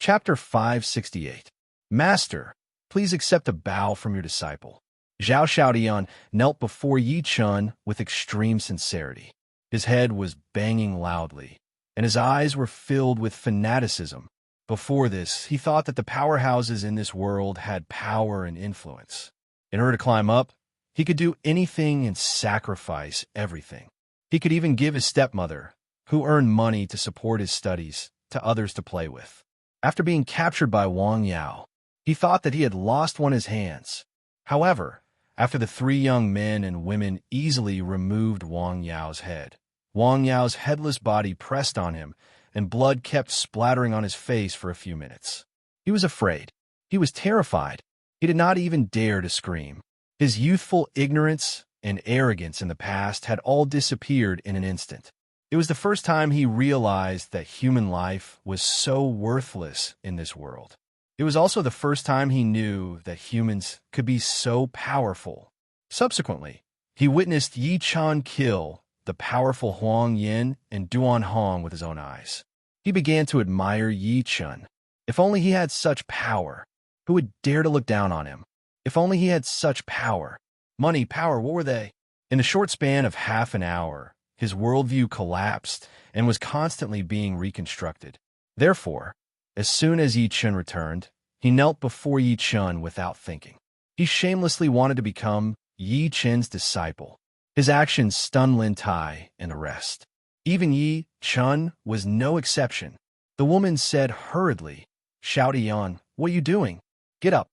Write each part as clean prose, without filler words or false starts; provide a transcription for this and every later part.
Chapter 568. Master, please accept a bow from your disciple. Zhao Xiaodian knelt before Yi Chun with extreme sincerity. His head was banging loudly, and his eyes were filled with fanaticism. Before this, he thought that the powerhouses in this world had power and influence. In order to climb up, he could do anything and sacrifice everything. He could even give his stepmother, who earned money to support his studies, to others to play with. After being captured by Wang Yao, he thought that he had lost one of his hands. However, after the three young men and women easily removed Wang Yao's head, Wang Yao's headless body pressed on him, and blood kept splattering on his face for a few minutes. He was afraid. He was terrified. He did not even dare to scream. His youthful ignorance and arrogance in the past had all disappeared in an instant. It was the first time he realized that human life was so worthless in this world. It was also the first time he knew that humans could be so powerful. Subsequently, he witnessed Yi Chun kill the powerful Huang Yin and Duan Hong with his own eyes. He began to admire Yi Chun. If only he had such power. Who would dare to look down on him? If only he had such power. Money, power, what were they? In the short span of half an hour, his worldview collapsed and was constantly being reconstructed. Therefore, as soon as Yi Chun returned, he knelt before Yi Chun without thinking. He shamelessly wanted to become Yi Chun's disciple. His actions stunned Lin Tai and the rest. Even Yi Chun was no exception. The woman said hurriedly, "Xiaodian, what are you doing? Get up.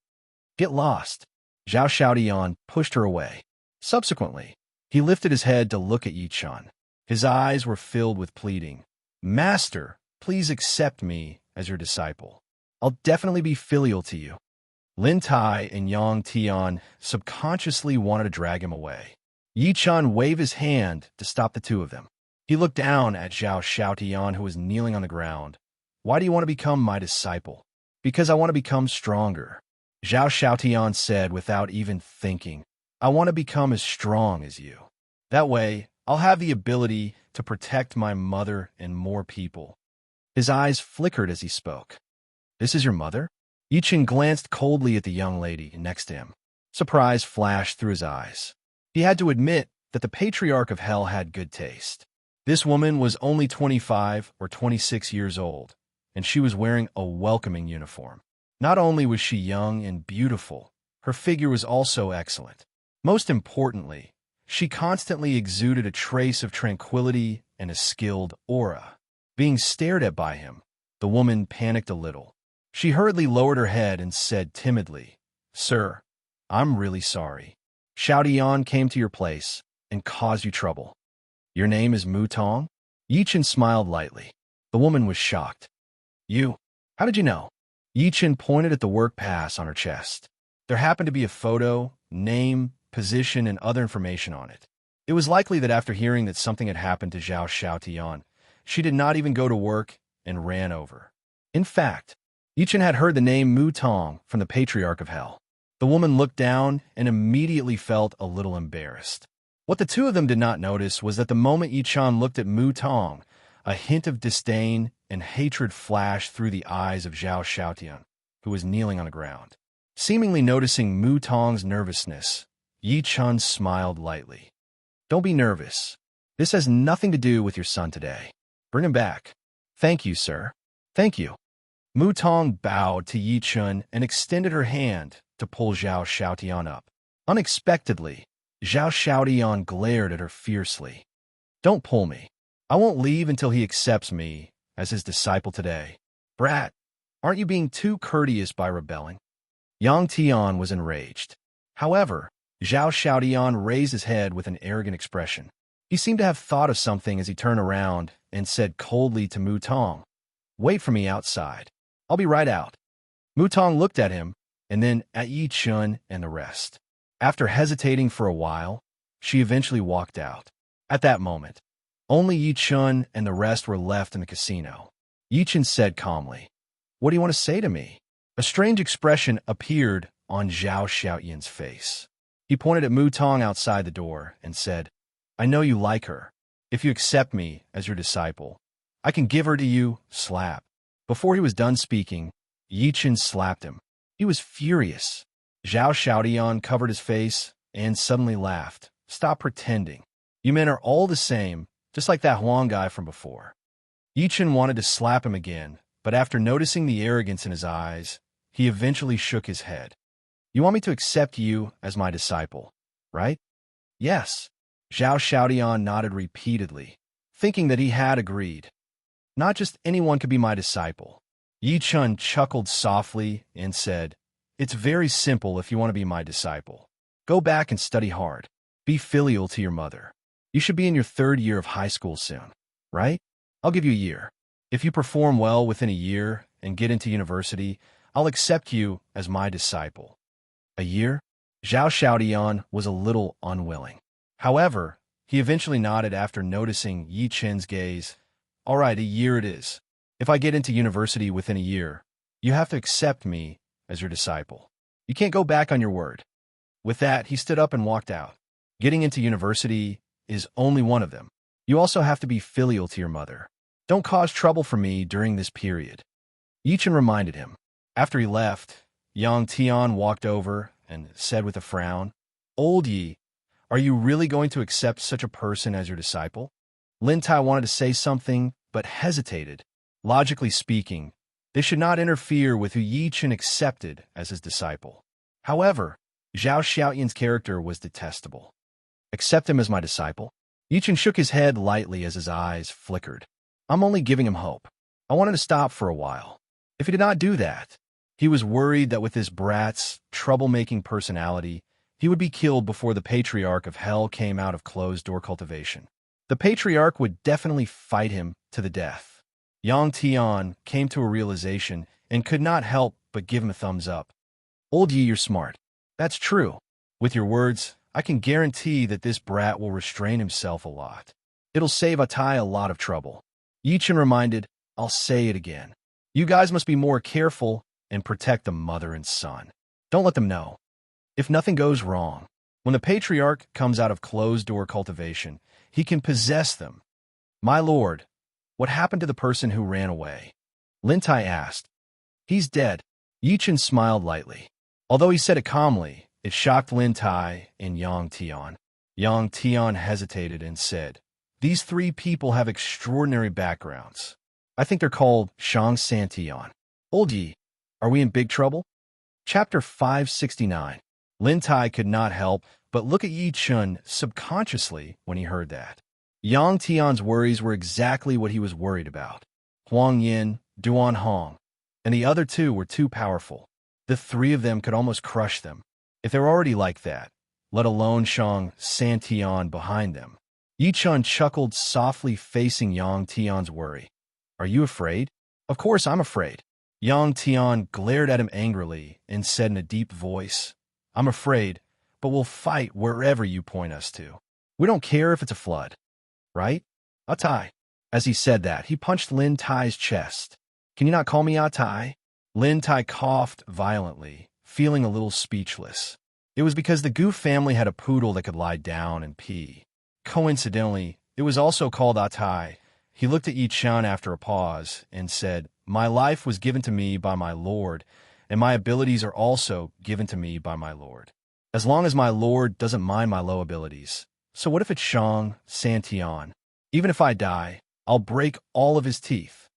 Get lost." Zhao Xiaodian pushed her away. Subsequently, he lifted his head to look at Yi Chun. His eyes were filled with pleading. "Master, please accept me as your disciple. I'll definitely be filial to you." Lin Tai and Yang Tian subconsciously wanted to drag him away. Yi Chun waved his hand to stop the two of them. He looked down at Zhao Xiaodian, who was kneeling on the ground. "Why do you want to become my disciple?" "Because I want to become stronger," Zhao Xiaodian said without even thinking. "I want to become as strong as you. That way, I'll have the ability to protect my mother and more people." His eyes flickered as he spoke. "This is your mother?" Yi Chun glanced coldly at the young lady next to him. Surprise flashed through his eyes. He had to admit that the patriarch of hell had good taste. This woman was only 25 or 26 years old, and she was wearing a welcoming uniform. Not only was she young and beautiful, her figure was also excellent. Most importantly, she constantly exuded a trace of tranquility and a skilled aura. Being stared at by him, the woman panicked a little. She hurriedly lowered her head and said timidly, "Sir, I'm really sorry. Xiaodian came to your place and caused you trouble. Your name is Mu Tong?" Yi Chun smiled lightly. The woman was shocked. "You? How did you know?" Yi Chun pointed at the work pass on her chest. There happened to be a photo, name, position, and other information on it. It was likely that after hearing that something had happened to Zhao Xiaodian, she did not even go to work and ran over. In fact, Yi Chun had heard the name Mu Tong from the patriarch of hell. The woman looked down and immediately felt a little embarrassed. What the two of them did not notice was that the moment Yi Chun looked at Mu Tong, a hint of disdain and hatred flashed through the eyes of Zhao Xiaodian, who was kneeling on the ground. Seemingly noticing Mu Tong's nervousness, Yi Chun smiled lightly. "Don't be nervous. This has nothing to do with your son today. Bring him back." "Thank you, sir." "Thank you." Mu Tong bowed to Yi Chun and extended her hand to pull Zhao Xiaodian up. Unexpectedly, Zhao Xiaodian glared at her fiercely. "Don't pull me. I won't leave until he accepts me as his disciple today." "Brat, aren't you being too courteous by rebelling?" Yang Tian was enraged. However, Zhao Xiaodian raised his head with an arrogant expression. He seemed to have thought of something as he turned around and said coldly to Mu Tong, "Wait for me outside. I'll be right out." Mu Tong looked at him and then at Yi Chun and the rest. After hesitating for a while, she eventually walked out. At that moment, only Yi Chun and the rest were left in the casino. Yi Chun said calmly, "What do you want to say to me?" A strange expression appeared on Zhao Xiaoyan's face. He pointed at Mu Tong outside the door and said, "I know you like her. If you accept me as your disciple, I can give her to you, slap." Before he was done speaking, Yi Chen slapped him. He was furious. Zhao Xiaodian covered his face and suddenly laughed. Stop pretending. You men are all the same, just like that Huang guy from before. Yi Chen wanted to slap him again, but after noticing the arrogance in his eyes, he eventually shook his head. You want me to accept you as my disciple, right? Yes. Zhao Xiaodian nodded repeatedly, thinking that he had agreed. Not just anyone could be my disciple. Yi Chen chuckled softly and said, It's very simple if you want to be my disciple. Go back and study hard. Be filial to your mother. You should be in your 3rd year of high school soon, right? I'll give you a year. If you perform well within a year and get into university, I'll accept you as my disciple. A year? Zhao Xiaodian was a little unwilling. However, he eventually nodded after noticing Yi Chen's gaze. All right, a year it is. If I get into university within a year, you have to accept me as your disciple. You can't go back on your word. With that, he stood up and walked out. Getting into university is only one of them. You also have to be filial to your mother. Don't cause trouble for me during this period. Yi Chen reminded him. After he left, Yang Tian walked over and said with a frown, Old Yi, are you really going to accept such a person as your disciple? Lin Tai wanted to say something, but hesitated. Logically speaking, they should not interfere with who Yi Chen accepted as his disciple. However, Zhao Xiaoyan's character was detestable. Accept him as my disciple? Yi Chen shook his head lightly as his eyes flickered. I'm only giving him hope. I wanted to stop for a while. If he did not do that, he was worried that with his brat's troublemaking personality, he would be killed before the Patriarch of Hell came out of closed-door cultivation. The Patriarch would definitely fight him to the death. Yang Tian came to a realization and could not help but give him a thumbs up. Old Yi, you're smart. That's true. With your words, I can guarantee that this brat will restrain himself a lot. It'll save Atai a lot of trouble. Yi Chen reminded, I'll say it again. You guys must be more careful and protect the mother and son. Don't let them know. If nothing goes wrong, when the Patriarch comes out of closed-door cultivation, he can possess them. My lord, what happened to the person who ran away? Lin Tai asked. He's dead. Yi Chen smiled lightly. Although he said it calmly, it shocked Lin Tai and Yang Tian. Yang Tian hesitated and said, These 3 people have extraordinary backgrounds. I think they're called Shang Santian. Old Yi, are we in big trouble? Chapter 569. Lin Tai could not help but look at Yi Chen subconsciously when he heard that. Yang Tian's worries were exactly what he was worried about. Huang Yin, Duan Hong, and the other 2 were too powerful. The 3 of them could almost crush them. If they're already like that, let alone Shang Santian behind them. Yi Chen chuckled softly, facing Yang Tian's worry. Are you afraid? Of course I'm afraid. Yang Tian glared at him angrily and said in a deep voice, I'm afraid, but we'll fight wherever you point us to. We don't care if it's a flood. Right? Atai. As he said that, he punched Lin Tai's chest. Can you not call me Atai? Lin Tai coughed violently, feeling a little speechless. It was because the Gu family had a poodle that could lie down and pee. Coincidentally, it was also called Atai. He looked at Yi Chen after a pause and said, My life was given to me by my lord, and my abilities are also given to me by my lord. As long as my lord doesn't mind my low abilities. So what if it's Shang Santian? Even if I die, I'll break all of his teeth.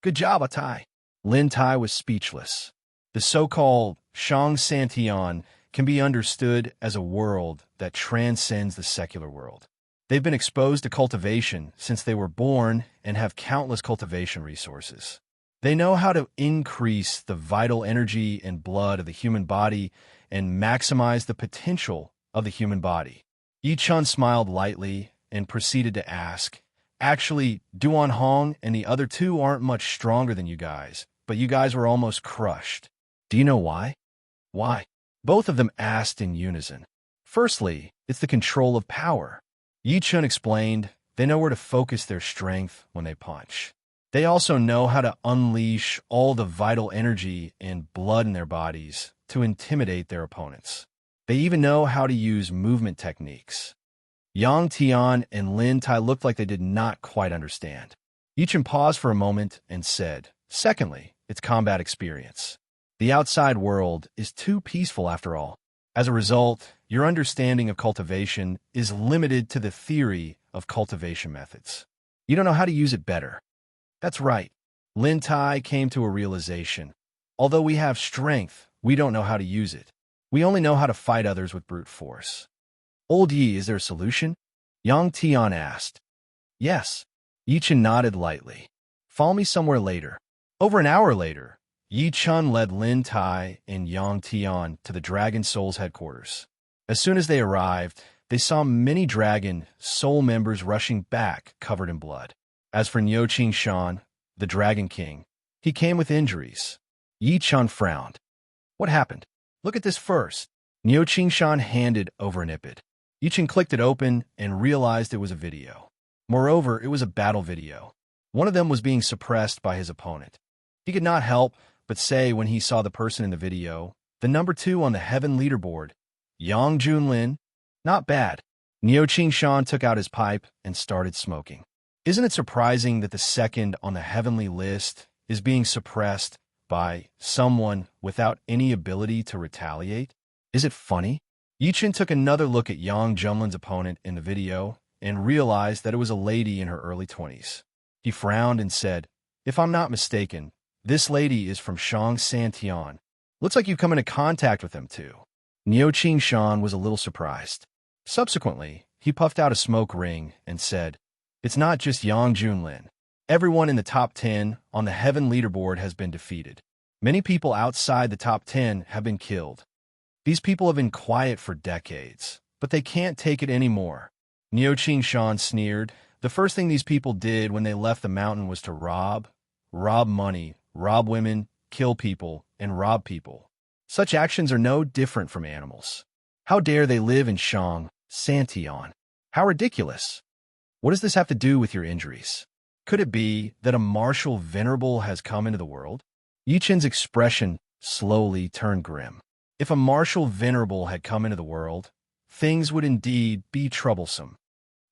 Good job, Atai. Lin Tai was speechless. The so-called Shang Santian can be understood as a world that transcends the secular world. They've been exposed to cultivation since they were born and have countless cultivation resources. They know how to increase the vital energy and blood of the human body and maximize the potential of the human body. Yi Chen smiled lightly and proceeded to ask, Actually, Duan Hong and the other 2 aren't much stronger than you guys, but you guys were almost crushed. Do you know why? Why? Both of them asked in unison. Firstly, it's the control of power. Yi Chen explained, they know where to focus their strength when they punch. They also know how to unleash all the vital energy and blood in their bodies to intimidate their opponents. They even know how to use movement techniques. Yang Tian and Lin Tai looked like they did not quite understand. Yi Chen paused for a moment and said, Secondly, its combat experience. The outside world is too peaceful after all. As a result, your understanding of cultivation is limited to the theory of cultivation methods. You don't know how to use it better. That's right. Lin Tai came to a realization. Although we have strength, we don't know how to use it. We only know how to fight others with brute force. Old Yi, is there a solution? Yang Tian asked. Yes. Yi Chen nodded lightly. Follow me somewhere later. Over an hour later, Yi Chun led Lin Tai and Yang Tian to the Dragon Soul's headquarters. As soon as they arrived, they saw many Dragon Soul members rushing back, covered in blood. As for Niu Qingshan, the Dragon King, he came with injuries. Yi Chun frowned. What happened? Look at this first. Niu Qingshan handed over an ipad. Yi Chen clicked it open and realized it was a video. Moreover, it was a battle video. One of them was being suppressed by his opponent. He could not help but say when he saw the person in the video, the number 2 on the heaven leaderboard, Yang Junlin, not bad. Niu Qingshan took out his pipe and started smoking. Isn't it surprising that the second on the heavenly list is being suppressed by someone without any ability to retaliate? Is it funny? Yi Chen took another look at Yang Junlin's opponent in the video and realized that it was a lady in her early 20s. He frowned and said, if I'm not mistaken, this lady is from Shang Santian. Looks like you've come into contact with them too. Niu Qingshan was a little surprised. Subsequently, he puffed out a smoke ring and said, it's not just Yang Junlin. Everyone in the top 10 on the heaven leaderboard has been defeated. Many people outside the top 10 have been killed. These people have been quiet for decades, but they can't take it anymore. Niu Qingshan sneered. The first thing these people did when they left the mountain was to rob money, rob women, kill people, and rob people. Such actions are no different from animals. How dare they live in Shang Santian? How ridiculous! What does this have to do with your injuries? Could it be that a martial venerable has come into the world? Yi Chen's expression slowly turned grim. If a martial venerable had come into the world, things would indeed be troublesome.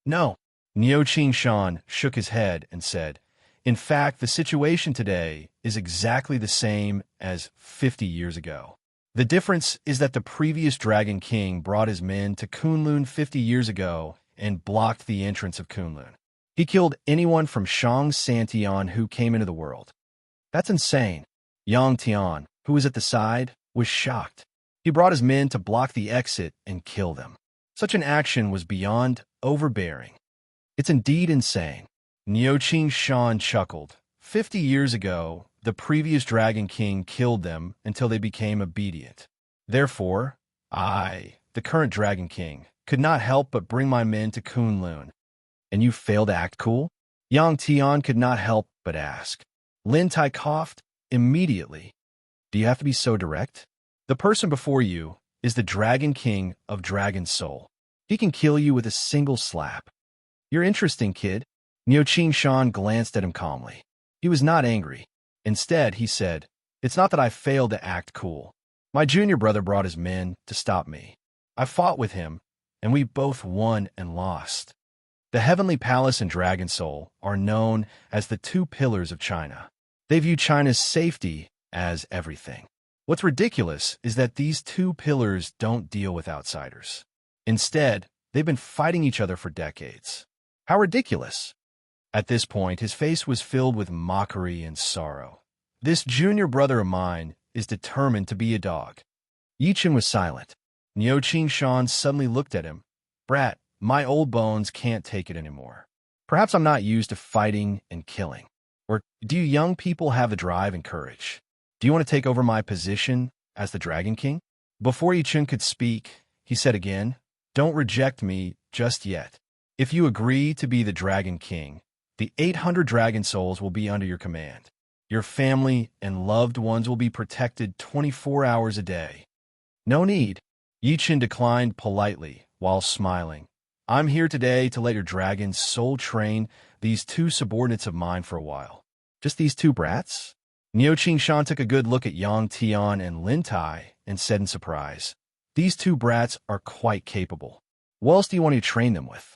No. Niu Qingshan shook his head and said, in fact, the situation today is exactly the same as 50 years ago. The difference is that the previous Dragon King brought his men to Kunlun 50 years ago and blocked the entrance of Kunlun. He killed anyone from Shang Santian who came into the world. That's insane. Yang Tian, who was at the side, was shocked. He brought his men to block the exit and kill them. Such an action was beyond overbearing. It's indeed insane. Niu Qingshan chuckled. 50 years ago, the previous Dragon King killed them until they became obedient. Therefore, I, the current Dragon King, could not help but bring my men to Kunlun. And you fail to act cool? Yang Tian could not help but ask. Lin Tai coughed immediately. Do you have to be so direct? The person before you is the Dragon King of Dragon Soul. He can kill you with a single slap. You're interesting, kid. Niu Qingshan glanced at him calmly. He was not angry. Instead, he said, it's not that I failed to act cool. My junior brother brought his men to stop me. I fought with him, and we both won and lost. The Heavenly Palace and Dragon Soul are known as the 2 pillars of China. They view China's safety as everything. What's ridiculous is that these 2 pillars don't deal with outsiders. Instead, they've been fighting each other for decades. How ridiculous! At this point, his face was filled with mockery and sorrow. This junior brother of mine is determined to be a dog. Yi Chen was silent. Niu Qingshan suddenly looked at him. Brat, my old bones can't take it anymore. Perhaps I'm not used to fighting and killing. Or do you young people have the drive and courage? Do you want to take over my position as the Dragon King? Before Yi Chen could speak, he said again, don't reject me just yet. If you agree to be the Dragon King, the 800 Dragon Souls will be under your command. Your family and loved ones will be protected 24 hours a day. No need. Yi Chen declined politely while smiling. I'm here today to let your Dragon Soul train these 2 subordinates of mine for a while. Just these 2 brats? Niu Qingshan took a good look at Yang Tian and Lin Tai and said in surprise, these 2 brats are quite capable. What else do you want to train them with?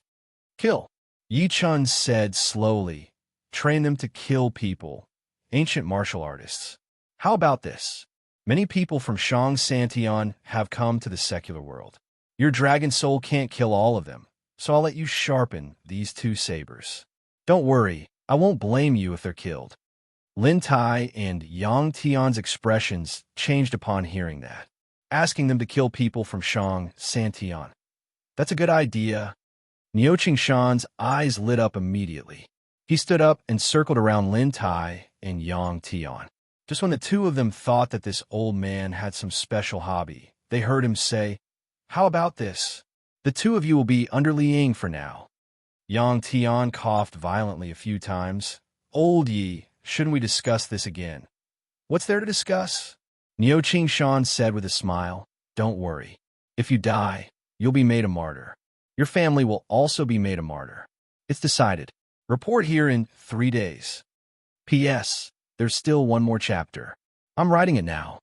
Kill. Yi Chen said slowly, train them to kill people, ancient martial artists. How about this? Many people from Shang Santian have come to the secular world. Your dragon soul can't kill all of them, so I'll let you sharpen these two sabers. Don't worry, I won't blame you if they're killed. Lin Tai and Yang Tian's expressions changed upon hearing that, asking them to kill people from Shang Santian. That's a good idea. Niu Qingshan's eyes lit up immediately. He stood up and circled around Lin Tai and Yang Tian. Just when the two of them thought that this old man had some special hobby, they heard him say, "How about this? The two of you will be under Liang for now." Yang Tian coughed violently a few times. "Old Yi, shouldn't we discuss this again?" "What's there to discuss?" Niu Qingshan said with a smile. "Don't worry. If you die, you'll be made a martyr. Your family will also be made a martyr. It's decided. Report here in 3 days. P.S. There's still one more chapter. I'm writing it now."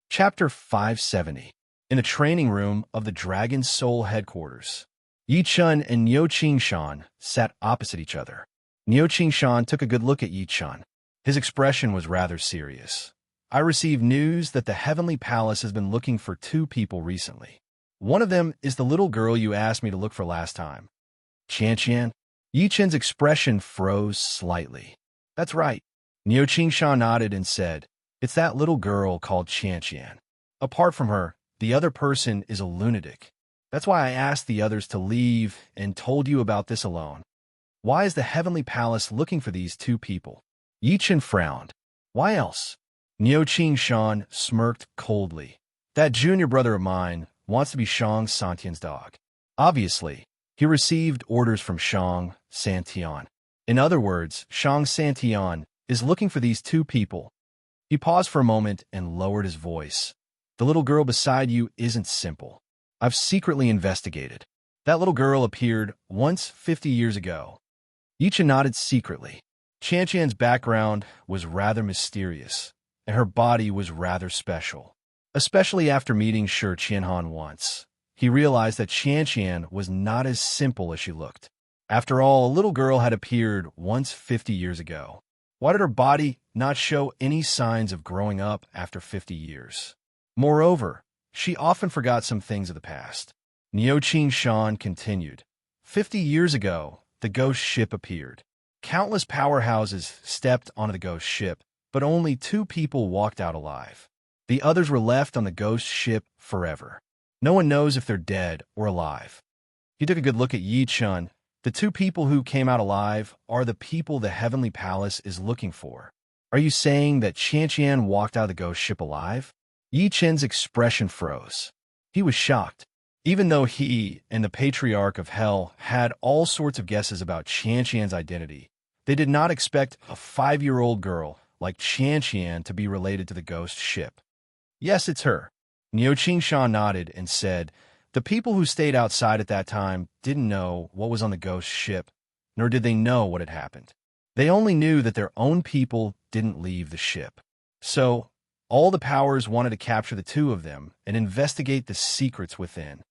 Chapter 570. In the training room of the Dragon Soul headquarters, Yi Chun and Niu Qingshan sat opposite each other. Niu Qingshan took a good look at Yi Chun. His expression was rather serious. "I received news that the Heavenly Palace has been looking for 2 people recently. One of them is the little girl you asked me to look for last time." "Qian?" Yi Chun's expression froze slightly. "That's right." Niu Qingshan nodded and said, "It's that little girl called Qian. Apart from her, the other person is a lunatic. That's why I asked the others to leave and told you about this alone. Why is the Heavenly Palace looking for these 2 people?" Yi Chun frowned. "Why else?" Niu Qingshan smirked coldly. "That junior brother of mine wants to be Shang Santian's dog. Obviously, he received orders from Shang Santian. In other words, Shang Santian is looking for these 2 people." He paused for a moment and lowered his voice. "The little girl beside you isn't simple. I've secretly investigated. That little girl appeared once 50 years ago." Yi Chun nodded secretly. Qian's background was rather mysterious, and her body was rather special. Especially after meeting Shi Qianhan once, he realized that Qian was not as simple as she looked. After all, a little girl had appeared once 50 years ago. Why did her body not show any signs of growing up after 50 years? Moreover, she often forgot some things of the past. Niu Qingshan continued. 50 years ago, the ghost ship appeared. Countless powerhouses stepped onto the ghost ship, but only 2 people walked out alive. The others were left on the ghost ship forever. No one knows if they're dead or alive. He took a good look at Yi Chun. "The 2 people who came out alive are the people the Heavenly Palace is looking for. Are you saying that Qian walked out of the ghost ship alive?" Yi Chun's expression froze. He was shocked. Even though he and the Patriarch of Hell had all sorts of guesses about Qian's identity, they did not expect a 5-year-old girl like Qian to be related to the ghost ship. "Yes, it's her." Niu Qingshan nodded and said, "The people who stayed outside at that time didn't know what was on the ghost ship, nor did they know what had happened. They only knew that their own people didn't leave the ship. So, all the powers wanted to capture the 2 of them and investigate the secrets within.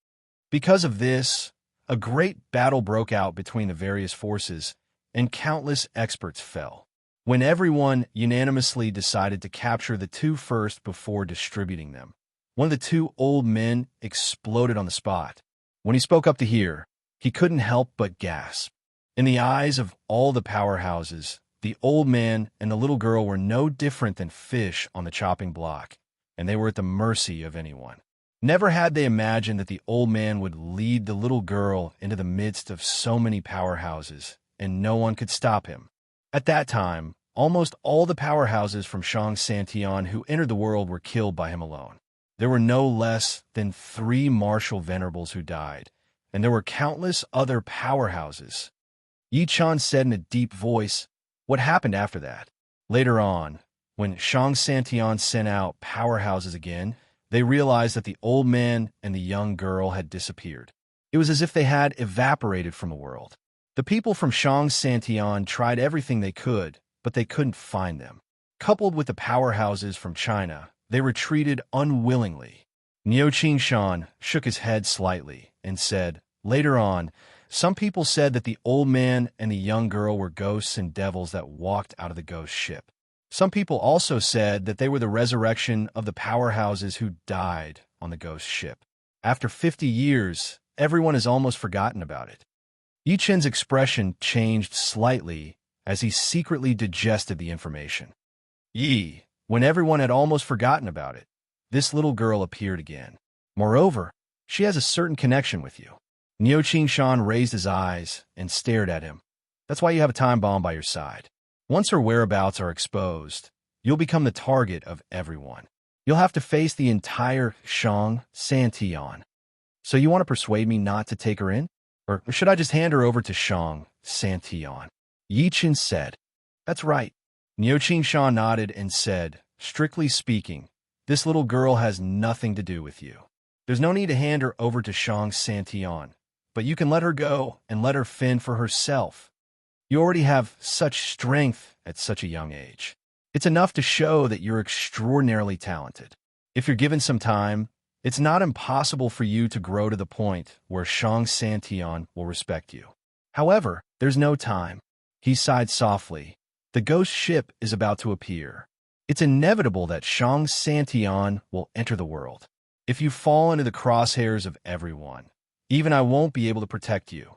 Because of this, a great battle broke out between the various forces, and countless experts fell. When everyone unanimously decided to capture the 2 first before distributing them, one of the 2 old men exploded on the spot. When he spoke up to hear, he couldn't help but gasp. In the eyes of all the powerhouses, the old man and the little girl were no different than fish on the chopping block, and they were at the mercy of anyone. Never had they imagined that the old man would lead the little girl into the midst of so many powerhouses, and no one could stop him. At that time, almost all the powerhouses from Shang Santian who entered the world were killed by him alone. There were no less than 3 martial venerables who died, and there were countless other powerhouses. Yi Chun said in a deep voice, "What happened after that?" Later on, when Shang Santian sent out powerhouses again, they realized that the old man and the young girl had disappeared. It was as if they had evaporated from the world. The people from Shang Santian tried everything they could, but they couldn't find them. Coupled with the powerhouses from China, they retreated unwillingly. Niu Qingshan shook his head slightly and said, "Later on, some people said that the old man and the young girl were ghosts and devils that walked out of the ghost ship. Some people also said that they were the resurrection of the powerhouses who died on the ghost ship. After 50 years, everyone has almost forgotten about it. Yi Chen's expression changed slightly as he secretly digested the information. Yi, when everyone had almost forgotten about it, this little girl appeared again. Moreover, she has a certain connection with you. Niu Qingshan raised his eyes and stared at him. That's why you have a time bomb by your side. Once her whereabouts are exposed, you'll become the target of everyone. You'll have to face the entire Shang Santian. So you want to persuade me not to take her in? Or should I just hand her over to Shang Santian? Yi Chen said. That's right. Niu Qingshan nodded and said, strictly speaking, this little girl has nothing to do with you. There's no need to hand her over to Shang Santian, but you can let her go and let her fend for herself. You already have such strength at such a young age. It's enough to show that you're extraordinarily talented. If you're given some time, it's not impossible for you to grow to the point where Shang Santian will respect you. However, there's no time. He sighed softly. The ghost ship is about to appear. It's inevitable that Shang Santian will enter the world. If you fall into the crosshairs of everyone, even I won't be able to protect you.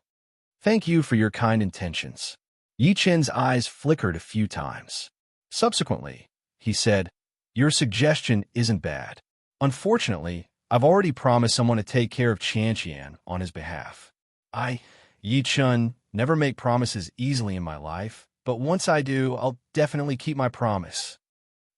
Thank you for your kind intentions. Yi Chen's eyes flickered a few times. Subsequently, he said, your suggestion isn't bad. Unfortunately, I've already promised someone to take care of Qianqian on his behalf. Yi Chen, never make promises easily in my life, but once I do, I'll definitely keep my promise.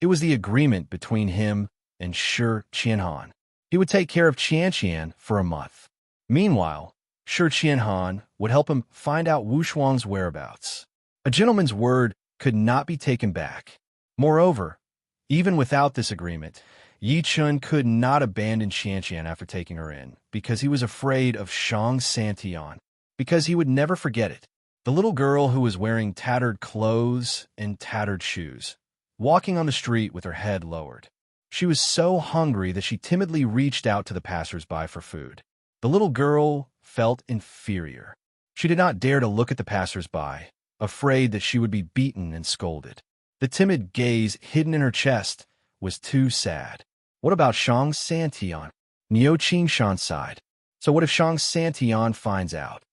It was the agreement between him and Shi Qianhan. He would take care of Qianqian for a month. Meanwhile, Shi Qianhan would help him find out Wu Shuang's whereabouts. A gentleman's word could not be taken back. Moreover, even without this agreement, Yi Chen could not abandon Qianqian after taking her in, because he was afraid of Shang Santian, because he would never forget it. The little girl who was wearing tattered clothes and tattered shoes, walking on the street with her head lowered. She was so hungry that she timidly reached out to the passers-by for food. The little girl felt inferior. She did not dare to look at the passers-by, afraid that she would be beaten and scolded. The timid gaze hidden in her chest was too sad. What about Shang Santian? Niu Qingshan sighed. So what if Shang Santian finds out?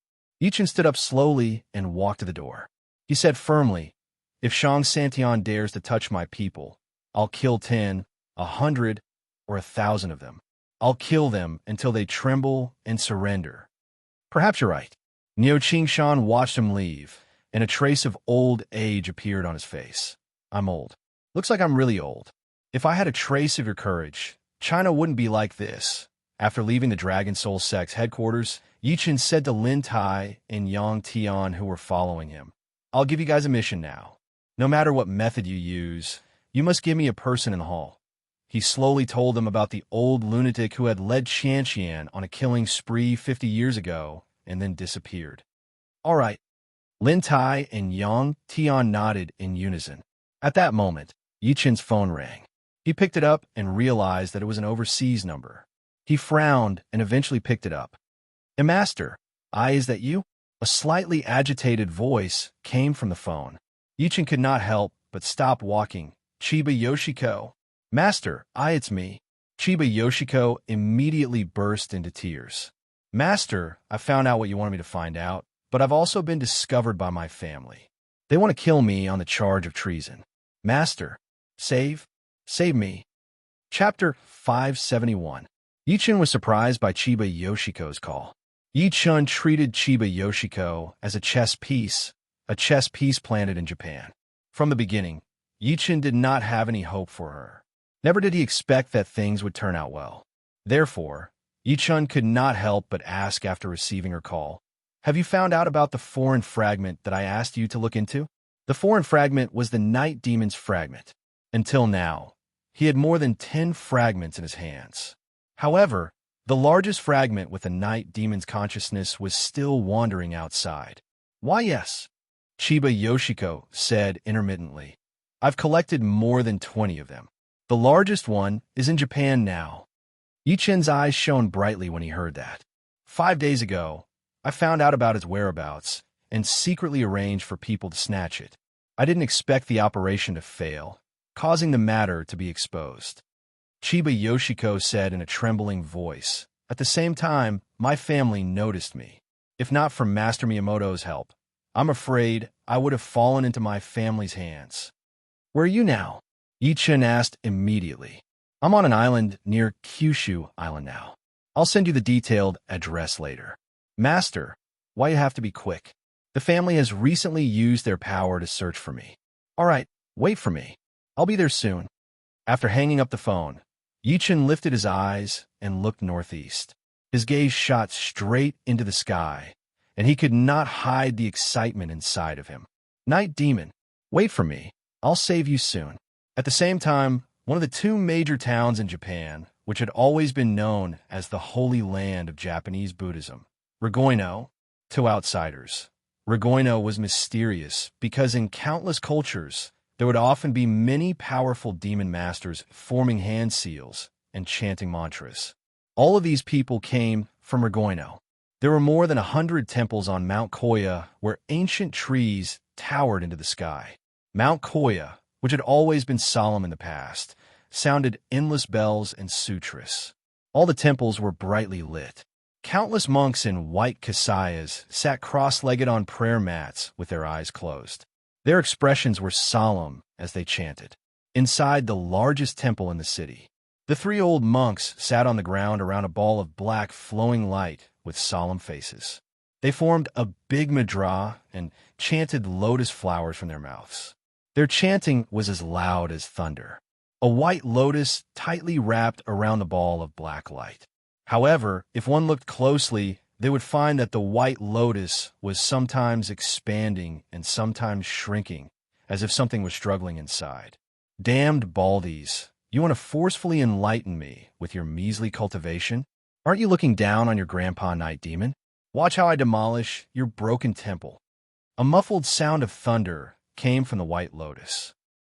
Yi Chen stood up slowly and walked to the door. He said firmly, if Shang Santian dares to touch my people, I'll kill 10, 100, or 1,000 of them. I'll kill them until they tremble and surrender. Perhaps you're right. Niu Qingshan watched him leave, and a trace of old age appeared on his face. I'm old. Looks like I'm really old. If I had a trace of your courage, China wouldn't be like this. After leaving the Dragon Soul Sect's headquarters, Yi Chen said to Lin Tai and Yang Tian who were following him, I'll give you guys a mission now. No matter what method you use, you must give me a person in the hall. He slowly told them about the old lunatic who had led Qianqian on a killing spree 50 years ago and then disappeared. All right. Lin Tai and Yang Tian nodded in unison. At that moment, Yi Chen's phone rang. He picked it up and realized that it was an overseas number. He frowned and eventually picked it up. Master, is that you? A slightly agitated voice came from the phone. Yi Chen could not help but stop walking. Chiba Yoshiko. Master, it's me. Chiba Yoshiko immediately burst into tears. Master, I found out what you wanted me to find out, but I've also been discovered by my family. They want to kill me on the charge of treason. Master, save me. Chapter 571. Yi Chen was surprised by Chiba Yoshiko's call. Yi Chen treated Chiba Yoshiko as a chess piece planted in Japan. From the beginning, Yi Chen did not have any hope for her. Never did he expect that things would turn out well. Therefore, Yi Chen could not help but ask after receiving her call, have you found out about the foreign fragment that I asked you to look into? The foreign fragment was the Night Demon's fragment. Until now, he had more than 10 fragments in his hands. However, the largest fragment with the Night Demon's consciousness was still wandering outside. Why, yes, Chiba Yoshiko said intermittently. I've collected more than 20 of them. The largest one is in Japan now. Yi Chen's eyes shone brightly when he heard that. 5 days ago, I found out about its whereabouts and secretly arranged for people to snatch it. I didn't expect the operation to fail, causing the matter to be exposed. Chiba Yoshiko said in a trembling voice, "At the same time, my family noticed me. If not for Master Miyamoto's help, I'm afraid I would have fallen into my family's hands." "Where are you now?" Yi-chan asked immediately. "I'm on an island near Kyushu Island now. I'll send you the detailed address later." "Master, why you have to be quick? The family has recently used their power to search for me." "All right, wait for me. I'll be there soon." After hanging up the phone, Yi-chan lifted his eyes and looked northeast. His gaze shot straight into the sky, and he could not hide the excitement inside of him. "Night Demon, wait for me. I'll save you soon." At the same time, one of the two major towns in Japan, which had always been known as the Holy Land of Japanese Buddhism, Ragoino, to outsiders. Ragoino was mysterious because in countless cultures, there would often be many powerful demon masters forming hand seals and chanting mantras. All of these people came from Ragoino. There were more than 100 temples on Mount Koya where ancient trees towered into the sky. Mount Koya, which had always been solemn in the past, sounded endless bells and sutras. All the temples were brightly lit. Countless monks in white kasayas sat cross-legged on prayer mats with their eyes closed. Their expressions were solemn as they chanted. Inside the largest temple in the city, the three old monks sat on the ground around a ball of black flowing light with solemn faces. They formed a big madra and chanted lotus flowers from their mouths. Their chanting was as loud as thunder. A white lotus tightly wrapped around the ball of black light. However, if one looked closely, they would find that the white lotus was sometimes expanding and sometimes shrinking, as if something was struggling inside. "Damned Baldies, you want to forcefully enlighten me with your measly cultivation? Aren't you looking down on your grandpa Night Demon? Watch how I demolish your broken temple." A muffled sound of thunder came from the white lotus.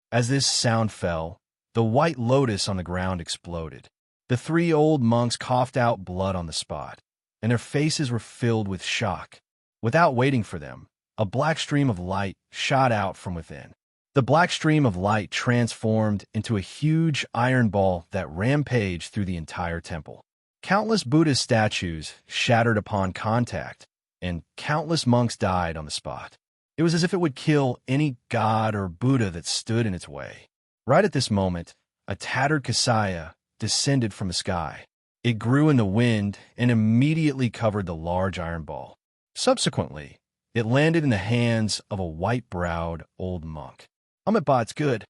As this sound fell, the white lotus on the ground exploded. The three old monks coughed out blood on the spot, and their faces were filled with shock. Without waiting for them, a black stream of light shot out from within. The black stream of light transformed into a huge iron ball that rampaged through the entire temple. Countless Buddhist statues shattered upon contact, and countless monks died on the spot. It was as if it would kill any god or Buddha that stood in its way. Right at this moment, a tattered kasaya descended from the sky. It grew in the wind and immediately covered the large iron ball. Subsequently, it landed in the hands of a white-browed old monk. "It's good."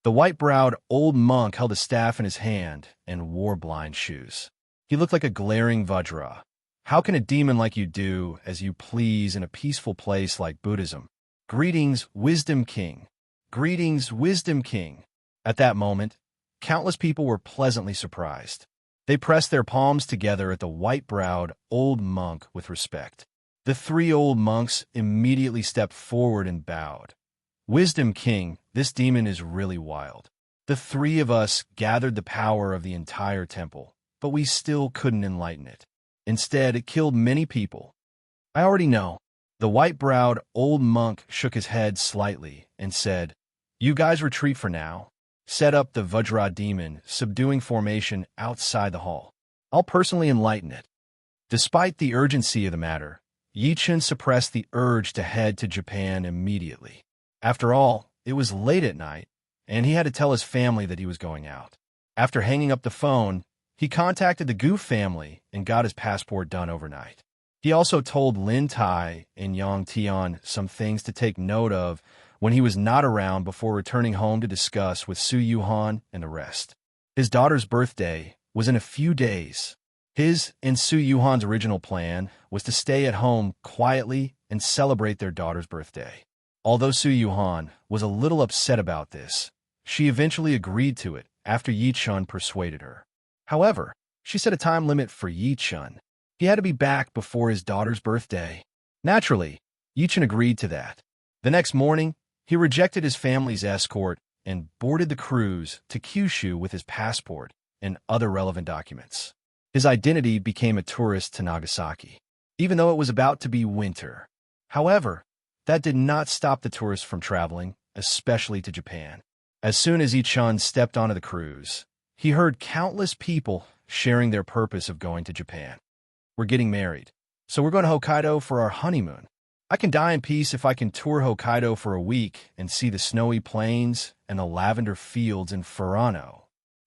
The white-browed old monk held a staff in his hand and wore blind shoes. He looked like a glaring Vajra. How can a demon like you do as you please in a peaceful place like Buddhism? "Greetings, Wisdom King. Greetings, Wisdom King." At that moment, countless people were pleasantly surprised. They pressed their palms together at the white-browed old monk with respect. The three old monks immediately stepped forward and bowed. "Wisdom King, this demon is really wild. The three of us gathered the power of the entire temple, but we still couldn't enlighten it. Instead, it killed many people." "I already know." The white-browed old monk shook his head slightly and said, "You guys retreat for now. Set up the Vajra demon subduing formation outside the hall. I'll personally enlighten it." Despite the urgency of the matter, Yi-chan suppressed the urge to head to Japan immediately. After all, it was late at night, and he had to tell his family that he was going out. After hanging up the phone, he contacted the Gu family and got his passport done overnight. He also told Lin Tai and Yang Tian some things to take note of when he was not around before returning home to discuss with Su Yuhan and the rest. His daughter's birthday was in a few days. His and Su Yuhan's original plan was to stay at home quietly and celebrate their daughter's birthday. Although Su Yuhan was a little upset about this, she eventually agreed to it after Yi-chan persuaded her. However, she set a time limit for Yi-chan. He had to be back before his daughter's birthday. Naturally, Yi-chan agreed to that. The next morning, he rejected his family's escort and boarded the cruise to Kyushu with his passport and other relevant documents. His identity became a tourist to Nagasaki, even though it was about to be winter. However, that did not stop the tourists from traveling, especially to Japan. As soon as Yi-chun stepped onto the cruise, he heard countless people sharing their purpose of going to Japan. We're getting married, so we're going to Hokkaido for our honeymoon. I can die in peace if I can tour Hokkaido for a week and see the snowy plains and the lavender fields in Furano.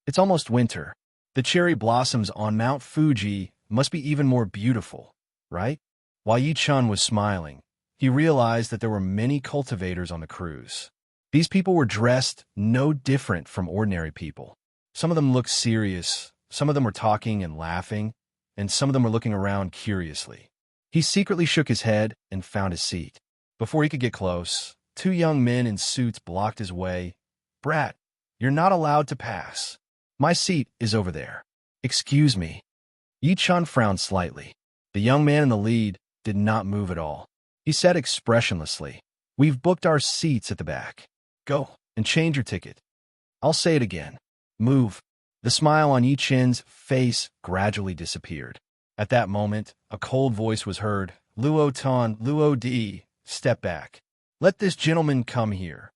It's almost winter. The cherry blossoms on Mount Fuji must be even more beautiful, right? While Yi-chun was smiling, he realized that there were many cultivators on the cruise. These people were dressed no different from ordinary people. Some of them looked serious, some of them were talking and laughing, and some of them were looking around curiously. He secretly shook his head and found a seat. Before he could get close, two young men in suits blocked his way. "Brat, you're not allowed to pass. My seat is over there." "Excuse me." Yi-chun frowned slightly. The young man in the lead did not move at all. He said expressionlessly, "We've booked our seats at the back. Go and change your ticket." "I'll say it again. Move." The smile on Yi-chun's face gradually disappeared. At that moment, a cold voice was heard. "Luo Tan, Luo Di, step back. Let this gentleman come here."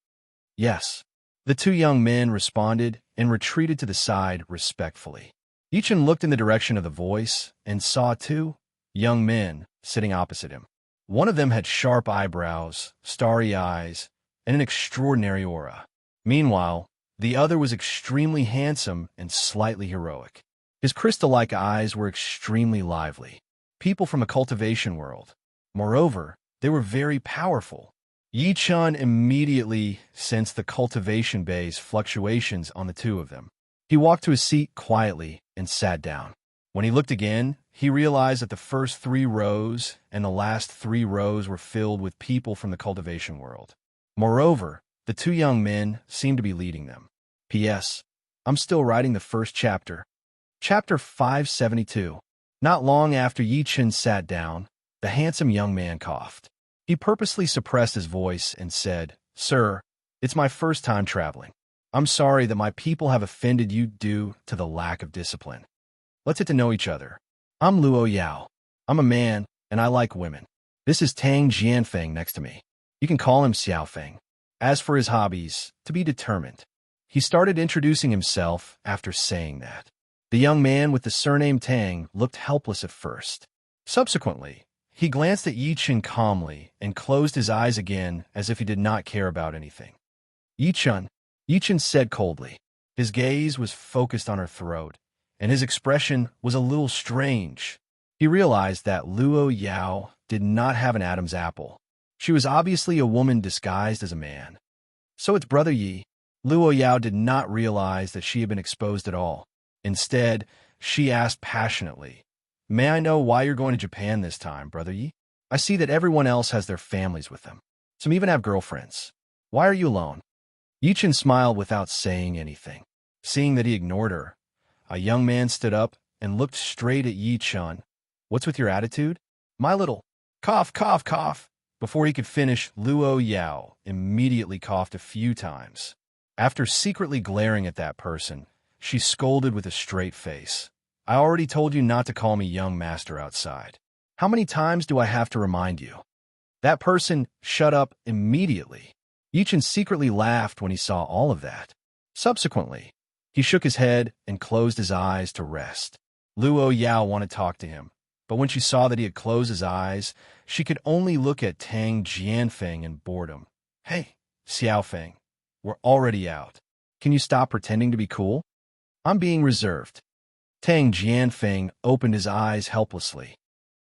"Yes." The two young men responded and retreated to the side respectfully. Yi-chun looked in the direction of the voice and saw two young men sitting opposite him. One of them had sharp eyebrows, starry eyes, and an extraordinary aura. Meanwhile, the other was extremely handsome and slightly heroic. His crystal-like eyes were extremely lively. People from a cultivation world. Moreover, they were very powerful. Yi-chun immediately sensed the cultivation bay's fluctuations on the two of them. He walked to his seat quietly and sat down. When he looked again, he realized that the first 3 rows and the last 3 rows were filled with people from the cultivation world. Moreover, the two young men seemed to be leading them. P.S. I'm still writing the first chapter. Chapter 572. Not long after Yi-chun sat down, the handsome young man coughed. He purposely suppressed his voice and said, "Sir, it's my first time traveling. I'm sorry that my people have offended you due to the lack of discipline. Let's get to know each other. I'm Luo Yao. I'm a man, and I like women. This is Tang Jianfeng next to me. You can call him Xiaofeng. As for his hobbies, to be determined." He started introducing himself after saying that. The young man with the surname Tang looked helpless at first. Subsequently, he glanced at Yi-chun calmly and closed his eyes again as if he did not care about anything. "Yi-chun," Yi-chun said coldly. His gaze was focused on her throat, and his expression was a little strange. He realized that Luo Yao did not have an Adam's apple. She was obviously a woman disguised as a man. "So it's Brother Yi." Luo Yao did not realize that she had been exposed at all. Instead, she asked passionately, "May I know why you're going to Japan this time, Brother Yi? I see that everyone else has their families with them. Some even have girlfriends. Why are you alone?" Yi-chun smiled without saying anything. Seeing that he ignored her, a young man stood up and looked straight at Yi-chun. "What's with your attitude?" "My little..." Cough, cough, cough. Before he could finish, Luo Yao immediately coughed a few times. After secretly glaring at that person, she scolded with a straight face. "I already told you not to call me young master outside. How many times do I have to remind you?" That person shut up immediately. Yi-chun secretly laughed when he saw all of that. Subsequently, he shook his head and closed his eyes to rest. Luo Yao wanted to talk to him, but when she saw that he had closed his eyes, she could only look at Tang Jianfeng in boredom. "Hey, Xiaofeng, we're already out. Can you stop pretending to be cool?" "I'm being reserved." Tang Jianfeng opened his eyes helplessly.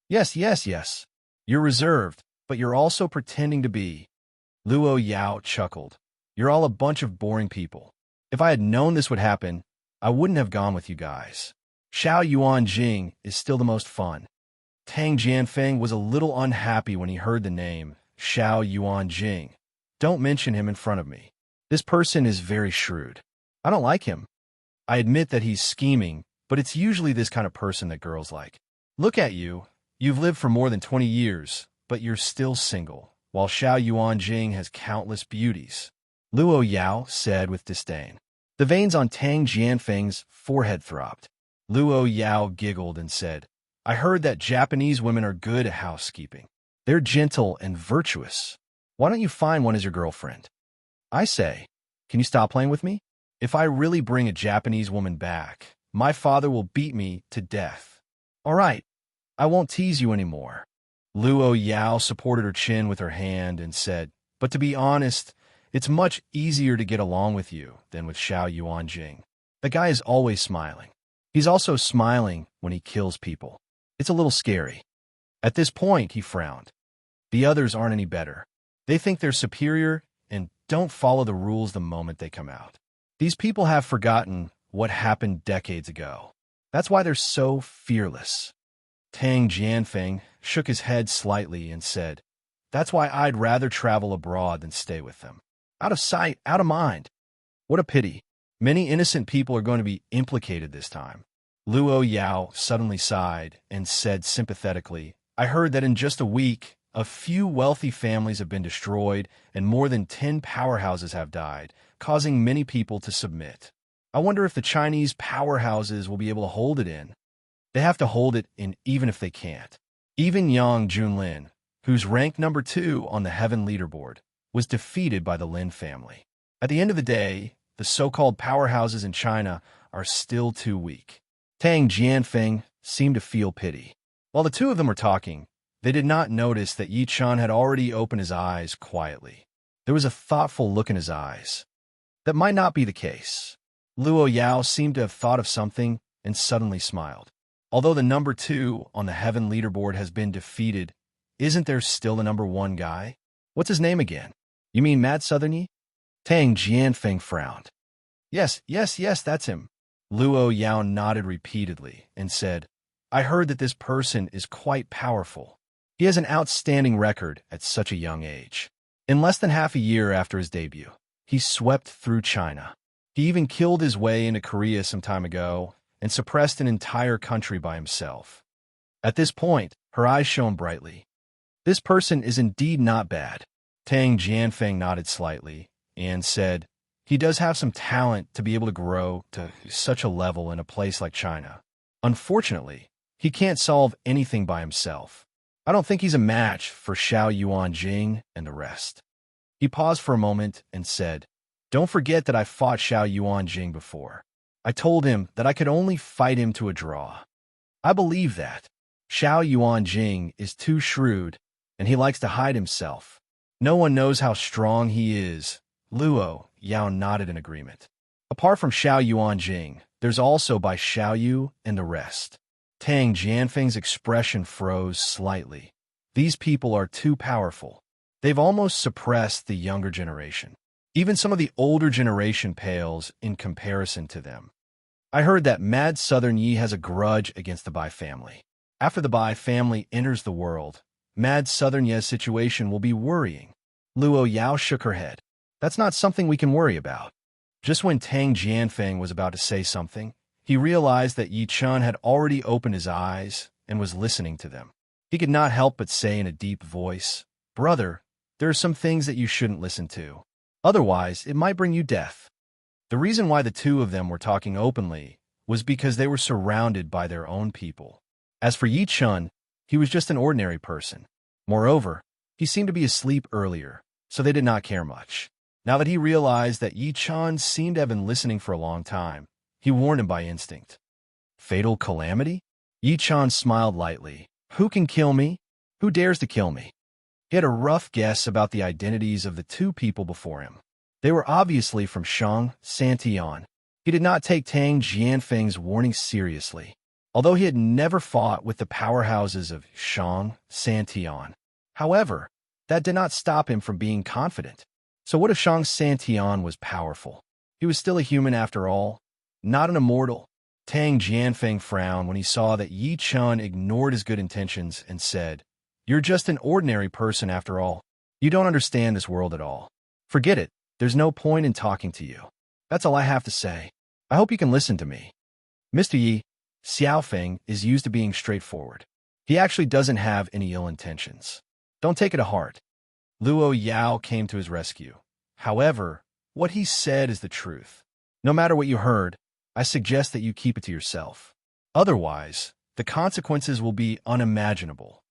Yes, you're reserved, but you're also pretending to be." Luo Yao chuckled. "You're all a bunch of boring people. If I had known this would happen, I wouldn't have gone with you guys. Xiao Yuan Jing is still the most fun." Tang Jianfeng was a little unhappy when he heard the name, Xiao Yuan Jing. "Don't mention him in front of me. This person is very shrewd. I don't like him. I admit that he's scheming, but it's usually this kind of person that girls like. Look at you. You've lived for more than 20 years, but you're still single, while Xiao Yuan Jing has countless beauties," Luo Yao said with disdain. The veins on Tang Jianfeng's forehead throbbed. Luo Yao giggled and said, "I heard that Japanese women are good at housekeeping. They're gentle and virtuous. Why don't you find one as your girlfriend?" "I say, Can you stop playing with me? If I really bring a Japanese woman back, my father will beat me to death. All right, I won't tease you anymore. Luo Yao supported her chin with her hand and said, but to be honest, it's much easier to get along with you than with Xiao Yuanjing. The guy is always smiling. He's also smiling when he kills people. It's a little scary. At this point, he frowned. The others aren't any better. They think they're superior and don't follow the rules the moment they come out. These people have forgotten what happened decades ago. That's why they're so fearless. Tang Jianfeng shook his head slightly and said, that's why I'd rather travel abroad than stay with them. Out of sight, out of mind. What a pity. Many innocent people are going to be implicated this time. Luo Yao suddenly sighed and said sympathetically, I heard that in just a week, a few wealthy families have been destroyed and more than 10 powerhouses have died, causing many people to submit. I wonder if the Chinese powerhouses will be able to hold it in. They have to hold it in even if they can't. Even Yang Junlin, who's ranked number 2 on the Heaven leaderboard, was defeated by the Lin family. At the end of the day, the so-called powerhouses in China are still too weak. Tang Jianfeng seemed to feel pity. While the two of them were talking, they did not notice that Yi Chun had already opened his eyes quietly. There was a thoughtful look in his eyes. That might not be the case. Luo Yao seemed to have thought of something and suddenly smiled. Although the number 2 on the Heaven leaderboard has been defeated, isn't there still a number 1 guy? What's his name again? You mean Mad Southern Yi? Tang Jianfeng frowned. Yes, that's him. Luo Yao nodded repeatedly and said, I heard that this person is quite powerful. He has an outstanding record at such a young age. In less than half a year after his debut, he swept through China. He even killed his way into Korea some time ago and suppressed an entire country by himself. At this point, her eyes shone brightly. This person is indeed not bad. Tang Jianfeng nodded slightly and said, he does have some talent to be able to grow to such a level in a place like China. Unfortunately, he can't solve anything by himself. I don't think he's a match for Xiao Yuanjing and the rest. He paused for a moment and said, don't forget that I fought Xiao Yuanjing before. I told him that I could only fight him to a draw. I believe that. Xiao Yuanjing is too shrewd, and he likes to hide himself. No one knows how strong he is. Luo Yao nodded in agreement. Apart from Xiao Yuanjing, there's also Bai Xiaoyu and the rest. Tang Jianfeng's expression froze slightly. These people are too powerful. They've almost suppressed the younger generation. Even some of the older generation pales in comparison to them. I heard that Mad Southern Yi has a grudge against the Bai family. After the Bai family enters the world, Mad Southern Yi's situation will be worrying. Luo Yao shook her head. That's not something we can worry about. Just when Tang Jianfeng was about to say something, he realized that Yi Chun had already opened his eyes and was listening to them. He could not help but say in a deep voice, Brother, there are some things that you shouldn't listen to. Otherwise, it might bring you death. The reason why the two of them were talking openly was because they were surrounded by their own people. As for Yi Chun, he was just an ordinary person. Moreover, he seemed to be asleep earlier, so they did not care much. Now that he realized that Yi Chun seemed to have been listening for a long time, he warned him by instinct. Fatal calamity? Yi Chun smiled lightly. Who can kill me? Who dares to kill me? He had a rough guess about the identities of the two people before him. They were obviously from Shang Santian. He did not take Tang Jianfeng's warning seriously, although he had never fought with the powerhouses of Shang Santian. However, that did not stop him from being confident. So what if Shang Santian was powerful? He was still a human after all, not an immortal. Tang Jianfeng frowned when he saw that Yi Chun ignored his good intentions and said, You're just an ordinary person after all. You don't understand this world at all. Forget it. There's no point in talking to you. That's all I have to say. I hope you can listen to me. Mr. Yi, Xiaofeng is used to being straightforward. He actually doesn't have any ill intentions. Don't take it to heart. Luo Yao came to his rescue. However, what he said is the truth. No matter what you heard, I suggest that you keep it to yourself. Otherwise, the consequences will be unimaginable.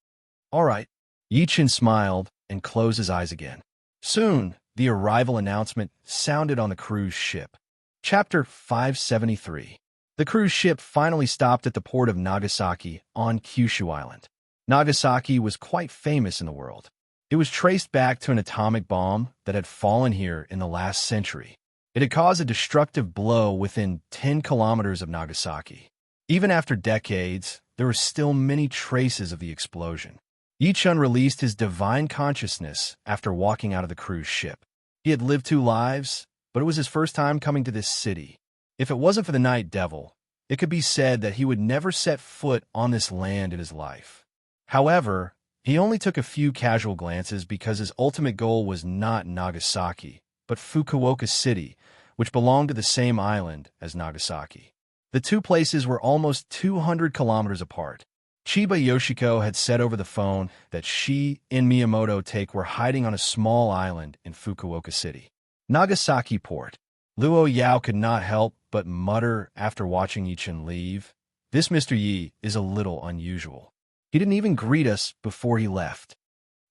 All right. Yi Chun smiled and closed his eyes again. Soon, the arrival announcement sounded on the cruise ship. Chapter 573. The cruise ship finally stopped at the port of Nagasaki on Kyushu Island. Nagasaki was quite famous in the world. It was traced back to an atomic bomb that had fallen here in the last century. It had caused a destructive blow within 10 kilometers of Nagasaki. Even after decades, there were still many traces of the explosion. Yi-chun released his divine consciousness after walking out of the cruise ship. He had lived 2 lives, but it was his first time coming to this city. If it wasn't for the Night Devil, it could be said that he would never set foot on this land in his life. However, he only took a few casual glances because his ultimate goal was not Nagasaki, but Fukuoka City, which belonged to the same island as Nagasaki. The 2 places were almost 200 kilometers apart. Chiba Yoshiko had said over the phone that she and Miyamoto Take were hiding on a small island in Fukuoka City. Nagasaki port. Luo Yao could not help but mutter after watching Yi-chun leave. This Mr. Yi is a little unusual. He didn't even greet us before he left.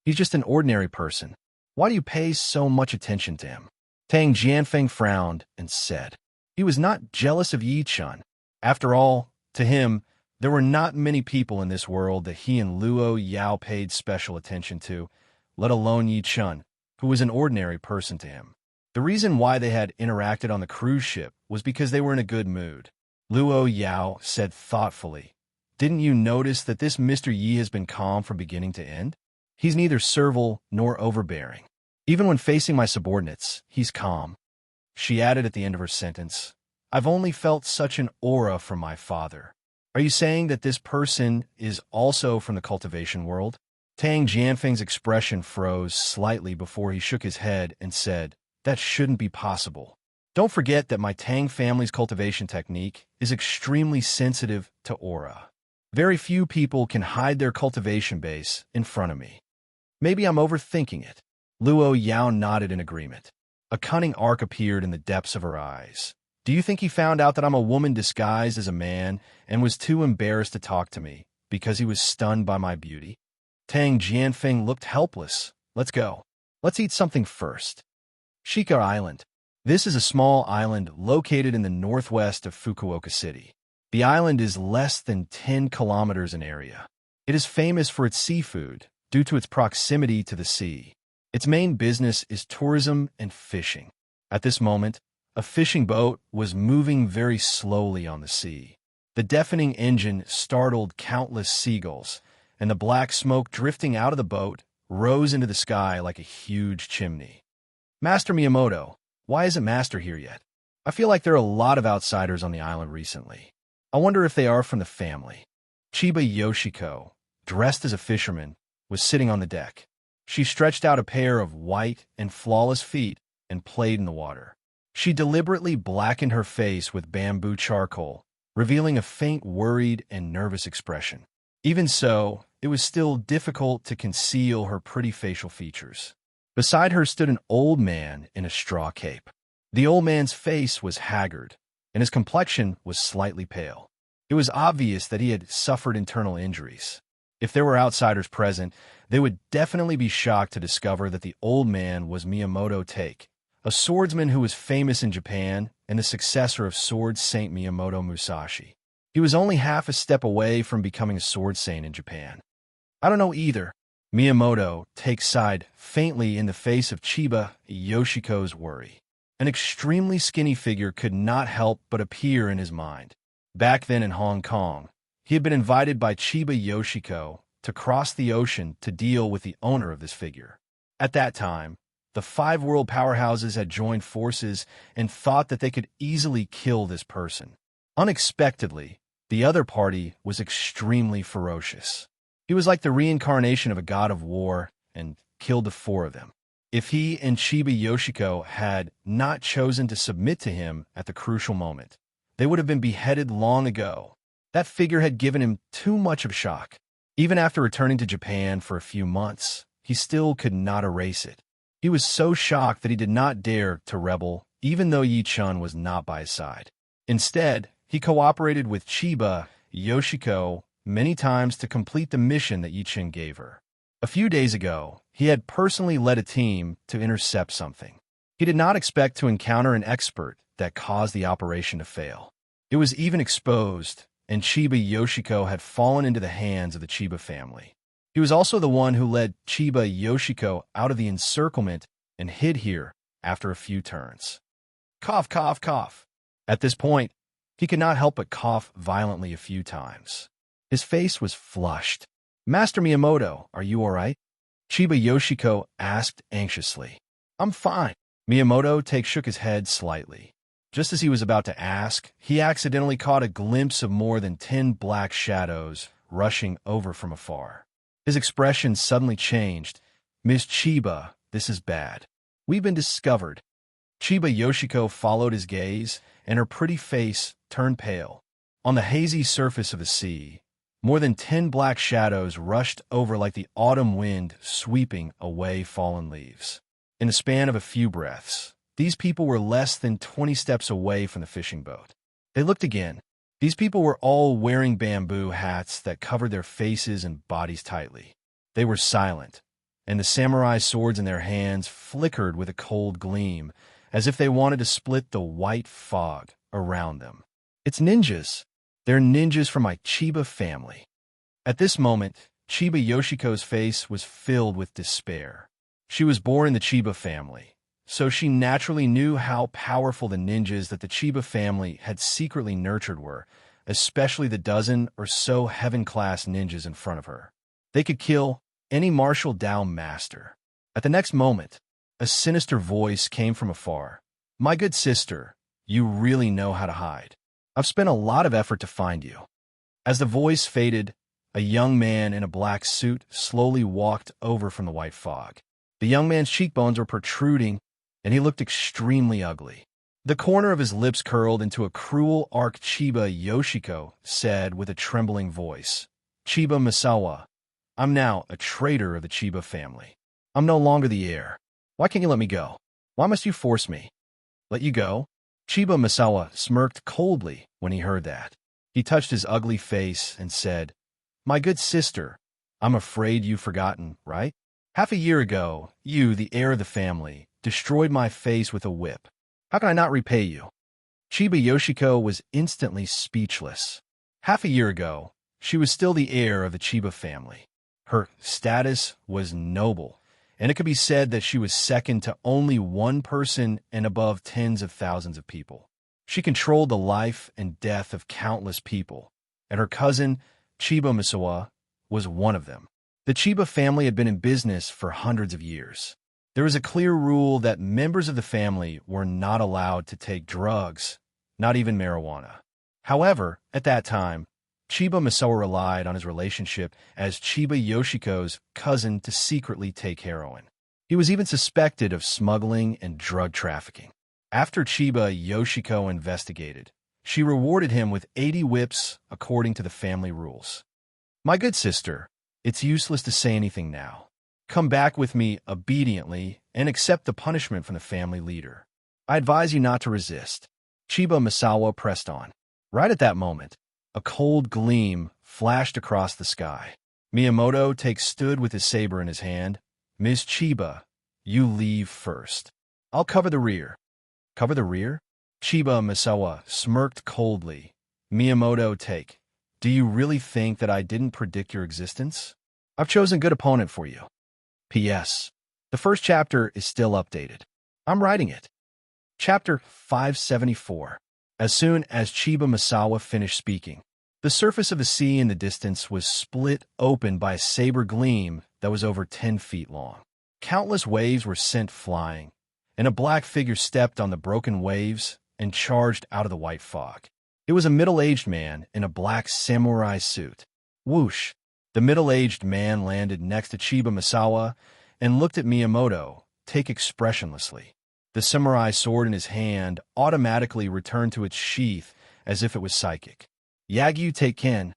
He's just an ordinary person. Why do you pay so much attention to him? Tang Jianfeng frowned and said. He was not jealous of Yi-chun. After all, to him, there were not many people in this world that he and Luo Yao paid special attention to, let alone Yi-chun, who was an ordinary person to him. The reason why they had interacted on the cruise ship was because they were in a good mood. Luo Yao said thoughtfully, "Didn't you notice that this Mr. Yi has been calm from beginning to end? He's neither servile nor overbearing. Even when facing my subordinates, he's calm." She added at the end of her sentence, "I've only felt such an aura from my father." Are you saying that this person is also from the cultivation world? Tang Jianfeng's expression froze slightly before he shook his head and said, "That shouldn't be possible. Don't forget that my Tang family's cultivation technique is extremely sensitive to aura. Very few people can hide their cultivation base in front of me. Maybe I'm overthinking it." Luo Yao nodded in agreement. A cunning arc appeared in the depths of her eyes. "Do you think he found out that I'm a woman disguised as a man and was too embarrassed to talk to me because he was stunned by my beauty?" Tang Jianfeng looked helpless. "Let's go. Let's eat something first." Shika Island. This is a small island located in the northwest of Fukuoka City. The island is less than 10 kilometers in area. It is famous for its seafood due to its proximity to the sea. Its main business is tourism and fishing. At this moment, a fishing boat was moving very slowly on the sea. The deafening engine startled countless seagulls, and the black smoke drifting out of the boat rose into the sky like a huge chimney. "Master Miyamoto, why isn't Master here yet? I feel like there are a lot of outsiders on the island recently. I wonder if they are from the family." Chiba Yoshiko, dressed as a fisherman, was sitting on the deck. She stretched out a pair of white and flawless feet and played in the water. She deliberately blackened her face with bamboo charcoal, revealing a faint worried and nervous expression. Even so, it was still difficult to conceal her pretty facial features. Beside her stood an old man in a straw cape. The old man's face was haggard, and his complexion was slightly pale. It was obvious that he had suffered internal injuries. If there were outsiders present, they would definitely be shocked to discover that the old man was Miyamoto Take, a swordsman who was famous in Japan and the successor of Sword Saint Miyamoto Musashi. He was only half a step away from becoming a sword saint in Japan. "I don't know either." Miyamoto Take sighed faintly in the face of Chiba Yoshiko's worry. An extremely skinny figure could not help but appear in his mind. Back then in Hong Kong, he had been invited by Chiba Yoshiko to cross the ocean to deal with the owner of this figure. At that time, the 5 world powerhouses had joined forces and thought that they could easily kill this person. Unexpectedly, the other party was extremely ferocious. He was like the reincarnation of a god of war and killed the 4 of them. If he and Chiba Yoshiko had not chosen to submit to him at the crucial moment, they would have been beheaded long ago. That figure had given him too much of a shock. Even after returning to Japan for a few months, he still could not erase it. He was so shocked that he did not dare to rebel, even though Yi-chun was not by his side. Instead, he cooperated with Chiba Yoshiko many times to complete the mission that Yi-chun gave her. A few days ago, he had personally led a team to intercept something. He did not expect to encounter an expert that caused the operation to fail. It was even exposed, and Chiba Yoshiko had fallen into the hands of the Chiba family. He was also the one who led Chiba Yoshiko out of the encirclement and hid here after a few turns. Cough, cough, cough. At this point, he could not help but cough violently a few times. His face was flushed. Master Miyamoto, are you all right? Chiba Yoshiko asked anxiously. I'm fine. Miyamoto shook his head slightly. Just as he was about to ask, he accidentally caught a glimpse of more than 10 black shadows rushing over from afar. His expression suddenly changed. Miss Chiba, this is bad. We've been discovered. Chiba Yoshiko followed his gaze, and her pretty face turned pale. On the hazy surface of the sea, more than 10 black shadows rushed over like the autumn wind sweeping away fallen leaves. In the span of a few breaths, these people were less than 20 steps away from the fishing boat. They looked again. These people were all wearing bamboo hats that covered their faces and bodies tightly. They were silent, and the samurai swords in their hands flickered with a cold gleam, as if they wanted to split the white fog around them. It's ninjas. They're ninjas from my Chiba family. At this moment, Chiba Yoshiko's face was filled with despair. She was born in the Chiba family, so she naturally knew how powerful the ninjas that the Chiba family had secretly nurtured were, especially the dozen or so heaven-class ninjas in front of her. They could kill any martial Dao master. At the next moment, a sinister voice came from afar. My good sister, you really know how to hide. I've spent a lot of effort to find you. As the voice faded, a young man in a black suit slowly walked over from the white fog. The young man's cheekbones were protruding, and he looked extremely ugly. The corner of his lips curled into a cruel arc. Chiba Yoshiko said with a trembling voice, Chiba Misawa, I'm now a traitor of the Chiba family. I'm no longer the heir. Why can't you let me go? Why must you force me? Let you go? Chiba Misawa smirked coldly when he heard that. He touched his ugly face and said, My good sister, I'm afraid you've forgotten, right? Half a year ago, you, the heir of the family, destroyed my face with a whip. How can I not repay you? Chiba Yoshiko was instantly speechless. Half a year ago, she was still the heir of the Chiba family. Her status was noble, and it could be said that she was second to only one person and above tens of thousands of people. She controlled the life and death of countless people, and her cousin, Chiba Misawa, was one of them. The Chiba family had been in business for hundreds of years. There was a clear rule that members of the family were not allowed to take drugs, not even marijuana. However, at that time, Chiba Misawa relied on his relationship as Chiba Yoshiko's cousin to secretly take heroin. He was even suspected of smuggling and drug trafficking. After Chiba Yoshiko investigated, she rewarded him with 80 whips according to the family rules. My good sister, it's useless to say anything now. Come back with me obediently and accept the punishment from the family leader. I advise you not to resist. Chiba Misawa pressed on. Right at that moment, a cold gleam flashed across the sky. Miyamoto stood with his saber in his hand. Miss Chiba, you leave first. I'll cover the rear. Cover the rear? Chiba Misawa smirked coldly. Miyamoto, do you really think that I didn't predict your existence? I've chosen a good opponent for you. P.S. The first chapter is still updated. I'm writing it. Chapter 574. As soon as Chiba Misawa finished speaking, the surface of the sea in the distance was split open by a saber gleam that was over 10 feet long. Countless waves were sent flying, and a black figure stepped on the broken waves and charged out of the white fog. It was a middle-aged man in a black samurai suit. Whoosh! The middle-aged man landed next to Chiba Misawa and looked at Miyamoto, expressionlessly. The samurai sword in his hand automatically returned to its sheath as if it was psychic. Yagyu Ken,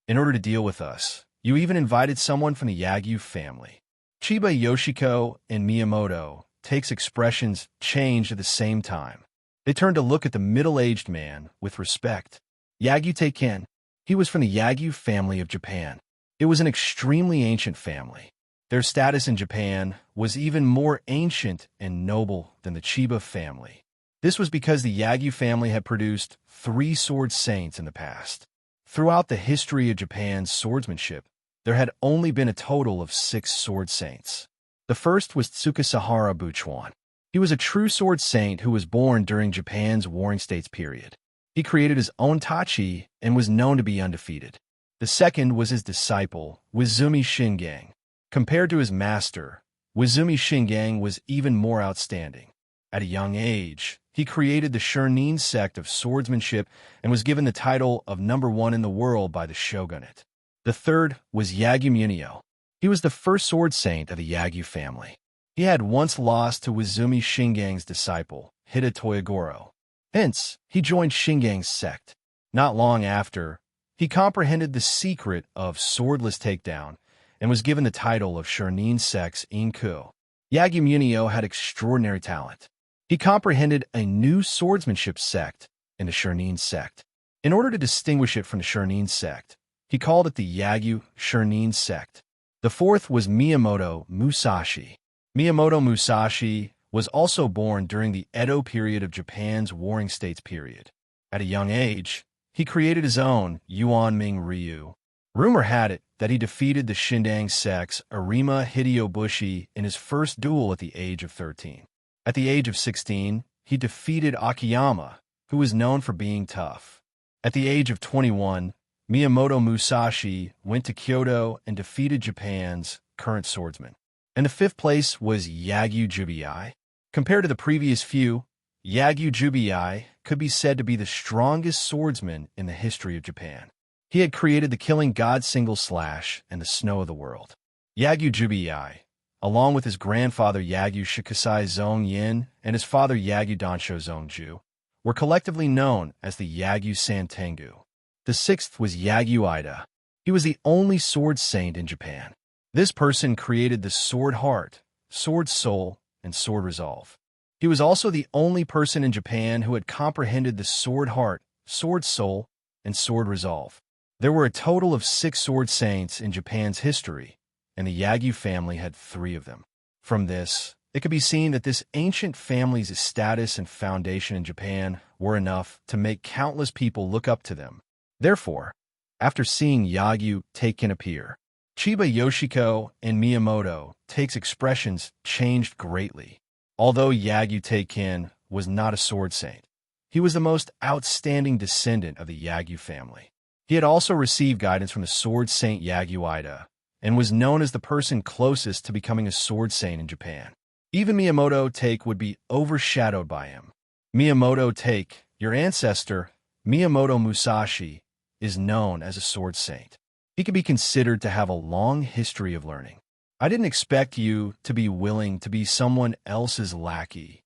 in order to deal with us, you even invited someone from the Yagyu family. Chiba Yoshiko and Miyamoto expressions changed at the same time. They turned to look at the middle-aged man with respect. Yagyu Ken, he was from the Yagyu family of Japan. It was an extremely ancient family. Their status in Japan was even more ancient and noble than the Chiba family. This was because the Yagyu family had produced 3 sword saints in the past. Throughout the history of Japan's swordsmanship, there had only been a total of 6 sword saints. The first was Tsukasahara Buchuan. He was a true sword saint who was born during Japan's Warring States period. He created his own tachi and was known to be undefeated. The second was his disciple, Wizumi Shingang. Compared to his master, Wizumi Shingang was even more outstanding. At a young age, he created the serene sect of swordsmanship and was given the title of #1 in the world by the shogunate. The third was Yagyu Munio. He was the first sword saint of the Yagyu family. He had once lost to Wizumi Shingang's disciple, Hida Toyogoro. Hence, he joined Shingang's sect. Not long after, he comprehended the secret of swordless takedown and was given the title of Serene Sect's Inku. Yagyu Munio had extraordinary talent. He comprehended a new swordsmanship sect in the Serene sect. In order to distinguish it from the Serene sect, he called it the Yagyu Serene sect. The fourth was Miyamoto Musashi. Miyamoto Musashi was also born during the Edo period of Japan's Warring States period. At a young age, he created his own Yuan Ming Ryu. Rumor had it that he defeated the Shindang sect's Arima Hideyobushi in his first duel at the age of 13. At the age of 16, he defeated Akiyama, who was known for being tough. At the age of 21, Miyamoto Musashi went to Kyoto and defeated Japan's current swordsman. And the fifth place was Yagyu Jubiai. Compared to the previous few, Yagyu Jubiai could be said to be the strongest swordsman in the history of Japan. He had created the killing god single slash and the snow of the world. Yagyu Jubiai, along with his grandfather Yagyu Shikasai Zong Yin and his father Yagyu Dansho Zongju, were collectively known as the Yagyu Santengu. The sixth was Yagyu Ida. He was the only sword saint in Japan. This person created the sword heart, sword soul, and sword resolve. He was also the only person in Japan who had comprehended the sword heart, sword soul, and sword resolve. There were a total of 6 sword saints in Japan's history, and the Yagyu family had 3 of them. From this, it could be seen that this ancient family's status and foundation in Japan were enough to make countless people look up to them. Therefore, after seeing Yagyu Teikin appear, Chiba Yoshiko and Miyamoto Take's expressions changed greatly. Although Yagyu Teikin was not a sword saint, he was the most outstanding descendant of the Yagyu family. He had also received guidance from the sword saint Yagyu Ida, and was known as the person closest to becoming a sword saint in Japan. Even Miyamoto Take would be overshadowed by him. Miyamoto Take, your ancestor, Miyamoto Musashi, is known as a sword saint. He could be considered to have a long history of learning. I didn't expect you to be willing to be someone else's lackey.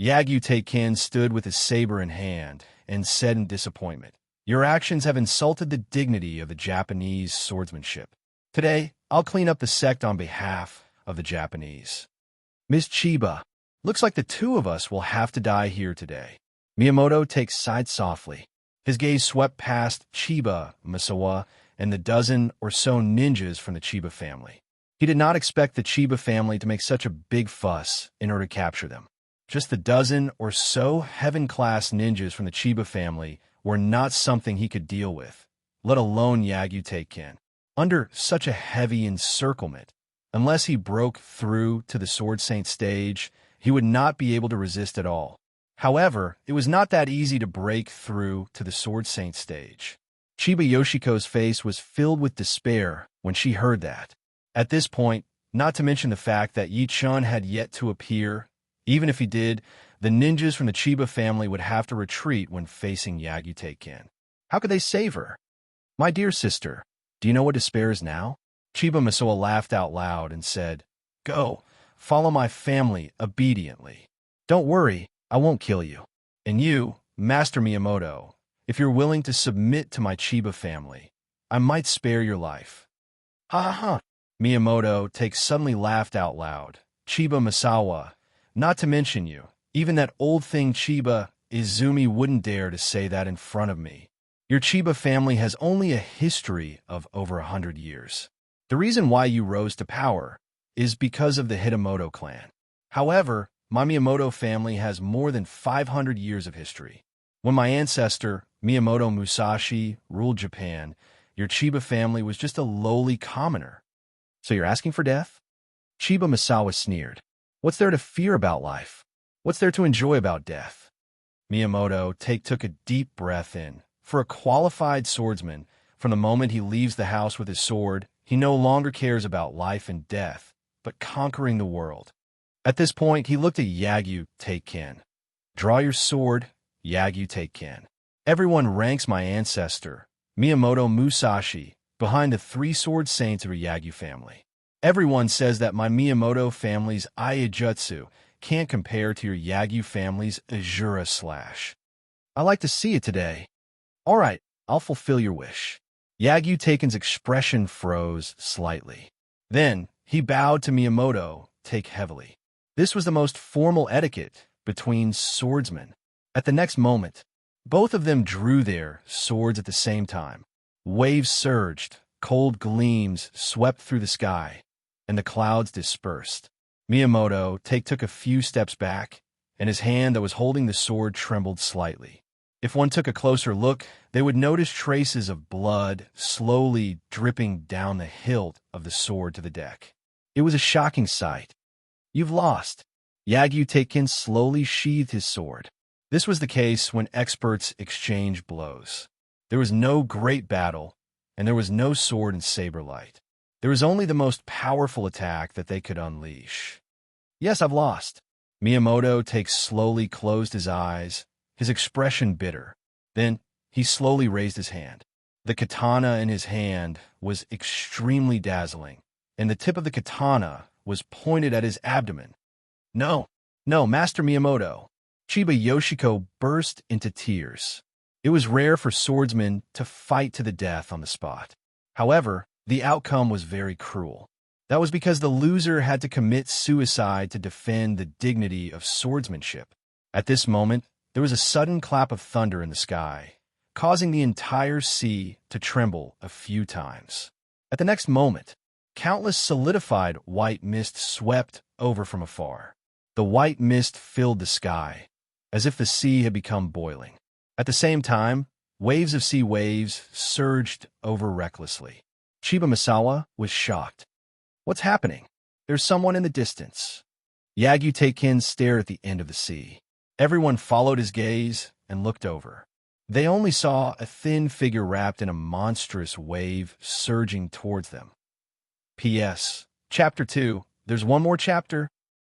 Yagyu Teikin stood with his saber in hand and said in disappointment, "Your actions have insulted the dignity of the Japanese swordsmanship. Today, I'll clean up the sect on behalf of the Japanese." Miss Chiba, looks like the 2 of us will have to die here today. Miyamoto Take sighed softly. His gaze swept past Chiba Misawa and the dozen or so ninjas from the Chiba family. He did not expect the Chiba family to make such a big fuss in order to capture them. Just the dozen or so heaven-class ninjas from the Chiba family were not something he could deal with, let alone Yagyu Teikin. Under such a heavy encirclement, unless he broke through to the Sword Saint stage, he would not be able to resist at all. However, it was not that easy to break through to the Sword Saint stage. Chiba Yoshiko's face was filled with despair when she heard that. At this point, not to mention the fact that Yi-chun had yet to appear, even if he did, the ninjas from the Chiba family would have to retreat when facing Yagyu Teikin. How could they save her? "My dear sister, do you know what despair is now?" Chiba Misawa laughed out loud and said, "Go, follow my family obediently. Don't worry, I won't kill you. And you, Master Miyamoto, if you're willing to submit to my Chiba family, I might spare your life." "Ha ha ha!" Miyamoto Take suddenly laughed out loud. "Chiba Misawa, not to mention you, even that old thing Chiba Izumi wouldn't dare to say that in front of me. Your Chiba family has only a history of over 100 years. The reason why you rose to power is because of the Hitamoto clan. However, my Miyamoto family has more than 500 years of history. When my ancestor, Miyamoto Musashi, ruled Japan, your Chiba family was just a lowly commoner. So you're asking for death? Chiba Misawa sneered. What's there to fear about life? What's there to enjoy about death? Miyamoto took a deep breath in. For a qualified swordsman, from the moment he leaves the house with his sword, he no longer cares about life and death, but conquering the world. At this point, he looked at Yagyu Teiken. Draw your sword, Yagyu Teiken. Everyone ranks my ancestor, Miyamoto Musashi, behind the three-sword saints of a Yagyu family. Everyone says that my Miyamoto family's Aiijutsu can't compare to your Yagyu family's Azura slash. I like to see it today. All right, I'll fulfill your wish. Yagyu Teiken's expression froze slightly. Then, he bowed to Miyamoto heavily. This was the most formal etiquette between swordsmen. At the next moment, both of them drew their swords at the same time. Waves surged, cold gleams swept through the sky, and the clouds dispersed. Miyamoto took a few steps back, and his hand that was holding the sword trembled slightly. If one took a closer look, they would notice traces of blood slowly dripping down the hilt of the sword to the deck. It was a shocking sight. You've lost. Yagyu Teiken slowly sheathed his sword. This was the case when experts exchanged blows. There was no great battle, and there was no sword and saber light. There was only the most powerful attack that they could unleash. Yes, I've lost. Miyamoto slowly closed his eyes, his expression bitter. Then he slowly raised his hand. The katana in his hand was extremely dazzling, and the tip of the katana was pointed at his abdomen. No, Master Miyamoto. Chiba Yoshiko burst into tears. It was rare for swordsmen to fight to the death on the spot. However, the outcome was very cruel. That was because the loser had to commit suicide to defend the dignity of swordsmanship. At this moment, there was a sudden clap of thunder in the sky, causing the entire sea to tremble a few times. At the next moment, countless solidified white mist swept over from afar. The white mist filled the sky, as if the sea had become boiling. At the same time, waves of sea waves surged over recklessly. Chiba Misawa was shocked. What's happening? There's someone in the distance. Yagyu Teiken stared at the end of the sea. Everyone followed his gaze and looked over. They only saw a thin figure wrapped in a monstrous wave surging towards them. P.S. Chapter 2. There's one more chapter.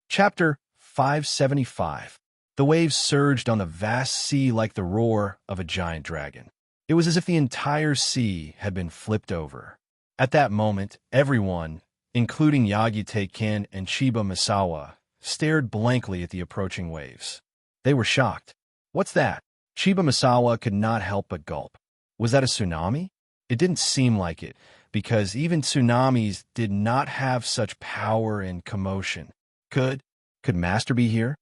Chapter 575. The waves surged on the vast sea like the roar of a giant dragon. It was as if the entire sea had been flipped over. At that moment, everyone, including Yagyu Teiken and Chiba Misawa, stared blankly at the approaching waves. They were shocked. What's that? Chiba Misawa could not help but gulp. Was that a tsunami? It didn't seem like it, because even tsunamis did not have such power and commotion. Could Master be here?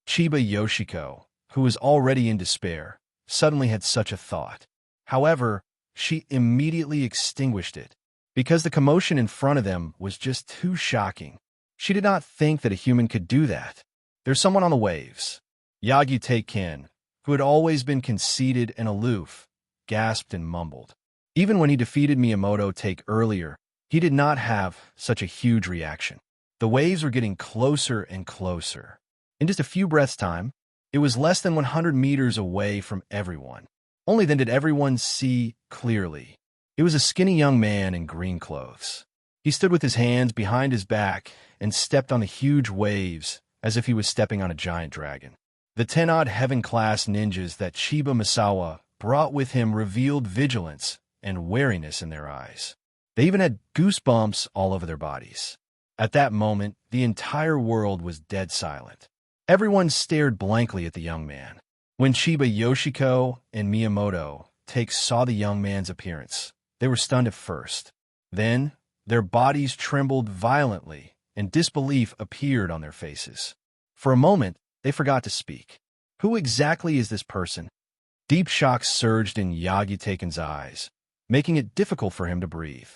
Chiba Yoshiko, who was already in despair, suddenly had such a thought. However, she immediately extinguished it, because the commotion in front of them was just too shocking. She did not think that a human could do that. There's someone on the waves. Yagyu Teiken, who had always been conceited and aloof, gasped and mumbled. Even when he defeated Miyamoto earlier, he did not have such a huge reaction. The waves were getting closer and closer. In just a few breaths' time, it was less than 100 meters away from everyone. Only then did everyone see clearly. It was a skinny young man in green clothes. He stood with his hands behind his back and stepped on the huge waves as if he was stepping on a giant dragon. The 10-odd heaven-class ninjas that Chiba Misawa brought with him revealed vigilance and wariness in their eyes. They even had goosebumps all over their bodies. At that moment, the entire world was dead silent. Everyone stared blankly at the young man. When Chiba Yoshiko and Miyamoto saw the young man's appearance, they were stunned at first. Then, their bodies trembled violently, and disbelief appeared on their faces. For a moment, they forgot to speak. Who exactly is this person? Deep shock surged in Yagyu Teiken's eyes, making it difficult for him to breathe.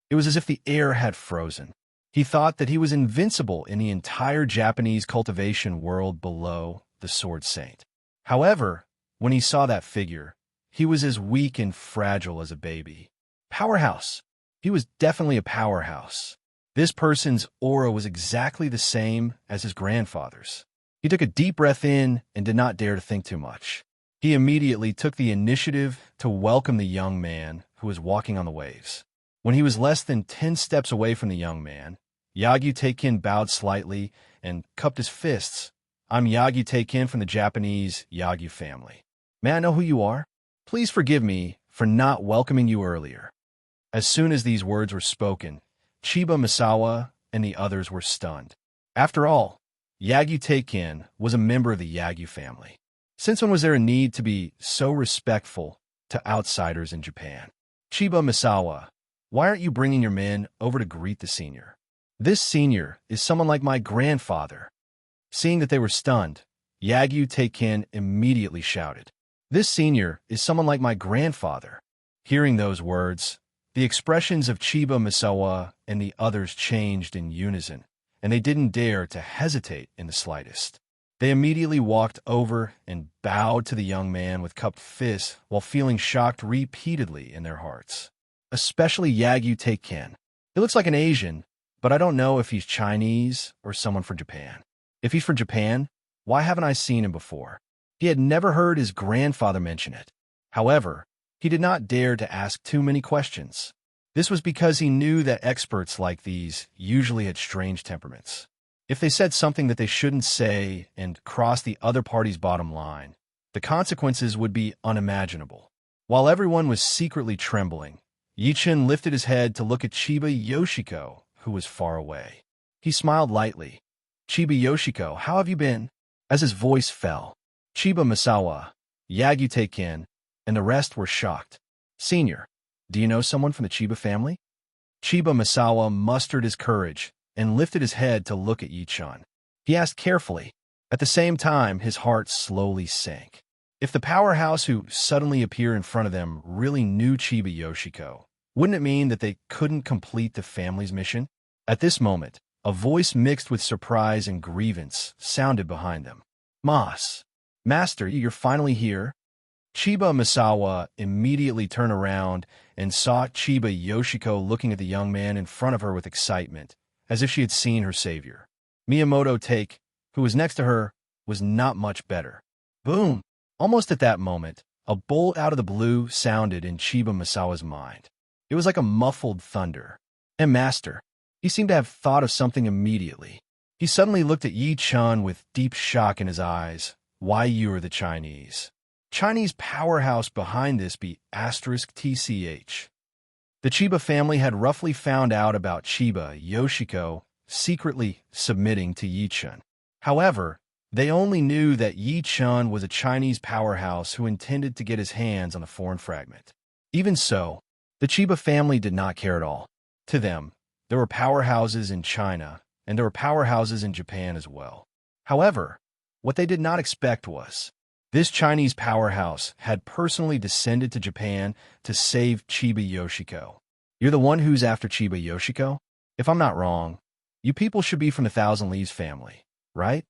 It was as if the air had frozen. He thought that he was invincible in the entire Japanese cultivation world below the Sword Saint. However, when he saw that figure, he was as weak and fragile as a baby. Powerhouse. He was definitely a powerhouse. This person's aura was exactly the same as his grandfather's. He took a deep breath in and did not dare to think too much. He immediately took the initiative to welcome the young man who was walking on the waves. When he was less than 10 steps away from the young man, Yagyu Teikin bowed slightly and cupped his fists. I'm Yagyu Teikin from the Japanese Yagyu family. May I know who you are? Please forgive me for not welcoming you earlier. As soon as these words were spoken, Chiba Misawa and the others were stunned. After all, Yagyu Teikin was a member of the Yagyu family. Since when was there a need to be so respectful to outsiders in Japan? Chiba Misawa, why aren't you bringing your men over to greet the senior? This senior is someone like my grandfather. Seeing that they were stunned, Yagyu Teikin immediately shouted, This senior is someone like my grandfather. Hearing those words, the expressions of Chiba Misawa and the others changed in unison, and they didn't dare to hesitate in the slightest. They immediately walked over and bowed to the young man with cupped fists while feeling shocked repeatedly in their hearts. Especially Yagyu Teikin. He looks like an Asian, but I don't know if he's Chinese or someone from Japan. If he's from Japan, why haven't I seen him before? He had never heard his grandfather mention it. However, he did not dare to ask too many questions. This was because he knew that experts like these usually had strange temperaments. If they said something that they shouldn't say and crossed the other party's bottom line, the consequences would be unimaginable. While everyone was secretly trembling, Yichin lifted his head to look at Chiba Yoshiko, who was far away. He smiled lightly. Chiba Yoshiko, how have you been? As his voice fell, Chiba Misawa, Yagyu Teikin, and the rest were shocked. Senior, do you know someone from the Chiba family? Chiba Misawa mustered his courage and lifted his head to look at Yichin. He asked carefully. At the same time, his heart slowly sank. If the powerhouse who suddenly appeared in front of them really knew Chiba Yoshiko, wouldn't it mean that they couldn't complete the family's mission? At this moment, a voice mixed with surprise and grievance sounded behind them. Master, you're finally here? Chiba Misawa immediately turned around and saw Chiba Yoshiko looking at the young man in front of her with excitement, as if she had seen her savior. Miyamoto Take, who was next to her, was not much better. Boom! Almost at that moment, a bolt out of the blue sounded in Chiba Misawa's mind. It was like a muffled thunder. And Master, he seemed to have thought of something immediately. He suddenly looked at Yi-chan with deep shock in his eyes. Why you are the Chinese? Chinese powerhouse behind this be *TCH. The Chiba family had roughly found out about Chiba Yoshiko secretly submitting to Yi-chan. However, they only knew that Yi-chan was a Chinese powerhouse who intended to get his hands on the foreign fragment. Even so, the Chiba family did not care at all. To them, there were powerhouses in China, and there were powerhouses in Japan as well. However, what they did not expect was, this Chinese powerhouse had personally descended to Japan to save Chiba Yoshiko. You're the one who's after Chiba Yoshiko? If I'm not wrong, you people should be from the Thousand Leaves family, right?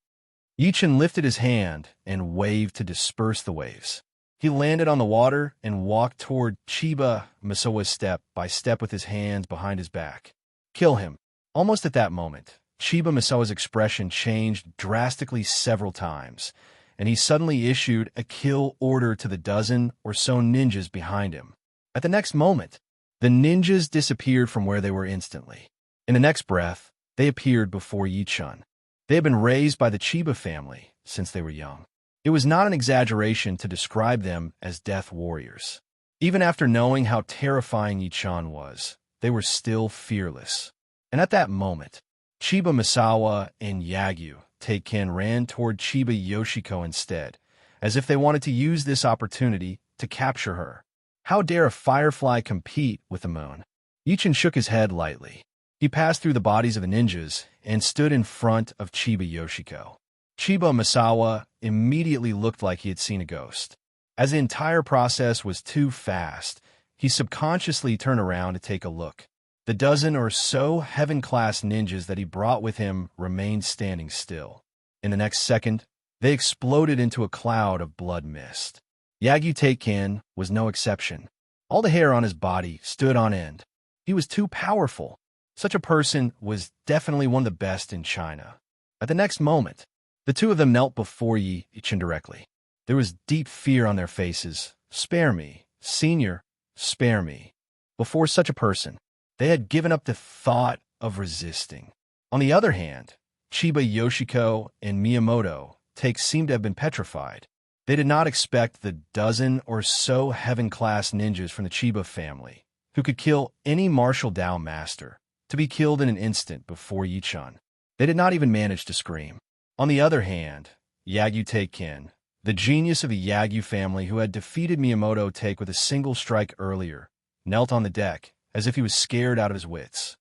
Yichin lifted his hand and waved to disperse the waves. He landed on the water and walked toward Chiba Misawa's step by step with his hands behind his back. Kill him. Almost at that moment, Chiba Misawa's expression changed drastically several times, and he suddenly issued a kill order to the dozen or so ninjas behind him. At the next moment, the ninjas disappeared from where they were instantly. In the next breath, they appeared before Yi-chan. They had been raised by the Chiba family since they were young. It was not an exaggeration to describe them as death warriors. Even after knowing how terrifying Yi-chan was, they were still fearless. And at that moment, Chiba Misawa and Yagyu Teikin ran toward Chiba Yoshiko instead, as if they wanted to use this opportunity to capture her. How dare a firefly compete with the moon? Yichin shook his head lightly. He passed through the bodies of the ninjas and stood in front of Chiba Yoshiko. Chiba Misawa immediately looked like he had seen a ghost. As the entire process was too fast, he subconsciously turned around to take a look. The dozen or so heaven-class ninjas that he brought with him remained standing still. In the next second, they exploded into a cloud of blood mist. Yagyu Teikin was no exception. All the hair on his body stood on end. He was too powerful. Such a person was definitely one of the best in China. At the next moment, the two of them knelt before Yi Chen directly. There was deep fear on their faces. Spare me, senior, spare me. Before such a person, they had given up the thought of resisting. On the other hand, Chiba Yoshiko and Miyamoto seemed to have been petrified. They did not expect the dozen or so heaven-class ninjas from the Chiba family, who could kill any martial Dao master, to be killed in an instant before Yi-chan. They did not even manage to scream. On the other hand, Yagyu Teikin, the genius of the Yagyu family who had defeated Miyamoto with a single strike earlier, knelt on the deck as if he was scared out of his wits.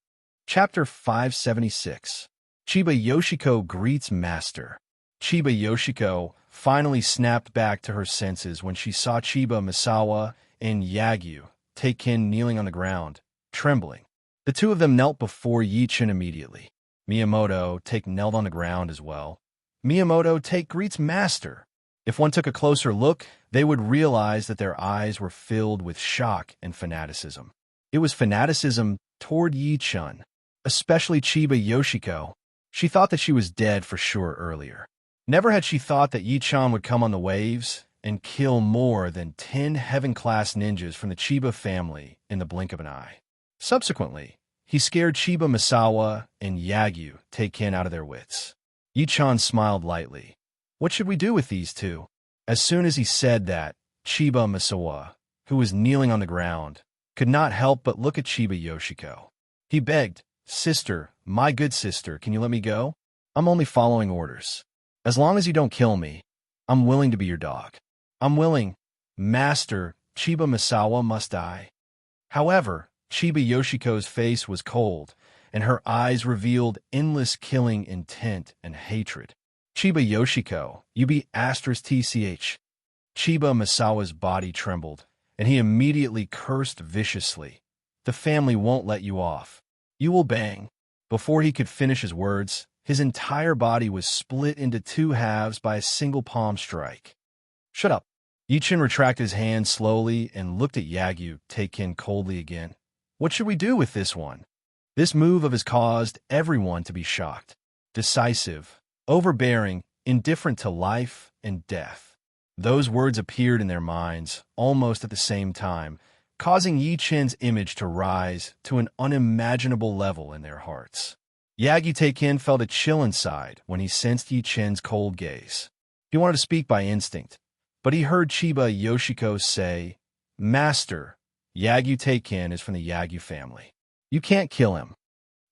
Chapter 576. Chiba Yoshiko greets Master. Chiba Yoshiko finally snapped back to her senses when she saw Chiba Misawa and Yagyu Teikin kneeling on the ground, trembling. The two of them knelt before Yi-chan immediately. Miyamoto knelt on the ground as well. Miyamoto greets Master. If one took a closer look, they would realize that their eyes were filled with shock and fanaticism. It was fanaticism toward Yi-chan, especially Chiba Yoshiko. She thought that she was dead for sure earlier. Never had she thought that Yi-chan would come on the waves and kill more than 10 heaven-class ninjas from the Chiba family in the blink of an eye. Subsequently, he scared Chiba Misawa and Yagyu Teikin out of their wits. Yi-chan smiled lightly. What should we do with these two? As soon as he said that, Chiba Misawa, who was kneeling on the ground, could not help but look at Chiba Yoshiko. He begged, "Sister, my good sister, can you let me go? I'm only following orders. As long as you don't kill me, I'm willing to be your dog. I'm willing. Master, Chiba Misawa must die." However, Chiba Yoshiko's face was cold, and her eyes revealed endless killing intent and hatred. "Chiba Yoshiko, you be *tch. Chiba Misawa's body trembled, and he immediately cursed viciously. "The family won't let you off. You will bang." Before he could finish his words, his entire body was split into two halves by a single palm strike. "Shut up." Yi-chan retracted his hand slowly and looked at Yagyu Teikin coldly again. "What should we do with this one?" This move of his caused everyone to be shocked. Decisive, overbearing, indifferent to life and death. Those words appeared in their minds almost at the same time, causing Yi-chan's image to rise to an unimaginable level in their hearts. Yagyu Teikin felt a chill inside when he sensed Yi-chan's cold gaze. He wanted to speak by instinct, but he heard Chiba Yoshiko say, "Master, Yagyu Teikin is from the Yagyu family. You can't kill him."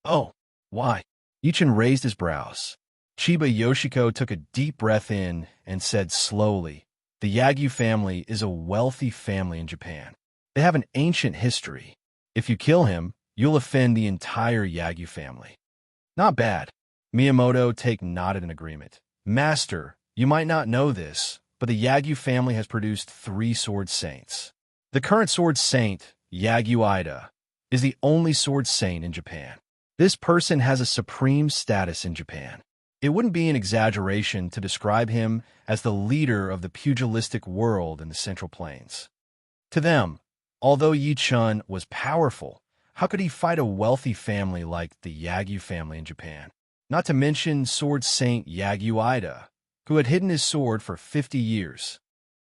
"Oh, why?" Yi-chan raised his brows. Chiba Yoshiko took a deep breath in and said slowly, "The Yagyu family is a wealthy family in Japan. They have an ancient history. If you kill him, you'll offend the entire Yagyu family." "Not bad." Miyamoto nodded in agreement. "Master, you might not know this, but the Yagyu family has produced 3 sword saints. The current sword saint, Yagyu Ida, is the only sword saint in Japan. This person has a supreme status in Japan. It wouldn't be an exaggeration to describe him as the leader of the pugilistic world in the Central Plains. To them, although Yi-chan was powerful, how could he fight a wealthy family like the Yagyu family in Japan? Not to mention sword saint Yagyu Ida, who had hidden his sword for 50 years.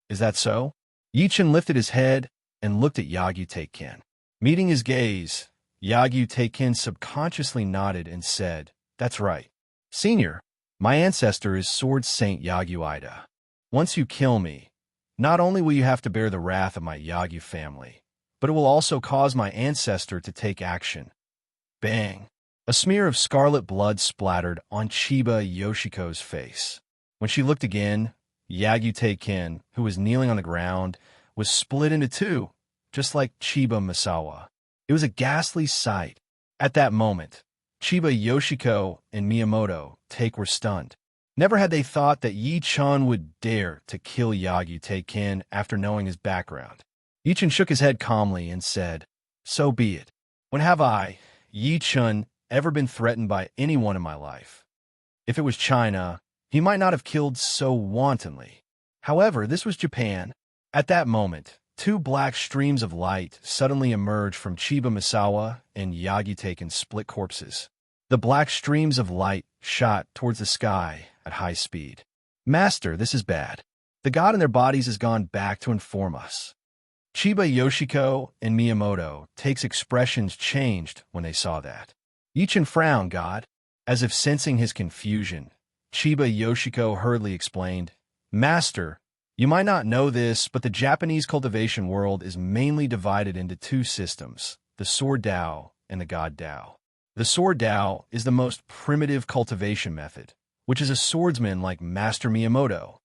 Is that so? Yi-chan lifted his head and looked at Yagyu Teikin. Meeting his gaze, Yagyu Teikin subconsciously nodded and said, "That's right. Senior, my ancestor is Sword Saint Yagyu Ida. Once you kill me, not only will you have to bear the wrath of my Yagyu family, but it will also cause my ancestor to take action." Bang! A smear of scarlet blood splattered on Chiba Yoshiko's face. When she looked again, Yagyu Teikin, who was kneeling on the ground, was split into 2, just like Chiba Misawa. It was a ghastly sight. At that moment, Chiba Yoshiko and Miyamoto were stunned. Never had they thought that Yi-chan would dare to kill Yagyu Teikin after knowing his background. Yi-chan shook his head calmly and said, "So be it. When have I, Yi Chun ever been threatened by anyone in my life. If it was China, he might not have killed so wantonly. However, this was Japan. At that moment, two black streams of light suddenly emerged from Chiba Misawa and Yagitaken's split corpses. The black streams of light shot towards the sky at high speed. Master, this is bad. The god in their bodies has gone back to inform us. Chiba Yoshiko and Miyamoto takes expressions changed when they saw that. Yichin frowned, God, as if sensing his confusion. Chiba Yoshiko hurriedly explained, Master, you might not know this, but the Japanese cultivation world is mainly divided into two systems, the Sword Dao and the God Dao. The Sword Dao is the most primitive cultivation method, which is a swordsman like Master Miyamoto.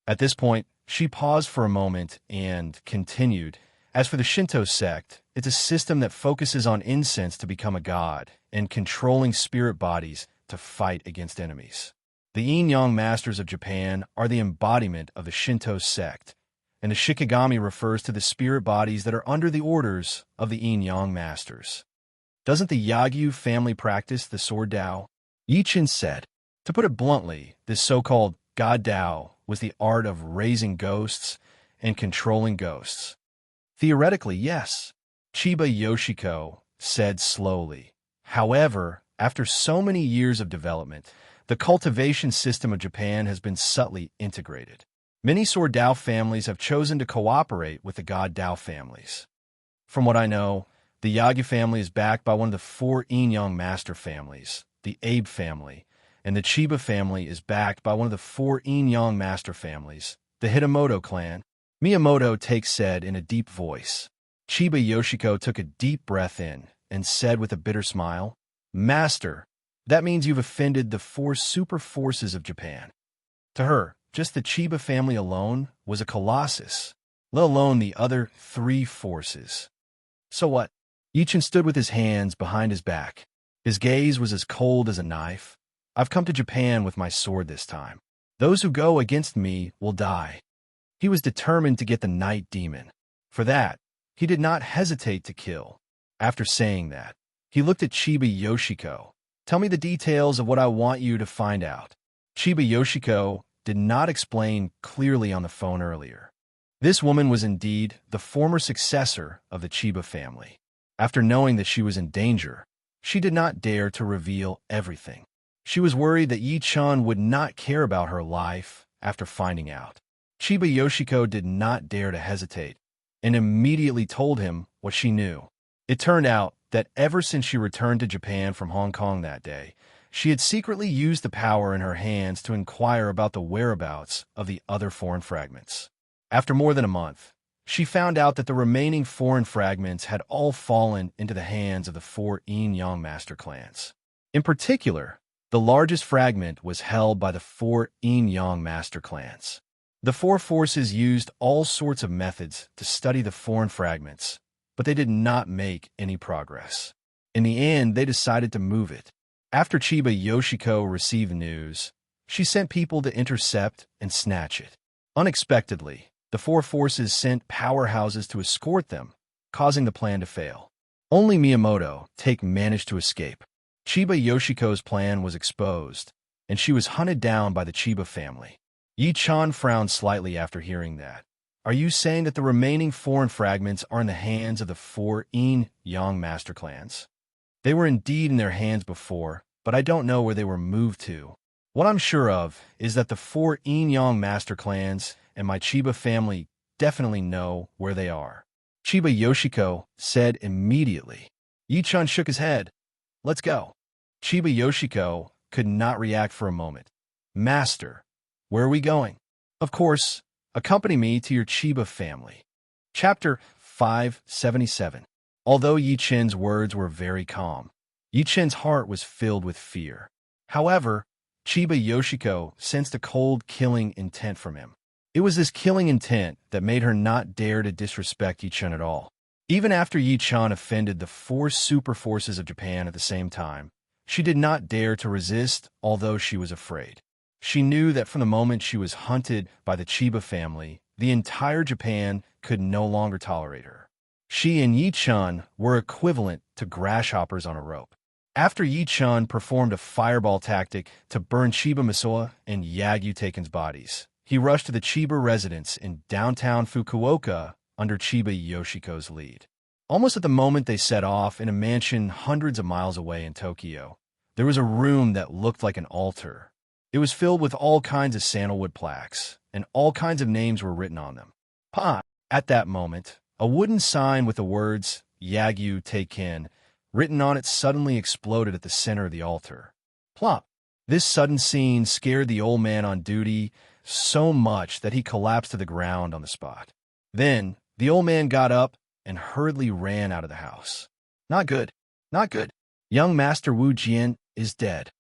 At this point, she paused for a moment and continued, As for the Shinto sect, it's a system that focuses on incense to become a god and controlling spirit bodies to fight against enemies. The yin-yang masters of Japan are the embodiment of the Shinto sect, and the Shikigami refers to the spirit bodies that are under the orders of the yin-yang masters. Doesn't the Yagyu family practice the Sword Dao? Yichin said. To put it bluntly, this so-called God Dao was the art of raising ghosts and controlling ghosts. Theoretically, yes, Chiba Yoshiko said slowly. However, after so many years of development, the cultivation system of Japan has been subtly integrated. Many Sword Dao families have chosen to cooperate with the God Dao families. From what I know, the Yagyu family is backed by one of the four yin-yang master families, the Abe family, and the Chiba family is backed by one of the four yin-yang master families, the Hitamoto clan. Miyamoto said in a deep voice. Chiba Yoshiko took a deep breath in and said with a bitter smile, Master, that means you've offended the four super forces of Japan. To her, just the Chiba family alone was a colossus, let alone the other three forces. So what? Yichin stood with his hands behind his back. His gaze was as cold as a knife. I've come to Japan with my sword this time. Those who go against me will die. He was determined to get the night demon. For that, he did not hesitate to kill. After saying that, he looked at Chiba Yoshiko. Tell me the details of what I want you to find out. Chiba Yoshiko did not explain clearly on the phone earlier. This woman was indeed the former successor of the Chiba family. After knowing that she was in danger, she did not dare to reveal everything. She was worried that Yi-chan would not care about her life after finding out. Chiba Yoshiko did not dare to hesitate and immediately told him what she knew. It turned out that ever since she returned to Japan from Hong Kong that day, she had secretly used the power in her hands to inquire about the whereabouts of the other foreign fragments. After more than a month, she found out that the remaining foreign fragments had all fallen into the hands of the four yin-yang master clans. In particular, the largest fragment was held by the four yin-yang master clans. The four forces used all sorts of methods to study the foreign fragments, but they did not make any progress. In the end, they decided to move it. After Chiba Yoshiko received news, she sent people to intercept and snatch it. Unexpectedly, the four forces sent powerhouses to escort them, causing the plan to fail. Only Miyamoto managed to escape. Chiba Yoshiko's plan was exposed, and she was hunted down by the Chiba family. Yi-chan frowned slightly after hearing that. Are you saying that the remaining foreign fragments are in the hands of the four yin-yang master clans? They were indeed in their hands before, but I don't know where they were moved to. What I'm sure of is that the four yin-yang master clans and my Chiba family definitely know where they are. Chiba Yoshiko said immediately. Yi-chan shook his head. Let's go. Chiba Yoshiko could not react for a moment. Master, where are we going? Of course, accompany me to your Chiba family. Chapter 577. Although Yi-chin's words were very calm, Yi-chin's heart was filled with fear. However, Chiba Yoshiko sensed a cold, killing intent from him. It was this killing intent that made her not dare to disrespect Yi-chan at all. Even after Yi-chan offended the four super forces of Japan at the same time, she did not dare to resist, although she was afraid. She knew that from the moment she was hunted by the Chiba family, the entire Japan could no longer tolerate her. She and Yi-chan were equivalent to grasshoppers on a rope. After Yi-chun performed a fireball tactic to burn Chiba Masawa and Yagyu Teiken's bodies, he rushed to the Chiba residence in downtown Fukuoka under Chiba Yoshiko's lead. Almost at the moment they set off in a mansion hundreds of miles away in Tokyo, there was a room that looked like an altar. It was filled with all kinds of sandalwood plaques, and all kinds of names were written on them. At that moment, a wooden sign with the words Yagyu Teiken written on it suddenly exploded at the center of the altar. Plop! This sudden scene scared the old man on duty so much that he collapsed to the ground on the spot. Then, the old man got up and hurriedly ran out of the house. Not good. Not good. Young Master Wu Jian is dead.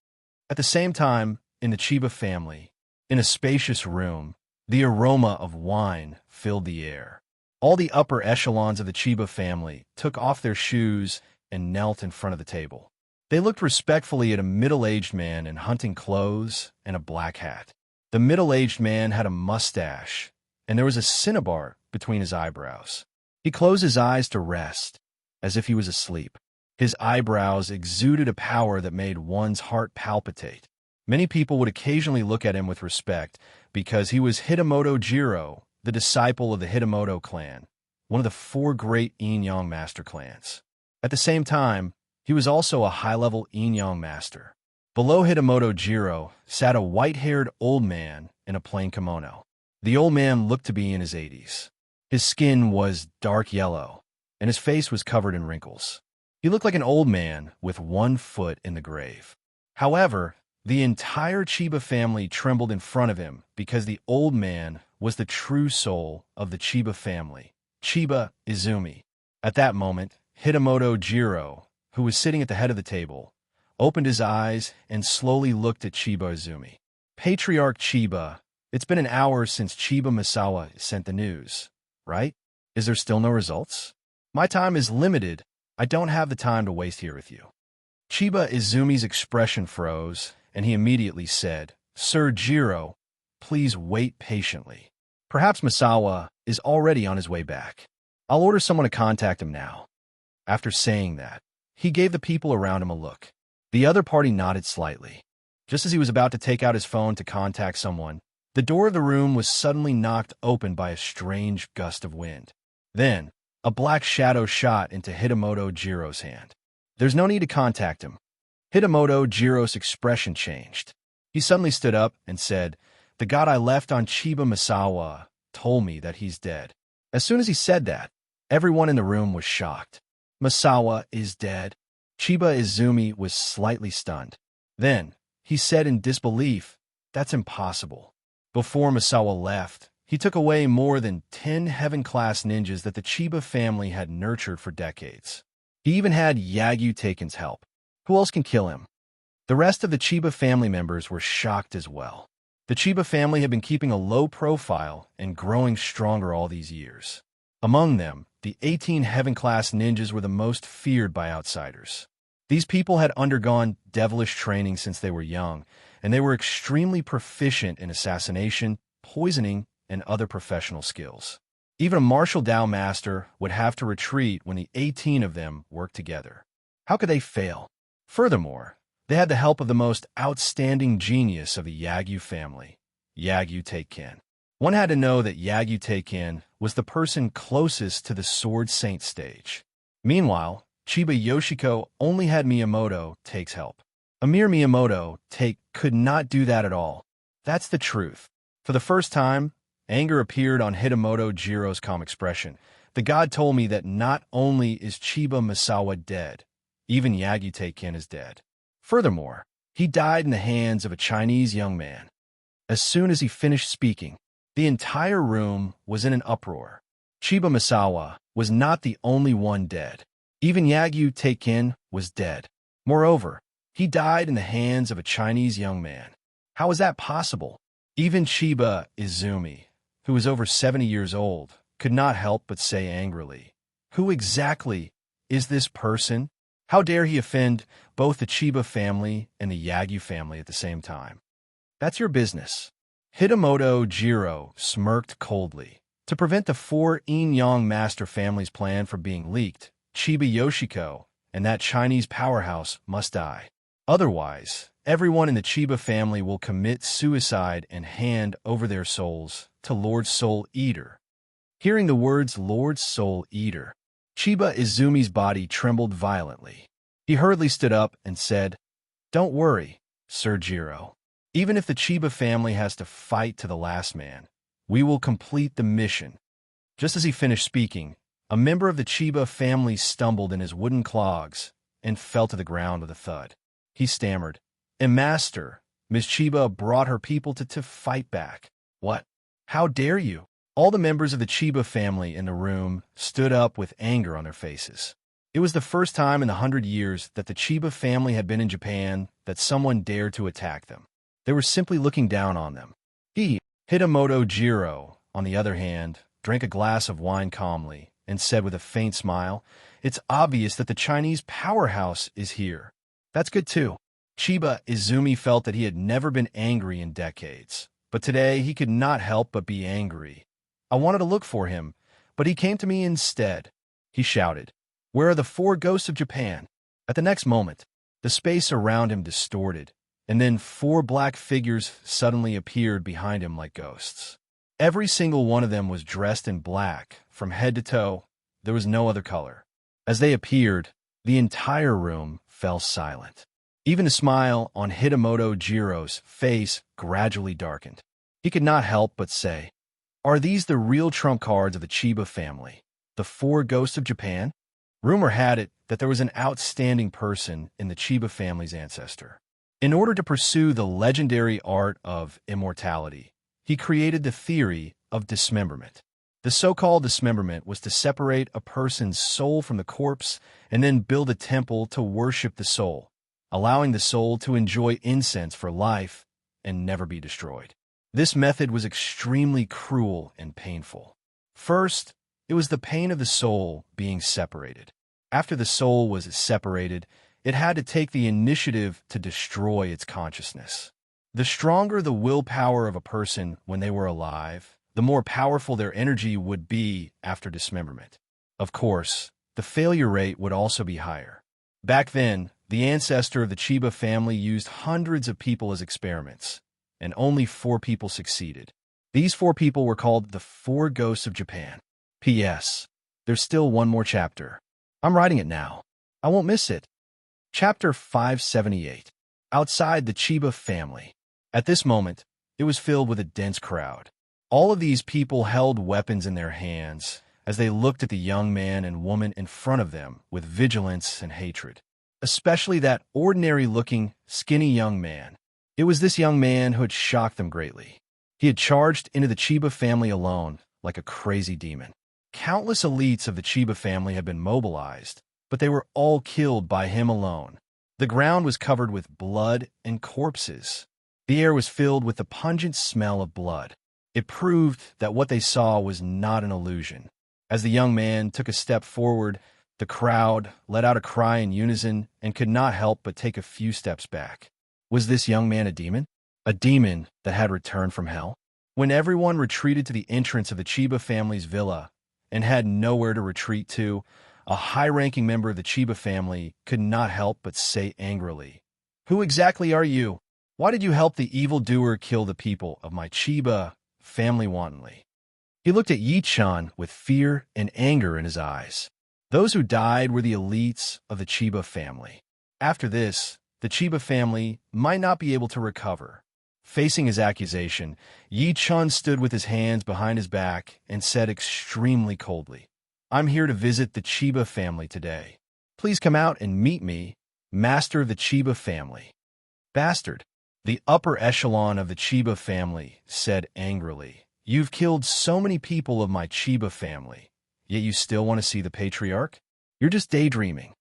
At the same time, in the Chiba family, in a spacious room, the aroma of wine filled the air. All the upper echelons of the Chiba family took off their shoes and knelt in front of the table. They looked respectfully at a middle-aged man in hunting clothes and a black hat. The middle-aged man had a mustache, and there was a cinnabar between his eyebrows. He closed his eyes to rest, as if he was asleep. His eyebrows exuded a power that made one's heart palpitate. Many people would occasionally look at him with respect because he was Hitamoto Jiro, the disciple of the Hitamoto clan, one of the 4 great Yin-Yang master clans. At the same time, he was also a high-level Yin-Yang master. Below Hitamoto Jiro sat a white-haired old man in a plain kimono. The old man looked to be in his 80s. His skin was dark yellow, and his face was covered in wrinkles. He looked like an old man with 1 foot in the grave. However, the entire Chiba family trembled in front of him because the old man was the true soul of the Chiba family, Chiba Izumi. At that moment, Hitamoto Jiro, who was sitting at the head of the table, opened his eyes and slowly looked at Chiba Izumi. Patriarch Chiba, it's been an hour since Chiba Masawa sent the news, right? Is there still no results? My time is limited. I don't have the time to waste here with you. Chiba Izumi's expression froze, and he immediately said, Sir Jiro, please wait patiently. Perhaps Masawa is already on his way back. I'll order someone to contact him now. After saying that, he gave the people around him a look. The other party nodded slightly. Just as he was about to take out his phone to contact someone, the door of the room was suddenly knocked open by a strange gust of wind. Then, a black shadow shot into Hitamoto Jiro's hand. There's no need to contact him. Hitamoto Jiro's expression changed. He suddenly stood up and said, The god I left on Chiba Masawa told me that he's dead. As soon as he said that, everyone in the room was shocked. Masawa is dead. Chiba Izumi was slightly stunned. Then, he said in disbelief, That's impossible. Before Masawa left, he took away more than 10 heaven-class ninjas that the Chiba family had nurtured for decades. He even had Yagyu Teiken's help. Who else can kill him? The rest of the Chiba family members were shocked as well. The Chiba family had been keeping a low profile and growing stronger all these years. Among them, the 18 heaven-class ninjas were the most feared by outsiders. These people had undergone devilish training since they were young, and they were extremely proficient in assassination, poisoning, and other professional skills. Even a martial Dao master would have to retreat when the 18 of them worked together. How could they fail? Furthermore, they had the help of the most outstanding genius of the Yagyu family, Yagyu Teiken. One had to know that Yagyu Teiken was the person closest to the Sword Saint stage. Meanwhile, Chiba Yoshiko only had Miyamoto Take's help. A mere Miyamoto Take could not do that at all. That's the truth. For the first time, anger appeared on Hitamoto Jiro's calm expression. The god told me that not only is Chiba Masawa dead, even Yagyu Teiken is dead. Furthermore, he died in the hands of a Chinese young man. As soon as he finished speaking, the entire room was in an uproar. Chiba Masawa was not the only one dead. Even Yagyu Teiken was dead. Moreover, he died in the hands of a Chinese young man. How is that possible? Even Chiba Izumi, who was over 70 years old, could not help but say angrily, Who exactly is this person? How dare he offend both the Chiba family and the Yagyu family at the same time? That's your business. Hitamoto Jiro smirked coldly. To prevent the 4 Yin-Yang master families' plan from being leaked, Chiba Yoshiko and that Chinese powerhouse must die. Otherwise, everyone in the Chiba family will commit suicide and hand over their souls to Lord Soul Eater. Hearing the words Lord Soul Eater, Chiba Izumi's body trembled violently. He hurriedly stood up and said, "Don't worry, Sir Jiro. Even if the Chiba family has to fight to the last man, we will complete the mission." Just as he finished speaking, a member of the Chiba family stumbled in his wooden clogs and fell to the ground with a thud. He stammered, "Master, Miss Chiba brought her people to fight back." "What? How dare you?" All the members of the Chiba family in the room stood up with anger on their faces. It was the first time in the 100 years that the Chiba family had been in Japan that someone dared to attack them. They were simply looking down on them. Hitamoto Jiro, on the other hand, drank a glass of wine calmly and said with a faint smile, "It's obvious that the Chinese powerhouse is here. That's good too." Chiba Izumi felt that he had never been angry in decades, but today he could not help but be angry. "I wanted to look for him, but he came to me instead," he shouted. "Where are the 4 ghosts of Japan?" At the next moment, the space around him distorted, and then 4 black figures suddenly appeared behind him like ghosts. Every single one of them was dressed in black, from head to toe. There was no other color. As they appeared, the entire room fell silent. Even the smile on Hitamoto Jiro's face gradually darkened. He could not help but say, "Are these the real trump cards of the Chiba family? The 4 ghosts of Japan?" Rumor had it that there was an outstanding person in the Chiba family's ancestor. In order to pursue the legendary art of immortality, he created the theory of dismemberment. The so-called dismemberment was to separate a person's soul from the corpse and then build a temple to worship the soul, allowing the soul to enjoy incense for life and never be destroyed. This method was extremely cruel and painful. First, it was the pain of the soul being separated. After the soul was separated, it had to take the initiative to destroy its consciousness. The stronger the willpower of a person when they were alive, the more powerful their energy would be after dismemberment. Of course, the failure rate would also be higher. Back then, the ancestor of the Chiba family used hundreds of people as experiments, and only 4 people succeeded. These 4 people were called the 4 Ghosts of Japan. P.S. There's still one more chapter. I'm writing it now. I won't miss it. Chapter 578. Outside the Chiba family. At this moment, it was filled with a dense crowd. All of these people held weapons in their hands as they looked at the young man and woman in front of them with vigilance and hatred. Especially that ordinary-looking, skinny young man. It was this young man who had shocked them greatly. He had charged into the Chiba family alone, like a crazy demon. Countless elites of the Chiba family had been mobilized, but they were all killed by him alone. The ground was covered with blood and corpses. The air was filled with the pungent smell of blood. It proved that what they saw was not an illusion. As the young man took a step forward, the crowd let out a cry in unison and could not help but take a few steps back. Was this young man a demon? A demon that had returned from hell? When everyone retreated to the entrance of the Chiba family's villa and had nowhere to retreat to, a high-ranking member of the Chiba family could not help but say angrily, "Who exactly are you? Why did you help the evildoer kill the people of my Chiba family wantonly?" He looked at Yi-chan with fear and anger in his eyes. Those who died were the elites of the Chiba family. After this, the Chiba family might not be able to recover. Facing his accusation, Yi-chan stood with his hands behind his back and said extremely coldly, "I'm here to visit the Chiba family today. Please come out and meet me, master of the Chiba family." "Bastard," the upper echelon of the Chiba family said angrily, "you've killed so many people of my Chiba family, yet you still want to see the patriarch? You're just daydreaming."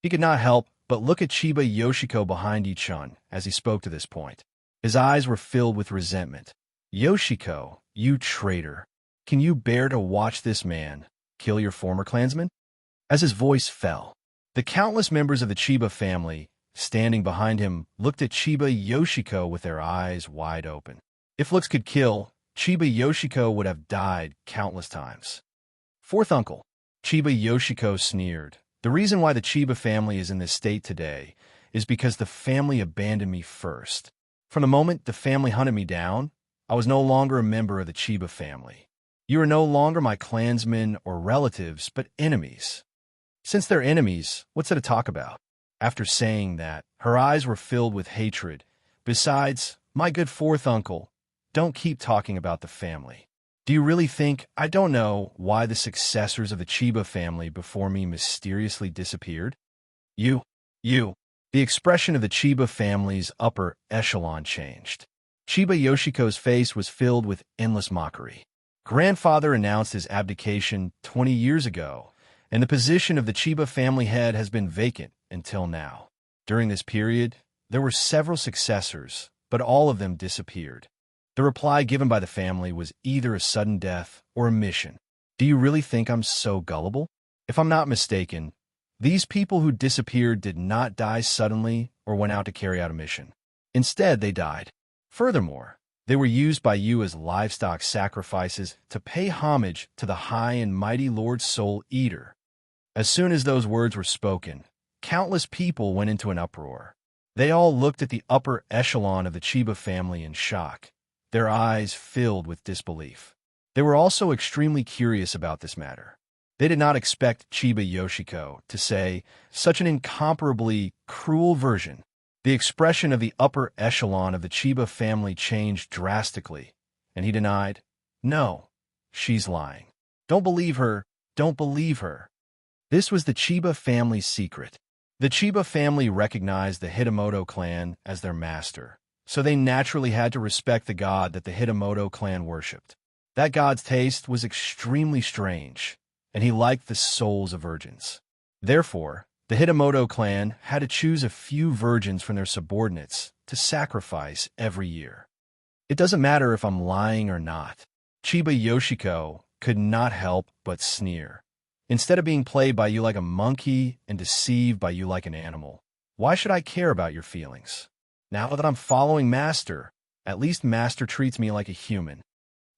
He could not help but look at Chiba Yoshiko behind Yi-chan as he spoke to this point. His eyes were filled with resentment. "Yoshiko, you traitor. Can you bear to watch this man kill your former clansman?" As his voice fell, the countless members of the Chiba family standing behind him looked at Chiba Yoshiko with their eyes wide open. If looks could kill, Chiba Yoshiko would have died countless times. "Fourth uncle," Chiba Yoshiko sneered, The reason why the Chiba family is in this state today is because the family abandoned me first. From the moment the family hunted me down, I was no longer a member of the Chiba family. You are no longer my clansmen or relatives, but enemies. Since they're enemies, what's there to talk about? After saying that, her eyes were filled with hatred. Besides, my good fourth uncle, don't keep talking about the family. Do you really think I don't know why the successors of the Chiba family before me mysteriously disappeared? You. The expression of the Chiba family's upper echelon changed. Chiba Yoshiko's face was filled with endless mockery. Grandfather announced his abdication 20 years ago, and the position of the Chiba family head has been vacant until now. During this period, there were several successors, but all of them disappeared. The reply given by the family was either a sudden death or a mission. Do you really think I'm so gullible? If I'm not mistaken, these people who disappeared did not die suddenly or went out to carry out a mission. Instead, they died. Furthermore, they were used by you as livestock sacrifices to pay homage to the high and mighty Lord Soul Eater. As soon as those words were spoken, countless people went into an uproar. They all looked at the upper echelon of the Chiba family in shock, their eyes filled with disbelief. They were also extremely curious about this matter. They did not expect Chiba Yoshiko to say such an incomparably cruel version. The expression of the upper echelon of the Chiba family changed drastically, and he denied, "No, she's lying. Don't believe her, don't believe her." This was the Chiba family's secret. The Chiba family recognized the Hitamoto clan as their master, so they naturally had to respect the god that the Hitamoto clan worshipped. That god's taste was extremely strange, and he liked the souls of virgins. Therefore, the Hitamoto clan had to choose a few virgins from their subordinates to sacrifice every year. It doesn't matter if I'm lying or not. Chiba Yoshiko could not help but sneer. Instead of being played by you like a monkey and deceived by you like an animal, why should I care about your feelings? Now that I'm following Master, at least Master treats me like a human.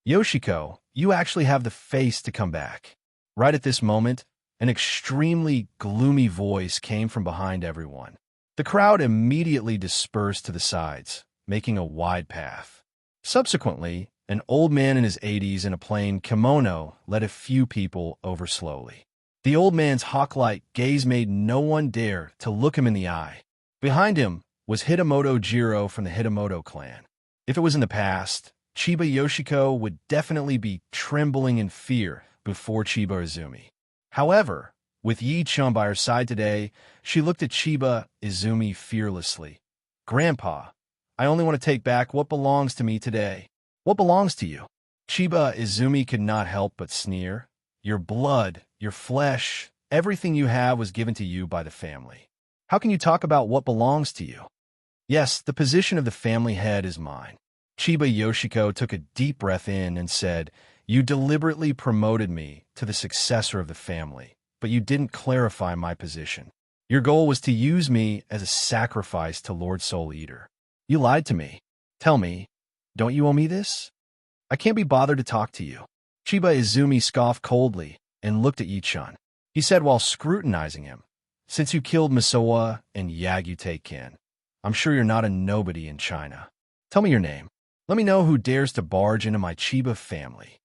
Yoshiko, you actually have the face to come back. Right at this moment, an extremely gloomy voice came from behind everyone. The crowd immediately dispersed to the sides, making a wide path. Subsequently, an old man in his 80s in a plain kimono led a few people over slowly. The old man's hawk-like gaze made no one dare to look him in the eye. Behind him was Hitamoto Jiro from the Hitamoto clan. If it was in the past, Chiba Yoshiko would definitely be trembling in fear before Chiba Izumi. However, with Yi-chan by her side today, she looked at Chiba Izumi fearlessly. "Grandpa, I only want to take back what belongs to me today." "What belongs to you?" Chiba Izumi could not help but sneer. "Your blood, your flesh, everything you have was given to you by the family. How can you talk about what belongs to you?" "Yes, the position of the family head is mine." Chiba Yoshiko took a deep breath in and said, "You deliberately promoted me to the successor of the family, but you didn't clarify my position. Your goal was to use me as a sacrifice to Lord Soul Eater. You lied to me. Tell me, don't you owe me this? I can't be bothered to talk to you." Chiba Izumi scoffed coldly and looked at Yi-chan. He said while scrutinizing him, "Since you killed Misawa and Yagute-kin, I'm sure you're not a nobody in China. Tell me your name. Let me know who dares to barge into my Chiba family."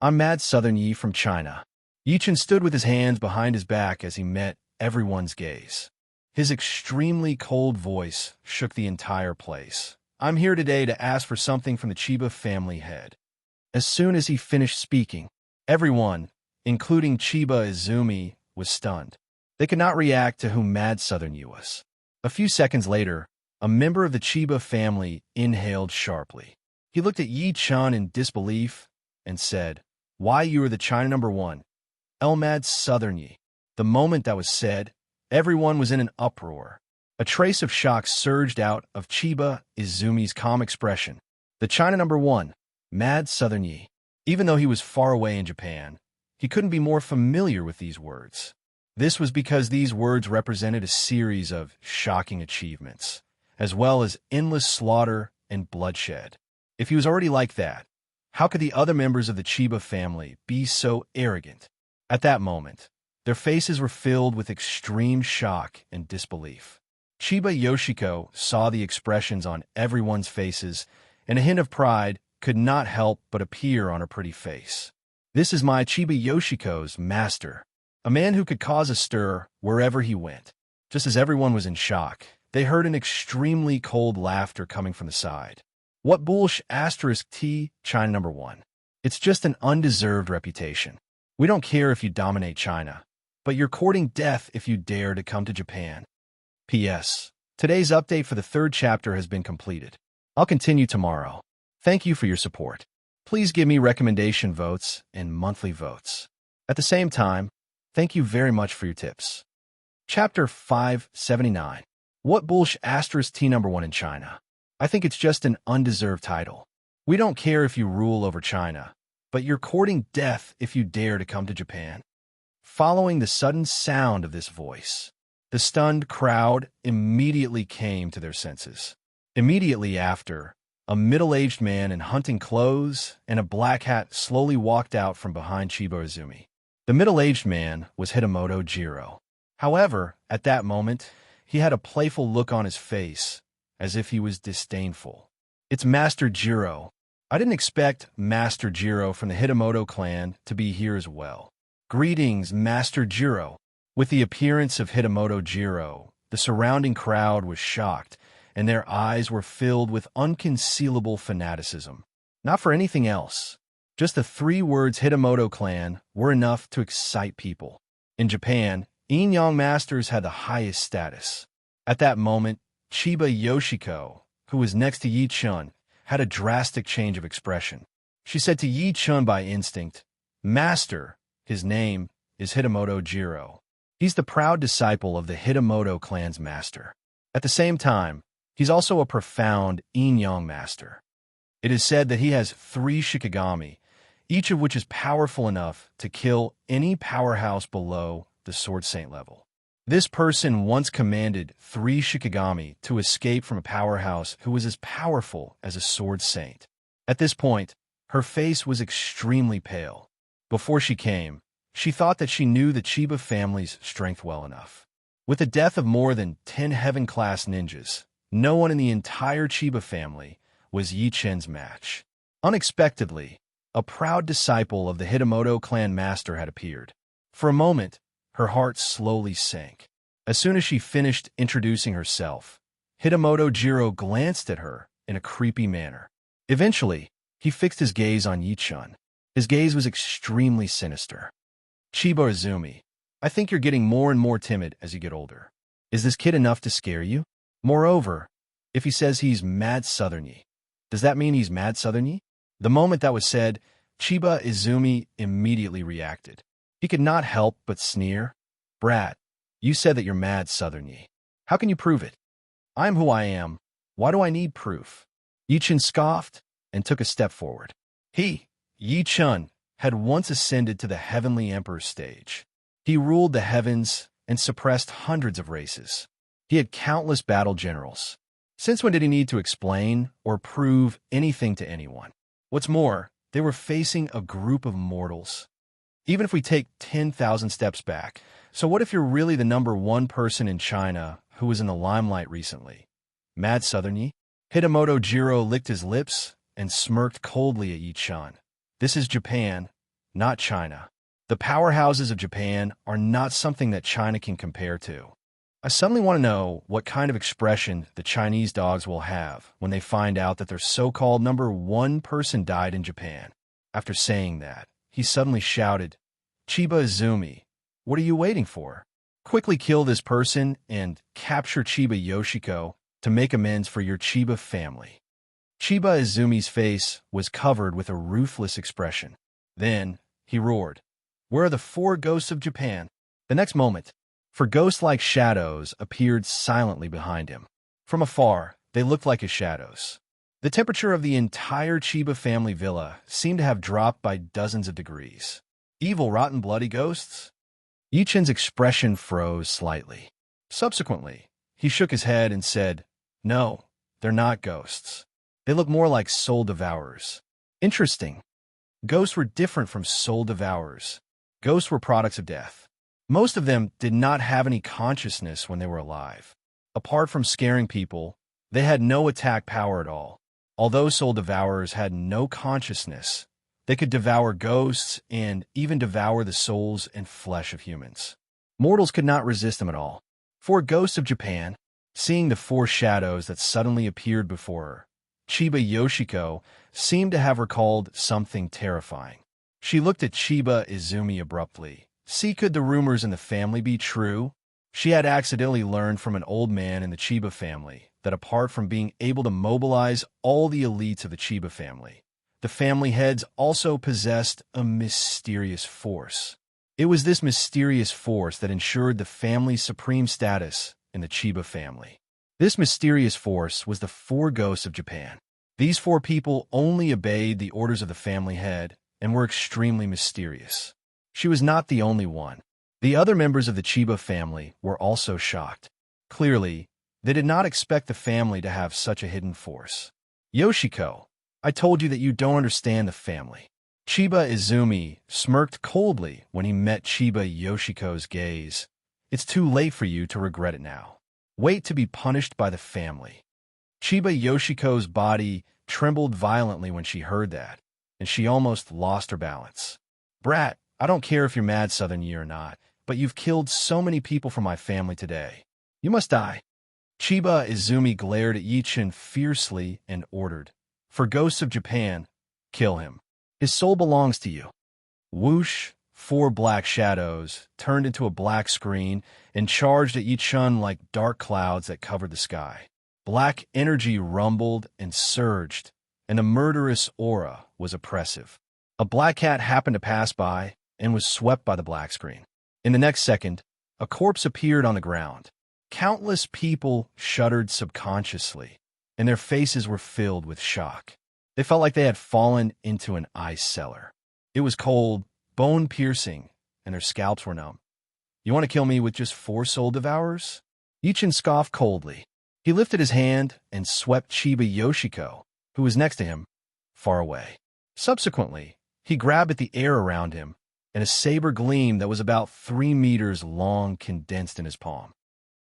"I'm Mad Southern Yi from China." Yi-chan stood with his hands behind his back as he met everyone's gaze. His extremely cold voice shook the entire place. "I'm here today to ask for something from the Chiba family head." As soon as he finished speaking, everyone, including Chiba Izumi, was stunned. They could not react to who Mad Southern Yi was. A few seconds later, a member of the Chiba family inhaled sharply. He looked at Yi-chan in disbelief and said, "Why, you are the China #1, El Mad Southern Yi." The moment that was said, everyone was in an uproar. A trace of shock surged out of Chiba Izumi's calm expression. The China #1, Mad Southern Yi. Even though he was far away in Japan, he couldn't be more familiar with these words. This was because these words represented a series of shocking achievements, as well as endless slaughter and bloodshed. If he was already like that, how could the other members of the Chiba family be so arrogant? At that moment, Their faces were filled with extreme shock and disbelief. Chiba Yoshiko saw the expressions on everyone's faces, and a hint of pride could not help but appear on her pretty face. This is my Chiba Yoshiko's master, a man who could cause a stir wherever he went. Just as everyone was in shock, they heard an extremely cold laughter coming from the side. What bullsh asterisk T, China number 1. It's just an undeserved reputation. We don't care if you dominate China, but you're courting death if you dare to come to Japan. P.S. Today's update for the 3rd chapter has been completed. I'll continue tomorrow. Thank you for your support. Please give me recommendation votes and monthly votes. At the same time, thank you very much for your tips. Chapter 579. What bullsh asterisk T number 1 in China? I think it's just an undeserved title. We don't care if you rule over China, but you're courting death if you dare to come to Japan. Following the sudden sound of this voice, the stunned crowd immediately came to their senses. Immediately after, a middle-aged man in hunting clothes and a black hat slowly walked out from behind Chiba Izumi. The middle-aged man was Hitamoto Jiro. However, at that moment, he had a playful look on his face, as if he was disdainful. It's Master Jiro. I didn't expect Master Jiro from the Hitamoto clan to be here as well. Greetings, Master Jiro. With the appearance of Hitamoto Jiro, the surrounding crowd was shocked, and their eyes were filled with unconcealable fanaticism. Not for anything else. Just the 3 words Hitamoto clan were enough to excite people. In Japan, yin-yang masters had the highest status. At that moment, Chiba Yoshiko, who was next to Yi-chun, had a drastic change of expression. She said to Yi-chun by instinct, Master, his name is Hitamoto Jiro. He's the proud disciple of the Hitamoto clan's master. At the same time, he's also a profound yin-yang master. It is said that he has 3 shikigami, each of which is powerful enough to kill any powerhouse below the Sword Saint level. This person once commanded 3 shikigami to escape from a powerhouse who was as powerful as a Sword Saint. At this point, her face was extremely pale. Before she came, she thought that she knew the Chiba family's strength well enough. With the death of more than 10 heaven-class ninjas, no one in the entire Chiba family was Yi-chun's match. Unexpectedly, a proud disciple of the Hitamoto clan master had appeared. For a moment, her heart slowly sank. As soon as she finished introducing herself, Hitamoto Jiro glanced at her in a creepy manner. Eventually, he fixed his gaze on Yi-chun. His gaze was extremely sinister. Chiba Izumi, I think you're getting more and more timid as you get older. Is this kid enough to scare you? Moreover, if he says he's mad southerny, does that mean he's mad southerny? The moment that was said, Chiba Izumi immediately reacted. He could not help but sneer. Brat, you said that you're mad southerny. How can you prove it? I am who I am. Why do I need proof? Yi-chun scoffed and took a step forward. He, Yi-chun, had once ascended to the Heavenly Emperor's stage. He ruled the heavens and suppressed hundreds of races. He had countless battle generals. Since when did he need to explain or prove anything to anyone? What's more, they were facing a group of mortals. Even if we take 10,000 steps back, so what if you're really the number 1 person in China who was in the limelight recently? Mad southerny? Hitamoto Jiro licked his lips and smirked coldly at Yi-chun. This is Japan, not China. The powerhouses of Japan are not something that China can compare to. I suddenly want to know what kind of expression the Chinese dogs will have when they find out that their so-called number 1 person died in Japan. After saying that, he suddenly shouted, Chiba Izumi, what are you waiting for? Quickly kill this person and capture Chiba Yoshiko to make amends for your Chiba family. Chiba Izumi's face was covered with a ruthless expression. Then, he roared, Where are the 4 ghosts of Japan? The next moment, 4 ghost-like shadows appeared silently behind him. From afar, they looked like his shadows. The temperature of the entire Chiba family villa seemed to have dropped by dozens of degrees. Evil, rotten, bloody ghosts? Yi-chun's expression froze slightly. Subsequently, he shook his head and said, No, they're not ghosts. They look more like soul devourers. Interesting. Ghosts were different from soul devourers. Ghosts were products of death. Most of them did not have any consciousness when they were alive. Apart from scaring people, they had no attack power at all. Although soul devourers had no consciousness, they could devour ghosts and even devour the souls and flesh of humans. Mortals could not resist them at all. For Ghosts of Japan, seeing the four shadows that suddenly appeared before her, Chiba Yoshiko seemed to have recalled something terrifying. She looked at Chiba Izumi abruptly. See, could the rumors in the family be true? She had accidentally learned from an old man in the Chiba family that apart from being able to mobilize all the elites of the Chiba family, the family heads also possessed a mysterious force. It was this mysterious force that ensured the family's supreme status in the Chiba family. This mysterious force was the Four Ghosts of Japan. These four people only obeyed the orders of the family head and were extremely mysterious. She was not the only one. The other members of the Chiba family were also shocked. Clearly, they did not expect the family to have such a hidden force. Yoshiko, I told you that you don't understand the family. Chiba Izumi smirked coldly when he met Chiba Yoshiko's gaze. It's too late for you to regret it now. Wait to be punished by the family. Chiba Yoshiko's body trembled violently when she heard that, and she almost lost her balance. Brat, I don't care if you're mad Southern Yi or not, but you've killed so many people from my family today. You must die. Chiba Izumi glared at Yi-chan fiercely and ordered, For Ghosts of Japan, kill him. His soul belongs to you. Whoosh, four black shadows turned into a black screen and charged at Yi-chan like dark clouds that covered the sky. Black energy rumbled and surged, and a murderous aura was oppressive. A black cat happened to pass by and was swept by the black screen. In the next second, a corpse appeared on the ground. Countless people shuddered subconsciously, and their faces were filled with shock. They felt like they had fallen into an ice cellar. It was cold, bone-piercing, and their scalps were numb. You want to kill me with just four soul devourers? Yi-chan scoffed coldly. He lifted his hand and swept Chiba Yoshiko, who was next to him, far away. Subsequently, he grabbed at the air around him, and a saber gleam that was about 3 meters long condensed in his palm.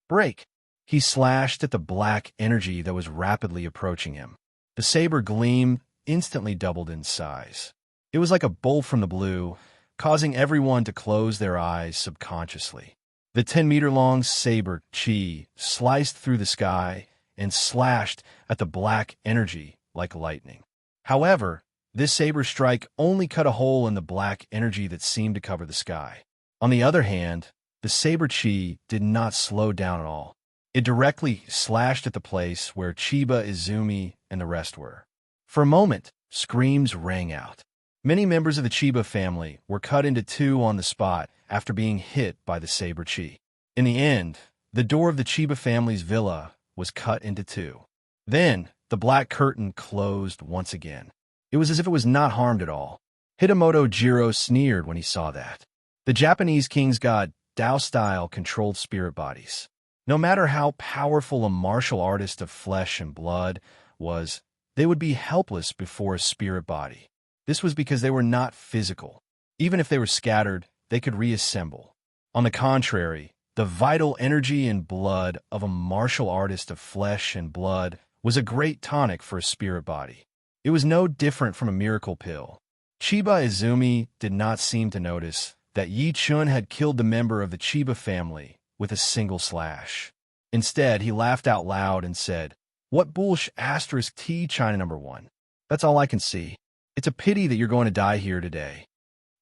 Break! He slashed at the black energy that was rapidly approaching him. The saber gleam instantly doubled in size. It was like a bolt from the blue, causing everyone to close their eyes subconsciously. The 10-meter-long saber chi sliced through the sky and slashed at the black energy like lightning. However, this saber strike only cut a hole in the black energy that seemed to cover the sky. On the other hand, the saber chi did not slow down at all. It directly slashed at the place where Chiba Izumi and the rest were. For a moment, screams rang out. Many members of the Chiba family were cut into two on the spot after being hit by the saber chi. In the end, the door of the Chiba family's villa was cut into two. Then, the black curtain closed once again. It was as if it was not harmed at all. Hitamoto Jiro sneered when he saw that. The Japanese king's god Dao-style controlled spirit bodies. No matter how powerful a martial artist of flesh and blood was, they would be helpless before a spirit body. This was because they were not physical. Even if they were scattered, they could reassemble. On the contrary, the vital energy and blood of a martial artist of flesh and blood was a great tonic for a spirit body. It was no different from a miracle pill. Chiba Izumi did not seem to notice that Yi-chun had killed the member of the Chiba family with a single slash. Instead, he laughed out loud and said, What bullsh asterisk T China number 1? That's all I can see. It's a pity that you're going to die here today.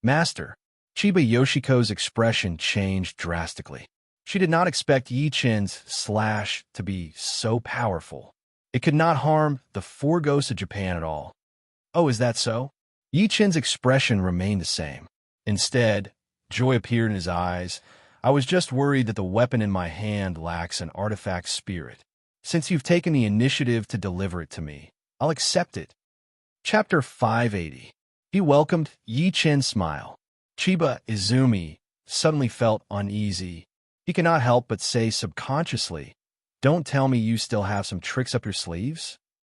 Master, Chiba Yoshiko's expression changed drastically. She did not expect Yi-chen's slash to be so powerful. It could not harm the Four Ghosts of Japan at all. Oh, is that so? Yi-chen's expression remained the same. Instead, joy appeared in his eyes. I was just worried that the weapon in my hand lacks an artifact spirit. Since you've taken the initiative to deliver it to me, I'll accept it. Chapter 580. He welcomed Yi-chen's smile. Chiba Izumi suddenly felt uneasy. He could not help but say subconsciously, Don't tell me you still have some tricks up your sleeves?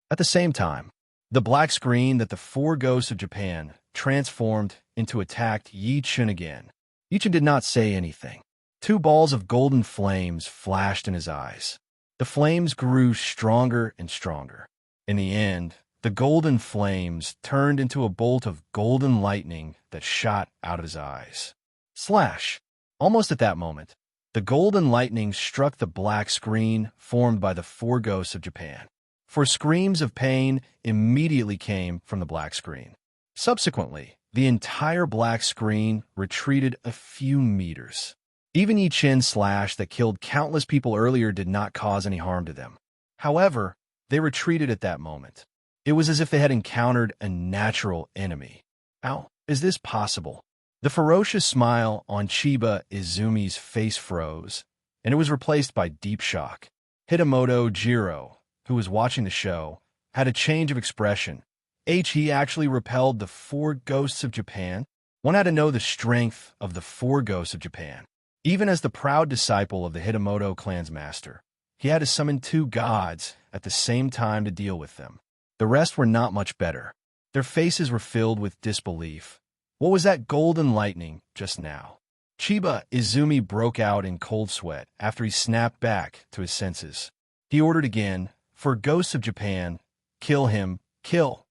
At the same time, the black screen that the Four Ghosts of Japan transformed into attacked Yi-chen again. Yi-chen did not say anything. Two balls of golden flames flashed in his eyes. The flames grew stronger and stronger. In the end, the golden flames turned into a bolt of golden lightning that shot out of his eyes. Slash! Almost at that moment, the golden lightning struck the black screen formed by the four ghosts of Japan. For screams of pain immediately came from the black screen. Subsequently, the entire black screen retreated a few meters. Even Yi Chen's slash that killed countless people earlier did not cause any harm to them. However, they retreated at that moment. It was as if they had encountered a natural enemy. How is this possible? The ferocious smile on Chiba Izumi's face froze, and it was replaced by deep shock. Hitamoto Jiro, who was watching the show, had a change of expression. He actually repelled the four ghosts of Japan? One had to know the strength of the four ghosts of Japan. Even as the proud disciple of the Hitamoto clan's master, he had to summon two gods at the same time to deal with them. The rest were not much better. Their faces were filled with disbelief. What was that golden lightning just now? Chiba Izumi broke out in cold sweat after he snapped back to his senses. He ordered again, for ghosts of Japan, kill him, kill.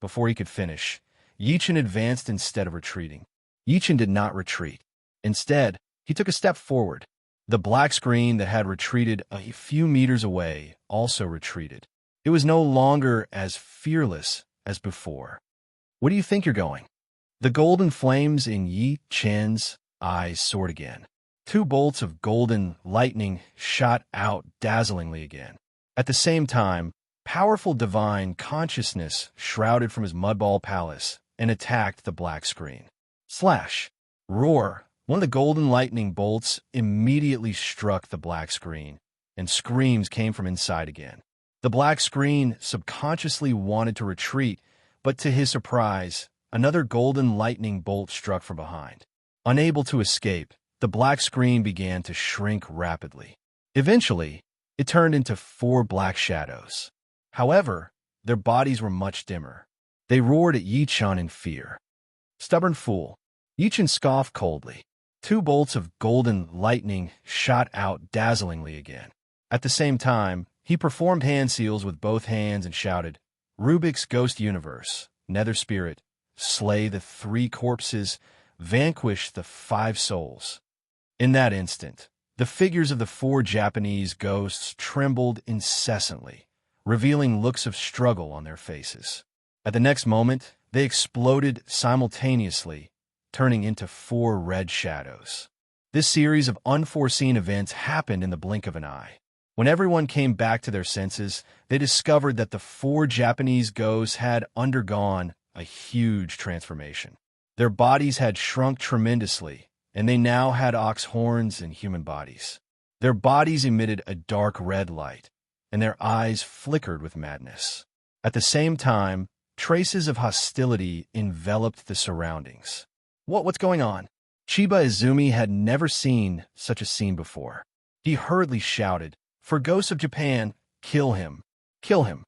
Before he could finish, Yichen advanced instead of retreating. Yichen did not retreat. Instead, he took a step forward. The black screen that had retreated a few meters away also retreated. It was no longer as fearless as before. Where do you think you're going? The golden flames in Yi Chen's eyes soared again. Two bolts of golden lightning shot out dazzlingly again. At the same time, powerful divine consciousness shrouded from his mudball palace and attacked the black screen. Slash! Roar! One of the golden lightning bolts immediately struck the black screen, and screams came from inside again. The black screen subconsciously wanted to retreat, but to his surprise, another golden lightning bolt struck from behind. Unable to escape, the black screen began to shrink rapidly. Eventually, it turned into four black shadows. However, their bodies were much dimmer. They roared at Yi-chan in fear. Stubborn fool. Yi-chan scoffed coldly. Two bolts of golden lightning shot out dazzlingly again. At the same time, he performed hand seals with both hands and shouted, Rubik's Ghost Universe, Nether Spirit, slay the three corpses, vanquish the five souls. In that instant, the figures of the four Japanese ghosts trembled incessantly, revealing looks of struggle on their faces. At the next moment, they exploded simultaneously, turning into four red shadows. This series of unforeseen events happened in the blink of an eye. When everyone came back to their senses, they discovered that the four Japanese ghosts had undergone a huge transformation. Their bodies had shrunk tremendously, and they now had ox horns and human bodies. Their bodies emitted a dark red light, and their eyes flickered with madness. At the same time, traces of hostility enveloped the surroundings. What's going on? Chiba Izumi had never seen such a scene before. He hurriedly shouted, For ghosts of Japan, kill him, kill him.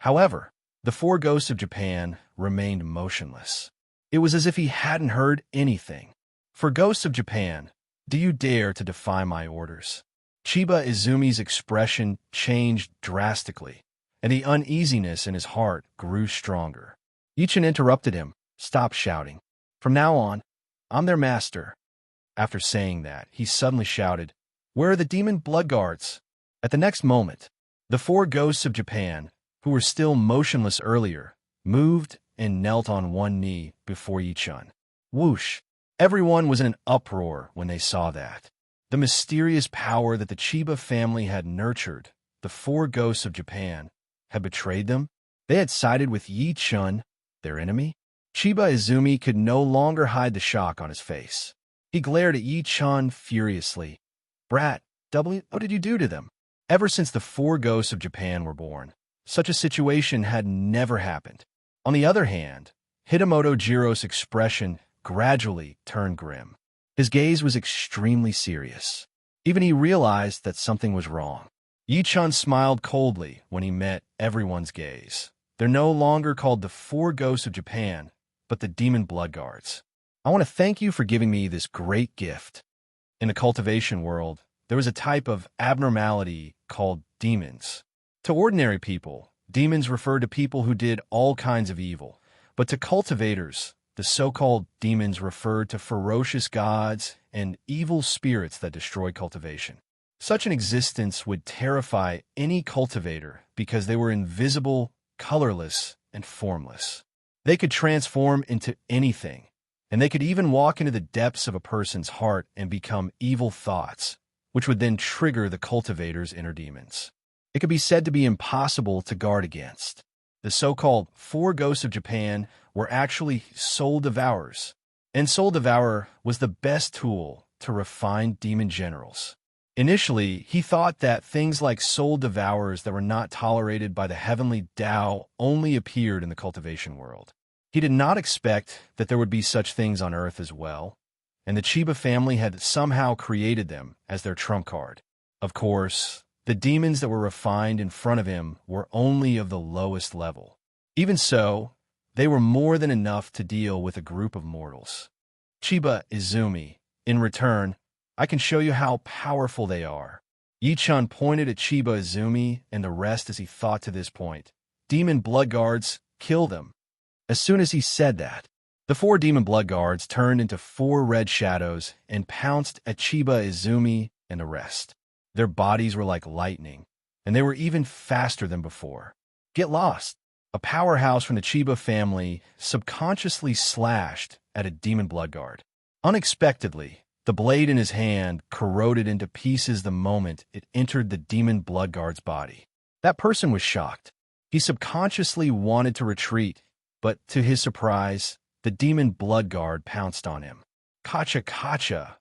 However, the four ghosts of Japan remained motionless. It was as if he hadn't heard anything. For ghosts of Japan, do you dare to defy my orders? Chiba Izumi's expression changed drastically, and the uneasiness in his heart grew stronger. Yichen interrupted him. Stop shouting. From now on, I'm their master. After saying that, he suddenly shouted, Where are the demon blood guards? At the next moment, the four ghosts of Japan, who were still motionless earlier, moved and knelt on one knee before Yi-chan. Whoosh! Everyone was in an uproar when they saw that. The mysterious power that the Chiba family had nurtured, the four ghosts of Japan, had betrayed them. They had sided with Yi-chan, their enemy. Chiba Izumi could no longer hide the shock on his face. He glared at Yi-chan furiously. Brat, what did you do to them? Ever since the four ghosts of Japan were born, such a situation had never happened. On the other hand, Hitamoto Jiro's expression gradually turned grim. His gaze was extremely serious. Even he realized that something was wrong. Yi-chan smiled coldly when he met everyone's gaze. They're no longer called the four ghosts of Japan, but the demon blood guards. I want to thank you for giving me this great gift. In the cultivation world, there was a type of abnormality called demons. To ordinary people, demons referred to people who did all kinds of evil, but to cultivators, the so-called demons referred to ferocious gods and evil spirits that destroy cultivation. Such an existence would terrify any cultivator because they were invisible, colorless, and formless. They could transform into anything, and they could even walk into the depths of a person's heart and become evil thoughts, which would then trigger the cultivator's inner demons. It could be said to be impossible to guard against. The so-called four ghosts of Japan were actually soul devourers, and soul devourer was the best tool to refine demon generals. Initially, he thought that things like soul devourers that were not tolerated by the heavenly Tao only appeared in the cultivation world. He did not expect that there would be such things on Earth as well, and the Chiba family had somehow created them as their trump card. Of course, the demons that were refined in front of him were only of the lowest level. Even so, they were more than enough to deal with a group of mortals. Chiba Izumi, in return, I can show you how powerful they are. Yi-chun pointed at Chiba Izumi and the rest as he thought to this point. Demon blood guards, kill them. As soon as he said that, the four demon blood guards turned into four red shadows and pounced at Chiba Izumi and the rest. Their bodies were like lightning, and they were even faster than before. Get lost! A powerhouse from the Chiba family subconsciously slashed at a demon blood guard. Unexpectedly, the blade in his hand corroded into pieces the moment it entered the demon blood guard's body. That person was shocked. He subconsciously wanted to retreat, but to his surprise, the demon blood guard pounced on him. Kacha kacha!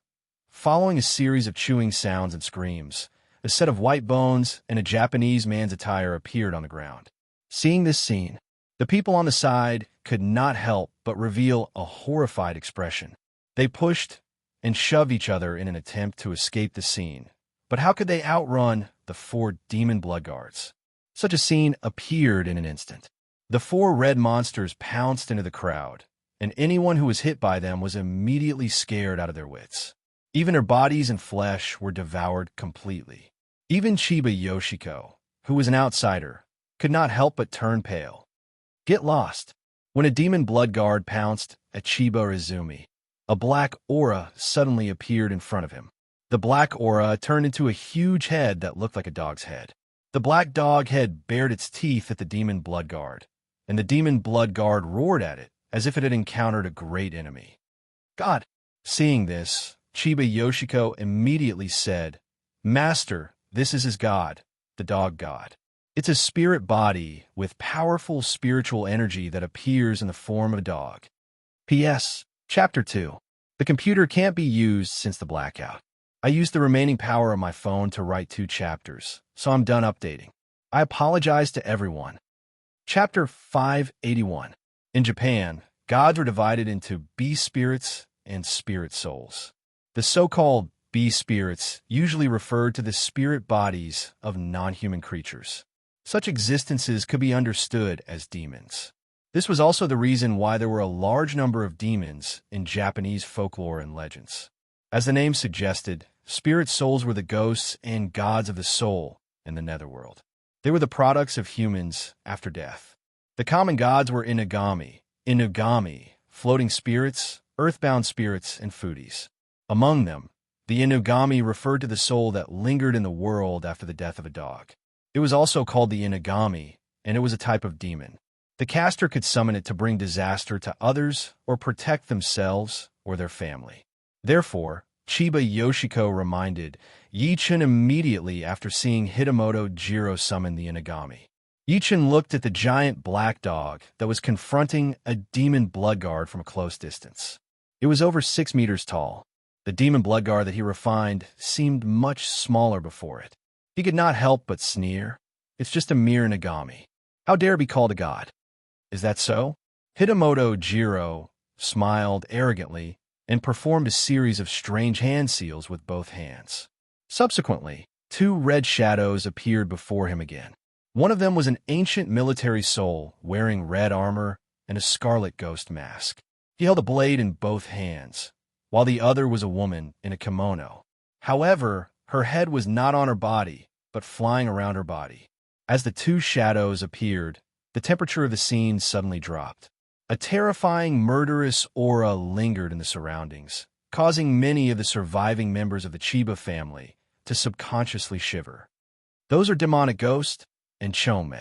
Following a series of chewing sounds and screams, a set of white bones and a Japanese man's attire appeared on the ground. Seeing this scene, the people on the side could not help but reveal a horrified expression. They pushed and shoved each other in an attempt to escape the scene. But how could they outrun the four demon blood guards? Such a scene appeared in an instant. The four red monsters pounced into the crowd, and anyone who was hit by them was immediately scared out of their wits. Even their bodies and flesh were devoured completely. Even Chiba Yoshiko, who was an outsider, could not help but turn pale. Get lost! When a demon blood guard pounced at Chiba Izumi, a black aura suddenly appeared in front of him. The black aura turned into a huge head that looked like a dog's head. The black dog head bared its teeth at the demon blood guard, and the demon blood guard roared at it as if it had encountered a great enemy. God! Seeing this, Chiba Yoshiko immediately said, Master, this is his god, the dog god. It's a spirit body with powerful spiritual energy that appears in the form of a dog. P.S. Chapter 2. The computer can't be used since the blackout. I used the remaining power of my phone to write 2 chapters, so I'm done updating. I apologize to everyone. Chapter 581. In Japan, gods were divided into beast spirits and spirit souls. The so-called beast spirits usually referred to the spirit bodies of non-human creatures. Such existences could be understood as demons. This was also the reason why there were a large number of demons in Japanese folklore and legends. As the name suggested, spirit souls were the ghosts and gods of the soul in the netherworld. They were the products of humans after death. The common gods were inugami, floating spirits, earthbound spirits, and foodies. Among them, the inugami referred to the soul that lingered in the world after the death of a dog. It was also called the inugami, and it was a type of demon. The caster could summon it to bring disaster to others or protect themselves or their family. Therefore, Chiba Yoshiko reminded Yi-chun immediately after seeing Hitamoto Jiro summon the inugami. Yi-chun looked at the giant black dog that was confronting a demon blood guard from a close distance. It was over 6 meters tall. The demon blood guard that he refined seemed much smaller before it. He could not help but sneer. It's just a mere inugami. How dare be called a god? Is that so? Hitamoto Jiro smiled arrogantly and performed a series of strange hand seals with both hands. Subsequently, 2 red shadows appeared before him again. One of them was an ancient military soul wearing red armor and a scarlet ghost mask. He held a blade in both hands, while the other was a woman in a kimono, However, her head was not on her body, but flying around her body. As the two shadows appeared, the temperature of the scene suddenly dropped. A terrifying, murderous aura lingered in the surroundings, causing many of the surviving members of the Chiba family to subconsciously shiver. Those are demonic ghosts and Chome.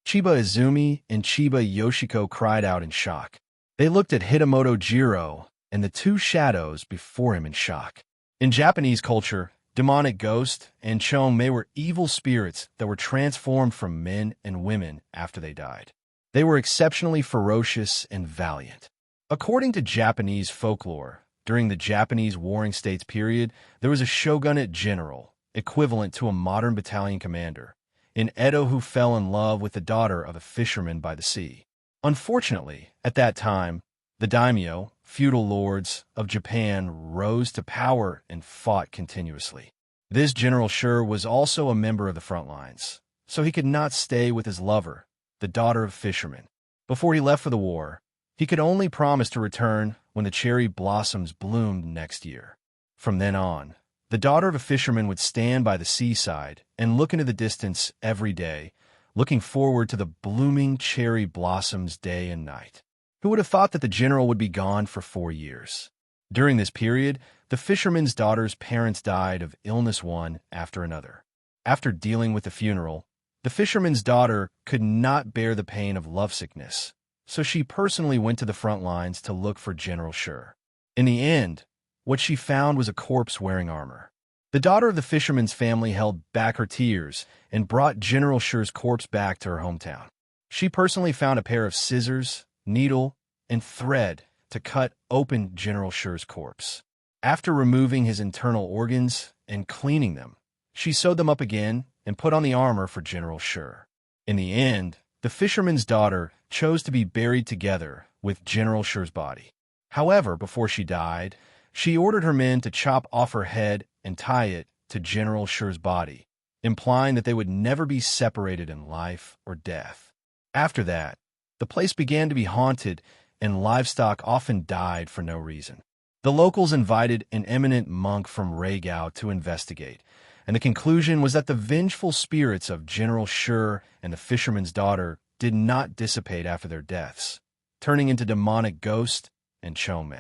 Chiba Izumi and Chiba Yoshiko cried out in shock. They looked at Hitamoto Jiro and the two shadows before him in shock. In Japanese culture, demonic ghosts and Chome were evil spirits that were transformed from men and women after they died. They were exceptionally ferocious and valiant. According to Japanese folklore, during the Japanese Warring States period, there was a shogunate general, equivalent to a modern battalion commander, in Edo who fell in love with the daughter of a fisherman by the sea. Unfortunately, at that time, the daimyo, feudal lords of Japan, rose to power and fought continuously. This General Sure was also a member of the front lines, so he could not stay with his lover, the daughter of fishermen. Before he left for the war, he could only promise to return when the cherry blossoms bloomed next year. From then on, the daughter of a fisherman would stand by the seaside and look into the distance every day, looking forward to the blooming cherry blossoms day and night. Who would have thought that the general would be gone for 4 years? During this period, the fisherman's daughter's parents died of illness one after another. After dealing with the funeral, the fisherman's daughter could not bear the pain of lovesickness, so she personally went to the front lines to look for General Sure. In the end, what she found was a corpse wearing armor. The daughter of the fisherman's family held back her tears and brought General Sure's corpse back to her hometown. She personally found a pair of scissors, needle, and thread to cut open General Sure's corpse. After removing his internal organs and cleaning them, she sewed them up again and put on the armor for General Sure. In the end, the fisherman's daughter chose to be buried together with General Sure's body. However, before she died, she ordered her men to chop off her head and tie it to General Sure's body, implying that they would never be separated in life or death. After that, the place began to be haunted and livestock often died for no reason. The locals invited an eminent monk from Reigao to investigate, and the conclusion was that the vengeful spirits of General Sure and the fisherman's daughter did not dissipate after their deaths, turning into demonic ghosts and Chome.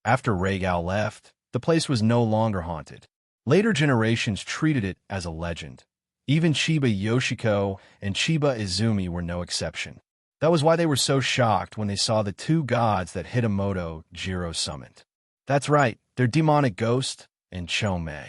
After Reigao left, the place was no longer haunted. Later generations treated it as a legend. Even Chiba Yoshiko and Chiba Izumi were no exception. That was why they were so shocked when they saw the two gods that Hitamoto Jiro summoned. That's right, they're demonic ghost and Chome.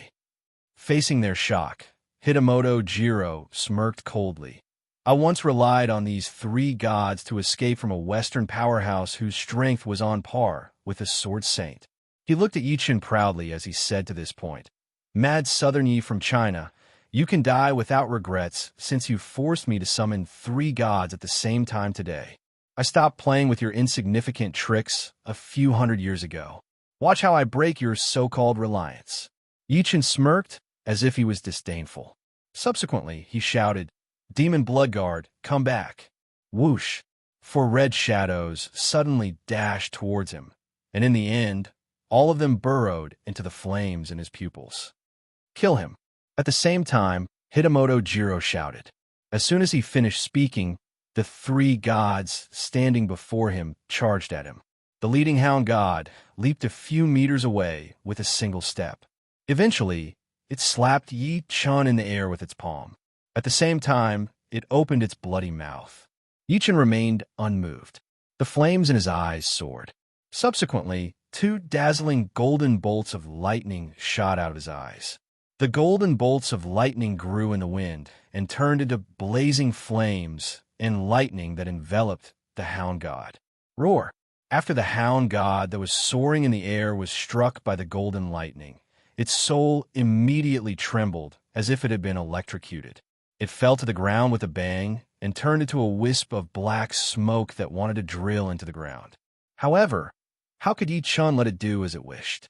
Facing their shock, Hitamoto Jiro smirked coldly. I once relied on these three gods to escape from a Western powerhouse whose strength was on par with a sword saint. He looked at Yichin proudly as he said to this point, Mad Southern Yi from China, you can die without regrets since you forced me to summon three gods at the same time today. I stopped playing with your insignificant tricks a few hundred years ago. Watch how I break your so-called reliance. Yichin smirked as if he was disdainful. Subsequently, he shouted, Demon Bloodguard, come back. Whoosh! 4 red shadows suddenly dashed towards him, and in the end, all of them burrowed into the flames in his pupils. Kill him. At the same time, Hitamoto Jiro shouted. As soon as he finished speaking, the three gods standing before him charged at him. The leading hound god leaped a few meters away with a single step. Eventually, it slapped Yi Chun in the air with its palm. At the same time, it opened its bloody mouth. Yi Chun remained unmoved. The flames in his eyes soared. Subsequently, 2 dazzling golden bolts of lightning shot out of his eyes. The golden bolts of lightning grew in the wind and turned into blazing flames and lightning that enveloped the hound god. Roar! After the hound god that was soaring in the air was struck by the golden lightning, its soul immediately trembled as if it had been electrocuted. It fell to the ground with a bang and turned into a wisp of black smoke that wanted to drill into the ground. However, how could Yi Chun let it do as it wished?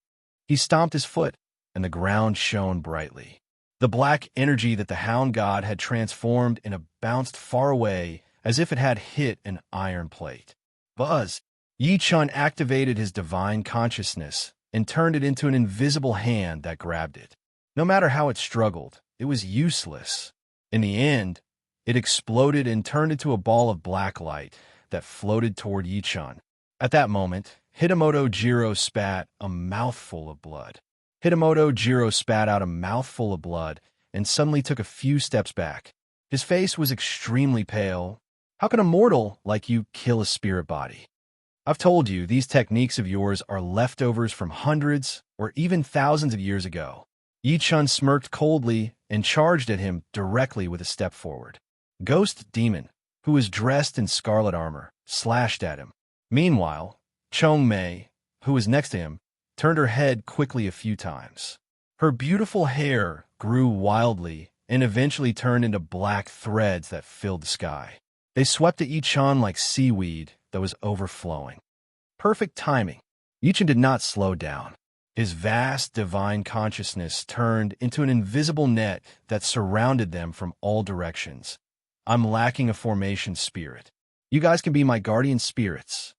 He stomped his foot, and the ground shone brightly. The black energy that the hound god had transformed in bounced far away as if it had hit an iron plate. Buzz! Yi Chun activated his divine consciousness and turned it into an invisible hand that grabbed it. No matter how it struggled, it was useless. In the end, it exploded and turned into a ball of black light that floated toward Yichun. At that moment, Hitamoto Jiro spat a mouthful of blood. Hitamoto Jiro spat out a mouthful of blood and suddenly took a few steps back. His face was extremely pale. How can a mortal like you kill a spirit body? I've told you, these techniques of yours are leftovers from hundreds or even thousands of years ago. Yichun smirked coldly and charged at him directly with a step forward. Ghost Demon, who was dressed in scarlet armor, slashed at him. Meanwhile, Chongmei, who was next to him, turned her head quickly a few times. Her beautiful hair grew wildly and eventually turned into black threads that filled the sky. They swept at Yichun like seaweed that was overflowing. Perfect timing. Yichun did not slow down. His vast divine consciousness turned into an invisible net that surrounded them from all directions. I'm lacking a formation spirit. You guys can be my guardian spirits.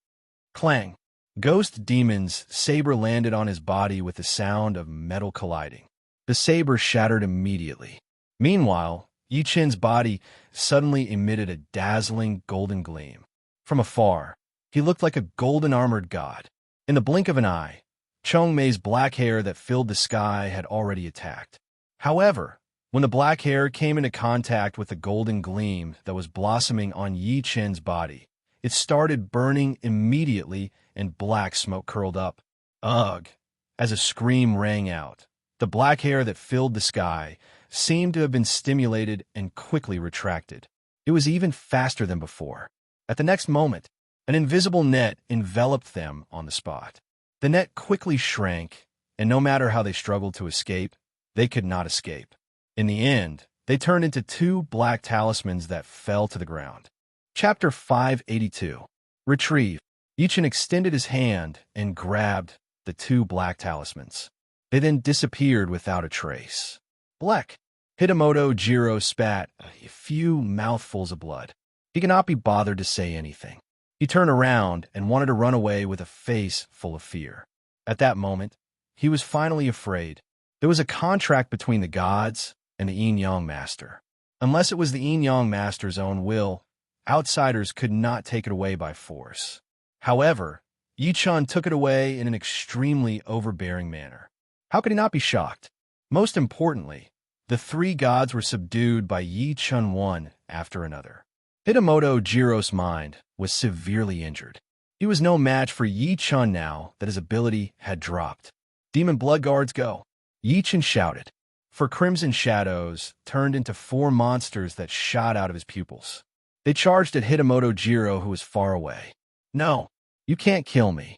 Clang. Ghost Demon's saber landed on his body with the sound of metal colliding. The saber shattered immediately. Meanwhile, Yichun's body suddenly emitted a dazzling golden gleam. From afar, he looked like a golden-armored god. In the blink of an eye, Chongmei's black hair that filled the sky had already attacked. However, when the black hair came into contact with the golden gleam that was blossoming on Yichun's body, it started burning immediately and black smoke curled up. Ugh! As a scream rang out, the black hair that filled the sky seemed to have been stimulated and quickly retracted. It was even faster than before. At the next moment, an invisible net enveloped them on the spot. The net quickly shrank, and no matter how they struggled to escape, they could not escape. In the end, they turned into two black talismans that fell to the ground. Chapter 582. Retrieve. Yichun extended his hand and grabbed the two black talismans. They then disappeared without a trace. Black. Hitamoto Jiro spat a few mouthfuls of blood. He could not be bothered to say anything. He turned around and wanted to run away with a face full of fear. At that moment, he was finally afraid. There was a contract between the gods and the Yin-Yang Master. Unless it was the Yin-Yang Master's own will, outsiders could not take it away by force. However, Yichun took it away in an extremely overbearing manner. How could he not be shocked? Most importantly, the three gods were subdued by Yichun one after another. Hitamoto Jiro's mind was severely injured. He was no match for Yichun now that his ability had dropped. Demon Blood Guards, go! Yichun shouted. For crimson shadows turned into four monsters that shot out of his pupils. They charged at Hitamoto Jiro, who was far away. No, you can't kill me.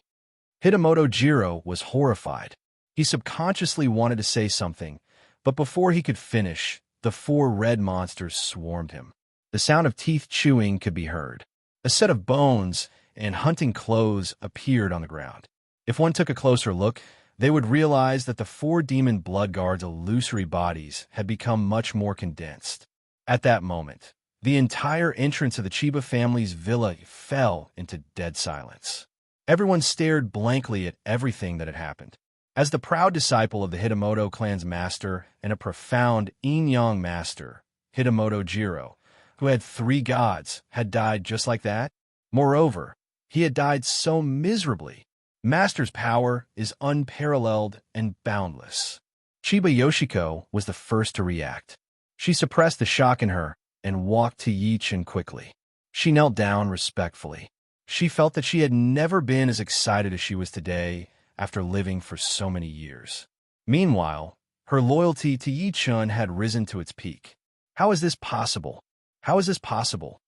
Hitamoto Jiro was horrified. He subconsciously wanted to say something, but before he could finish, the four red monsters swarmed him. The sound of teeth chewing could be heard. A set of bones and hunting clothes appeared on the ground. If one took a closer look, they would realize that the four demon blood guards' illusory bodies had become much more condensed. At that moment, the entire entrance of the Chiba family's villa fell into dead silence. Everyone stared blankly at everything that had happened. As the proud disciple of the Hitamoto clan's master and a profound yin-yang master, Hitamoto Jiro, who had three gods, had died just like that. Moreover, he had died so miserably. Master's power is unparalleled and boundless. Chiba Yoshiko was the first to react. She suppressed the shock in her and walked to Yichun quickly. She knelt down respectfully. She felt that she had never been as excited as she was today after living for so many years. Meanwhile, her loyalty to Yichun had risen to its peak. How is this possible? How is this possible?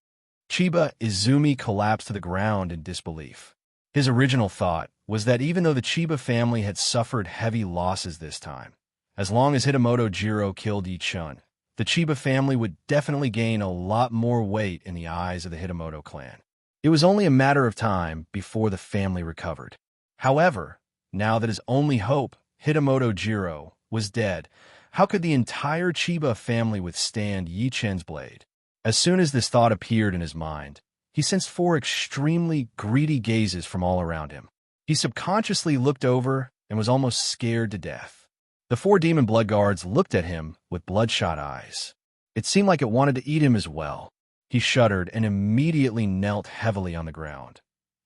Chiba Izumi collapsed to the ground in disbelief. His original thought was that even though the Chiba family had suffered heavy losses this time, as long as Hitamoto Jiro killed Yichun, the Chiba family would definitely gain a lot more weight in the eyes of the Hitamoto clan. It was only a matter of time before the family recovered. However, now that his only hope, Hitamoto Jiro, was dead, how could the entire Chiba family withstand Yichun's blade? As soon as this thought appeared in his mind, he sensed four extremely greedy gazes from all around him. He subconsciously looked over and was almost scared to death. The 4 demon blood guards looked at him with bloodshot eyes. It seemed like it wanted to eat him as well. He shuddered and immediately knelt heavily on the ground.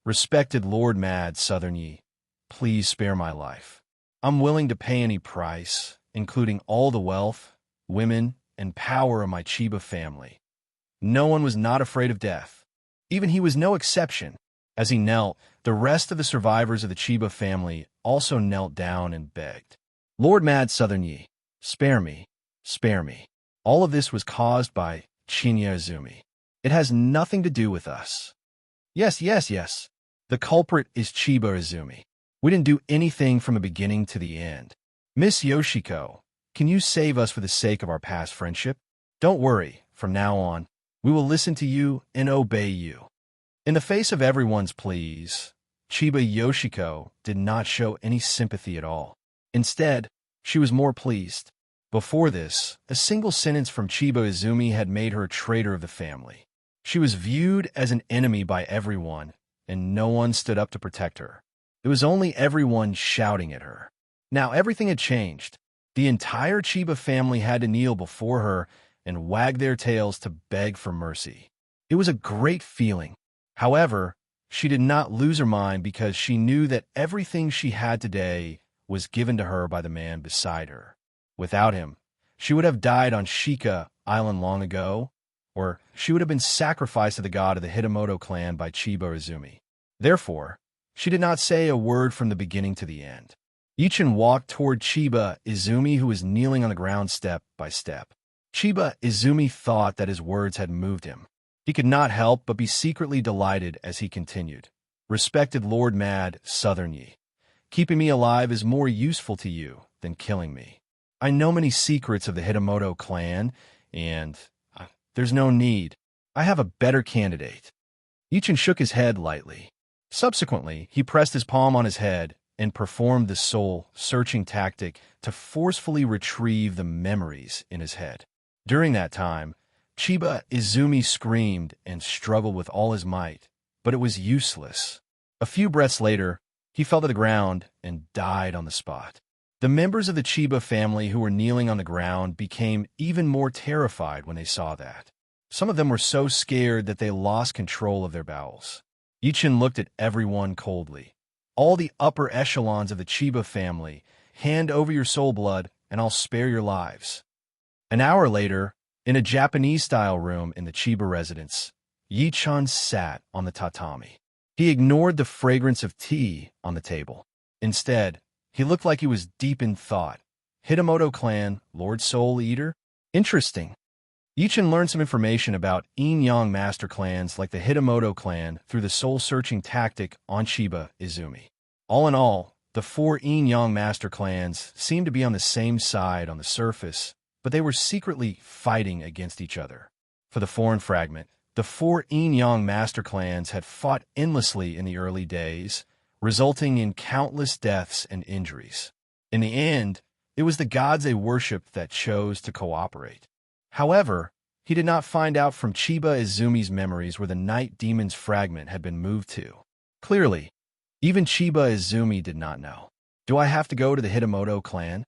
"Respected Lord Mad Southern Yi, please spare my life. I'm willing to pay any price, including all the wealth, women, and power of my Chiba family." No one was not afraid of death. Even he was no exception. As he knelt, the rest of the survivors of the Chiba family also knelt down and begged. "Lord Mad Southern Yi, spare me, spare me. All of this was caused by Chinya Izumi. It has nothing to do with us." Yes. The culprit is Chiba Izumi. We didn't do anything from the beginning to the end. Miss Yoshiko, can you save us for the sake of our past friendship? Don't worry, from now on, we will listen to you and obey you. In the face of everyone's pleas, Chiba Yoshiko did not show any sympathy at all. Instead, she was more pleased. Before this, a single sentence from Chiba Izumi had made her a traitor of the family. She was viewed as an enemy by everyone, and no one stood up to protect her. It was only everyone shouting at her. Now everything had changed. The entire Chiba family had to kneel before her and wag their tails to beg for mercy. It was a great feeling. However, she did not lose her mind because she knew that everything she had today was given to her by the man beside her. Without him, she would have died on Shika Island long ago, or she would have been sacrificed to the god of the Hitamoto clan by Chiba Izumi. Therefore, she did not say a word from the beginning to the end. Ichin walked toward Chiba Izumi, who was kneeling on the ground step by step. Chiba Izumi thought that his words had moved him. He could not help but be secretly delighted as he continued. "Respected Lord Mad Southern Yi, keeping me alive is more useful to you than killing me. I know many secrets of the Hitamoto clan, and there's no need. I have a better candidate." Ichin shook his head lightly. Subsequently, he pressed his palm on his head and performed the soul-searching tactic to forcefully retrieve the memories in his head. During that time, Chiba Izumi screamed and struggled with all his might, but it was useless. A few breaths later, he fell to the ground and died on the spot. The members of the Chiba family who were kneeling on the ground became even more terrified when they saw that. Some of them were so scared that they lost control of their bowels. Ichin looked at everyone coldly. "All the upper echelons of the Chiba family, hand over your soul blood and I'll spare your lives." An hour later, in a Japanese-style room in the Chiba residence, Yi-chan sat on the tatami. He ignored the fragrance of tea on the table. Instead, he looked like he was deep in thought. Hitamoto clan, Lord Soul Eater? Interesting. Yi-chan learned some information about yin-yang master clans like the Hitamoto clan through the soul-searching tactic on Chiba Izumi. All in all, the 4 yin-yang master clans seemed to be on the same side on the surface, but they were secretly fighting against each other. For the foreign fragment, the 4 yin-yang master clans had fought endlessly in the early days, resulting in countless deaths and injuries. In the end, it was the gods they worshipped that chose to cooperate. However, he did not find out from Chiba Izumi's memories where the night demon's fragment had been moved to. Clearly, even Chiba Izumi did not know. "Do I have to go to the Hitamoto clan?"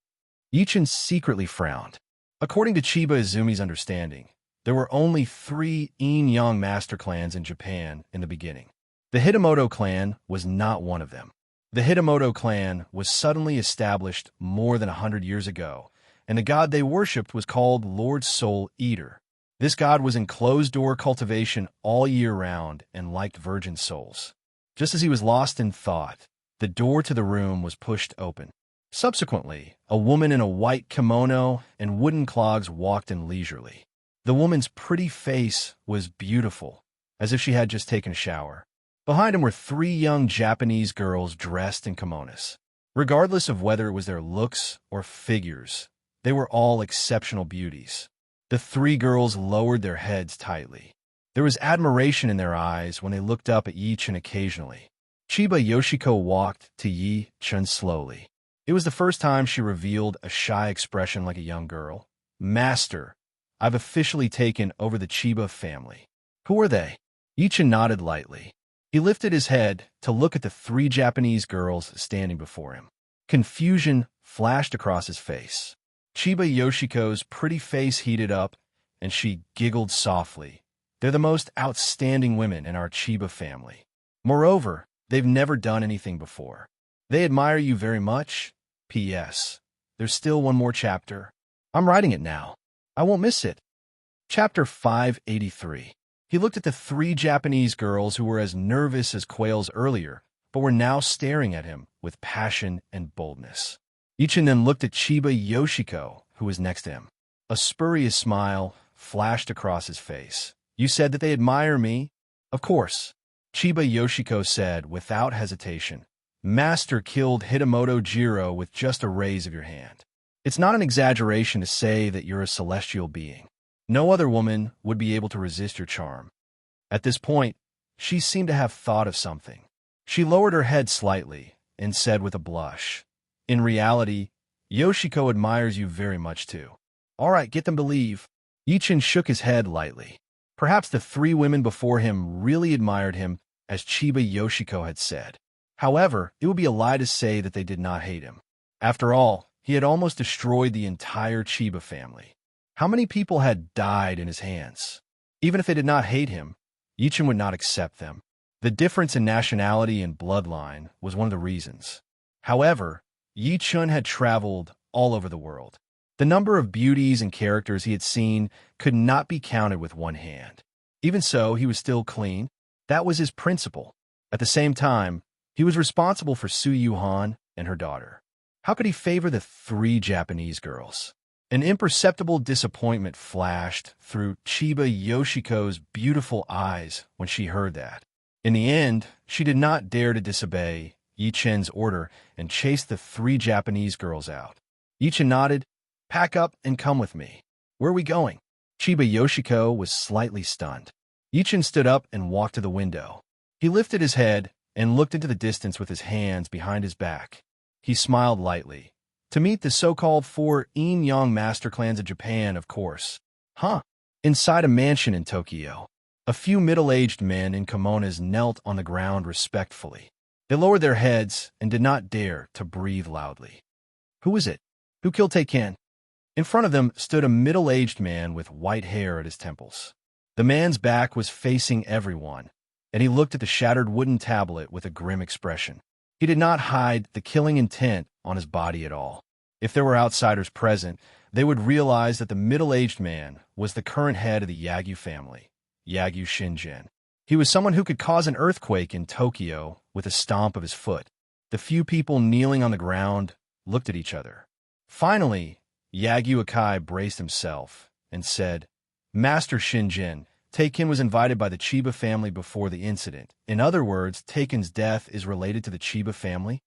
Ichin secretly frowned. According to Chiba Izumi's understanding, there were only 3 yin-yang master clans in Japan in the beginning. The Hitamoto clan was not one of them. The Hitamoto clan was suddenly established more than 100 years ago, and the god they worshipped was called Lord Soul Eater. This god was in closed-door cultivation all year round and liked virgin souls. Just as he was lost in thought, the door to the room was pushed open. Subsequently, a woman in a white kimono and wooden clogs walked in leisurely. The woman's pretty face was beautiful, as if she had just taken a shower. Behind him were 3 young Japanese girls dressed in kimonos. Regardless of whether it was their looks or figures, they were all exceptional beauties. The 3 girls lowered their heads tightly. There was admiration in their eyes when they looked up at Yi-chan occasionally. Chiba Yoshiko walked to Yi-chan slowly. It was the first time she revealed a shy expression like a young girl. "Master, I've officially taken over the Chiba family." "Who are they?" Yi-chan nodded lightly. He lifted his head to look at the 3 Japanese girls standing before him. Confusion flashed across his face. Chiba Yoshiko's pretty face heated up, and she giggled softly. They're the most outstanding women in our Chiba family. Moreover, they've never done anything before. They admire you very much. P.S. There's still one more chapter. I'm writing it now. I won't miss it. Chapter 583. He looked at the three Japanese girls who were as nervous as quails earlier, but were now staring at him with passion and boldness. Ichin then looked at Chiba Yoshiko, who was next to him. A spurious smile flashed across his face. You said that they admire me? Of course. Chiba Yoshiko said without hesitation. Master killed Hitamoto Jiro with just a raise of your hand. It's not an exaggeration to say that you're a celestial being. No other woman would be able to resist your charm. At this point, she seemed to have thought of something. She lowered her head slightly and said with a blush, in reality, Yoshiko admires you very much too. All right, get them to leave. Ichin shook his head lightly. Perhaps the three women before him really admired him, as Chiba Yoshiko had said. However, it would be a lie to say that they did not hate him. After all, he had almost destroyed the entire Chiba family. How many people had died in his hands? Even if they did not hate him, Ichin would not accept them. The difference in nationality and bloodline was one of the reasons. However, Yi-chun had traveled all over the world. The number of beauties and characters he had seen could not be counted with one hand. Even so, he was still clean. That was his principle. At the same time, he was responsible for Su Yuhan and her daughter. How could he favor the three Japanese girls? An imperceptible disappointment flashed through Chiba Yoshiko's beautiful eyes when she heard that. In the end, she did not dare to disobey Yi-chen's order and chased the three Japanese girls out. Yi-chen nodded. Pack up and come with me. Where are we going? Chiba Yoshiko was slightly stunned. Yi-chen stood up and walked to the window. He lifted his head and looked into the distance with his hands behind his back. He smiled lightly. To meet the so-called four yin-yang master clans of Japan, of course. Huh? Inside a mansion in Tokyo. A few middle-aged men in kimonos knelt on the ground respectfully. They lowered their heads and did not dare to breathe loudly. Who is it? Who killed Taken? In front of them stood a middle-aged man with white hair at his temples. The man's back was facing everyone, and he looked at the shattered wooden tablet with a grim expression. He did not hide the killing intent on his body at all. If there were outsiders present, they would realize that the middle-aged man was the current head of the Yagyu family, Yagyu Shinjin. He was someone who could cause an earthquake in Tokyo with a stomp of his foot. The few people kneeling on the ground looked at each other. Finally, Yagyu Akai braced himself and said, Master Shinjin, Taken was invited by the Chiba family before the incident. In other words, Taken's death is related to the Chiba family?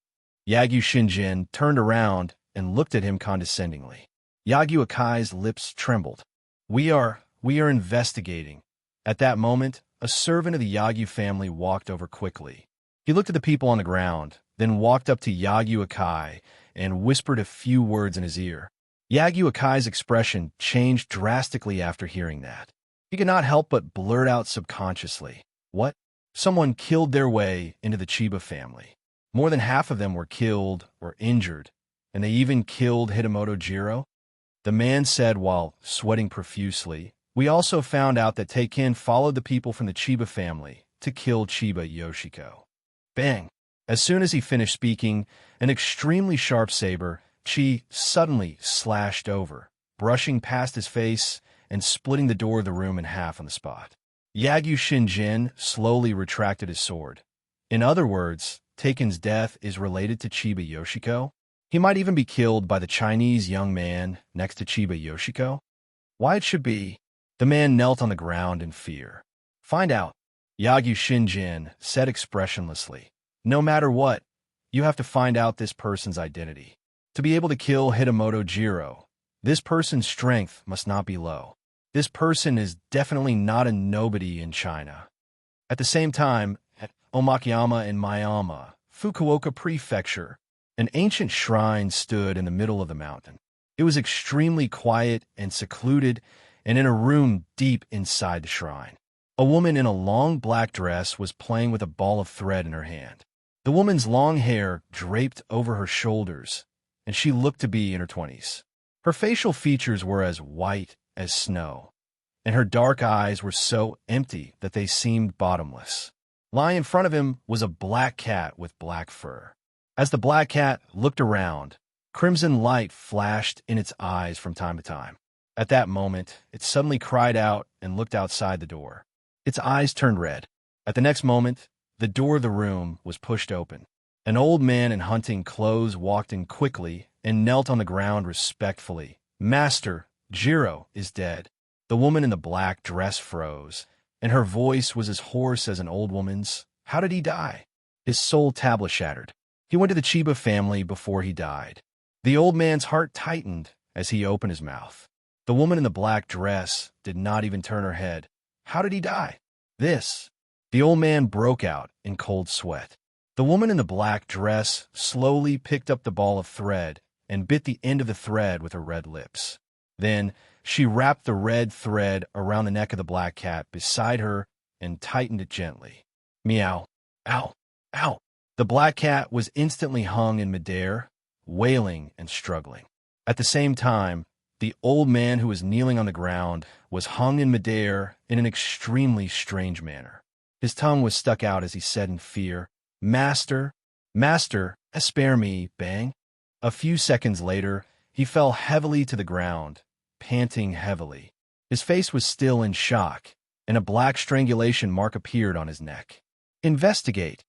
Yagyu Shinjin turned around and looked at him condescendingly. Yagyu Akai's lips trembled. We are investigating. At that moment, a servant of the Yagyu family walked over quickly. He looked at the people on the ground, then walked up to Yagyu Akai and whispered a few words in his ear. Yagyu Akai's expression changed drastically after hearing that. He could not help but blurt out subconsciously, What? Someone killed their way into the Chiba family. More than half of them were killed or injured, and they even killed Hitamoto Jiro. The man said while sweating profusely, We also found out that Taken followed the people from the Chiba family to kill Chiba Yoshiko. Bang! As soon as he finished speaking, an extremely sharp saber, Chi, suddenly slashed over, brushing past his face and splitting the door of the room in half on the spot. Yagyu Shinjin slowly retracted his sword. In other words, Taken's death is related to Chiba Yoshiko? He might even be killed by the Chinese young man next to Chiba Yoshiko? Why it should be? The man knelt on the ground in fear. Find out, Yagyu Shinjin said expressionlessly. No matter what, you have to find out this person's identity. To be able to kill Hitamoto Jiro, this person's strength must not be low. This person is definitely not a nobody in China. At the same time, at Omakayama in Miyama, Fukuoka Prefecture, an ancient shrine stood in the middle of the mountain. It was extremely quiet and secluded, and in a room deep inside the shrine. A woman in a long black dress was playing with a ball of thread in her hand. The woman's long hair draped over her shoulders, and she looked to be in her 20s. Her facial features were as white as snow, and her dark eyes were so empty that they seemed bottomless. Lying in front of him was a black cat with black fur. As the black cat looked around, crimson light flashed in its eyes from time to time. At that moment, it suddenly cried out and looked outside the door. Its eyes turned red. At the next moment, the door of the room was pushed open. An old man in hunting clothes walked in quickly and knelt on the ground respectfully. "Master, Jiro is dead." The woman in the black dress froze, and her voice was as hoarse as an old woman's. "How did he die?" His soul tablet shattered. "He went to the Chiba family before he died." The old man's heart tightened as he opened his mouth. The woman in the black dress did not even turn her head. "How did he die?" "This." The old man broke out in cold sweat. The woman in the black dress slowly picked up the ball of thread and bit the end of the thread with her red lips. Then she wrapped the red thread around the neck of the black cat beside her and tightened it gently. Meow. Ow. Ow. The black cat was instantly hung in midair, wailing and struggling. At the same time, the old man who was kneeling on the ground was hung in midair in an extremely strange manner. His tongue was stuck out as he said in fear, "Master, master, spare me, bang." A few seconds later, he fell heavily to the ground, panting heavily. His face was still in shock, and a black strangulation mark appeared on his neck. "Investigate."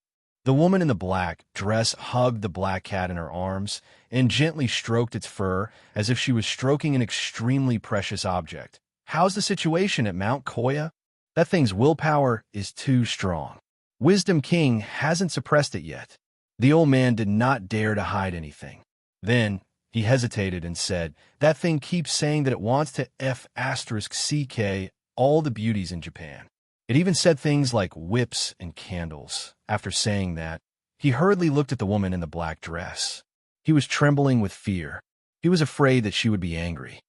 The woman in the black dress hugged the black cat in her arms and gently stroked its fur as if she was stroking an extremely precious object. "How's the situation at Mount Koya?" "That thing's willpower is too strong. Wisdom King hasn't suppressed it yet." The old man did not dare to hide anything. Then he hesitated and said, "That thing keeps saying that it wants to F***CK all the beauties in Japan." It even said things like whips and candles. After saying that, he hurriedly looked at the woman in the black dress. He was trembling with fear. He was afraid that she would be angry.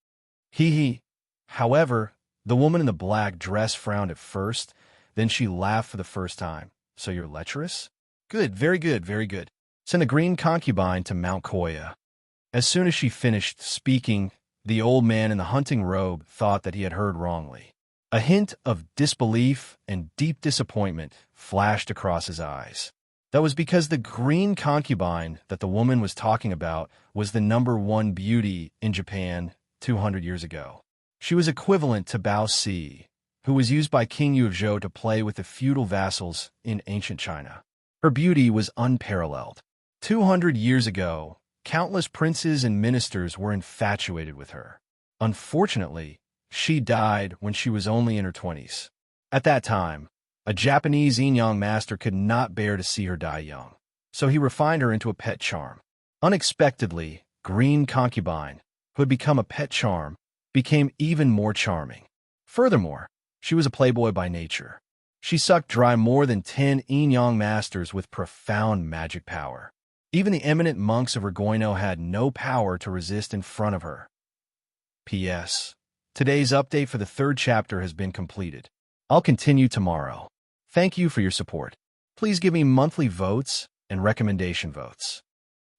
However, the woman in the black dress frowned at first, then she laughed for the first time. "So you're lecherous?" "Good, very good, very good. Send the green concubine to Mount Koya." As soon as she finished speaking, the old man in the hunting robe thought that he had heard wrongly. A hint of disbelief and deep disappointment flashed across his eyes. That was because the green concubine that the woman was talking about was the #1 beauty in Japan 200 years ago. She was equivalent to Bao Si, who was used by King Yu of Zhou to play with the feudal vassals in ancient China. Her beauty was unparalleled. 200 years ago, countless princes and ministers were infatuated with her. Unfortunately, she died when she was only in her 20s. At that time, a Japanese yin-yang master could not bear to see her die young, so he refined her into a pet charm. Unexpectedly, Green Concubine, who had become a pet charm, became even more charming. Furthermore, she was a playboy by nature. She sucked dry more than 10 yin-yang masters with profound magic power. Even the eminent monks of Ergoino had no power to resist in front of her. P.S. Today's update for the 3rd chapter has been completed. I'll continue tomorrow. Thank you for your support. Please give me monthly votes and recommendation votes.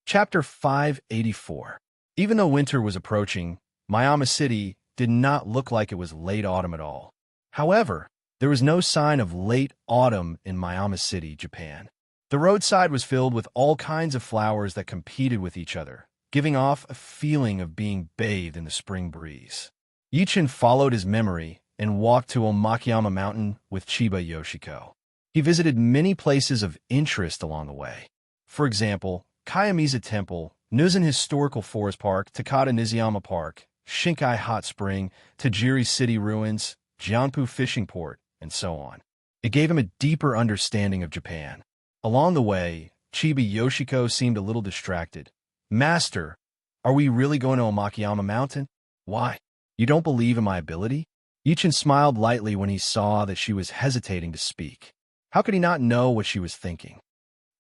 Chapter 584. Even though winter was approaching, Miami City did not look like it was late autumn at all. However, there was no sign of late autumn in Miami City, Japan. The roadside was filled with all kinds of flowers that competed with each other, giving off a feeling of being bathed in the spring breeze. Yichin followed his memory and walked to Omakiyama Mountain with Chiba Yoshiko. He visited many places of interest along the way. For example, Kayamiza Temple, Nuzan Historical Forest Park, Takata Niziyama Park, Shinkai Hot Spring, Tajiri City Ruins, Jianpu Fishing Port, and so on. It gave him a deeper understanding of Japan. Along the way, Chiba Yoshiko seemed a little distracted. "Master, are we really going to Omakiyama Mountain?" "Why? You don't believe in my ability?" Yichin smiled lightly when he saw that she was hesitating to speak. How could he not know what she was thinking?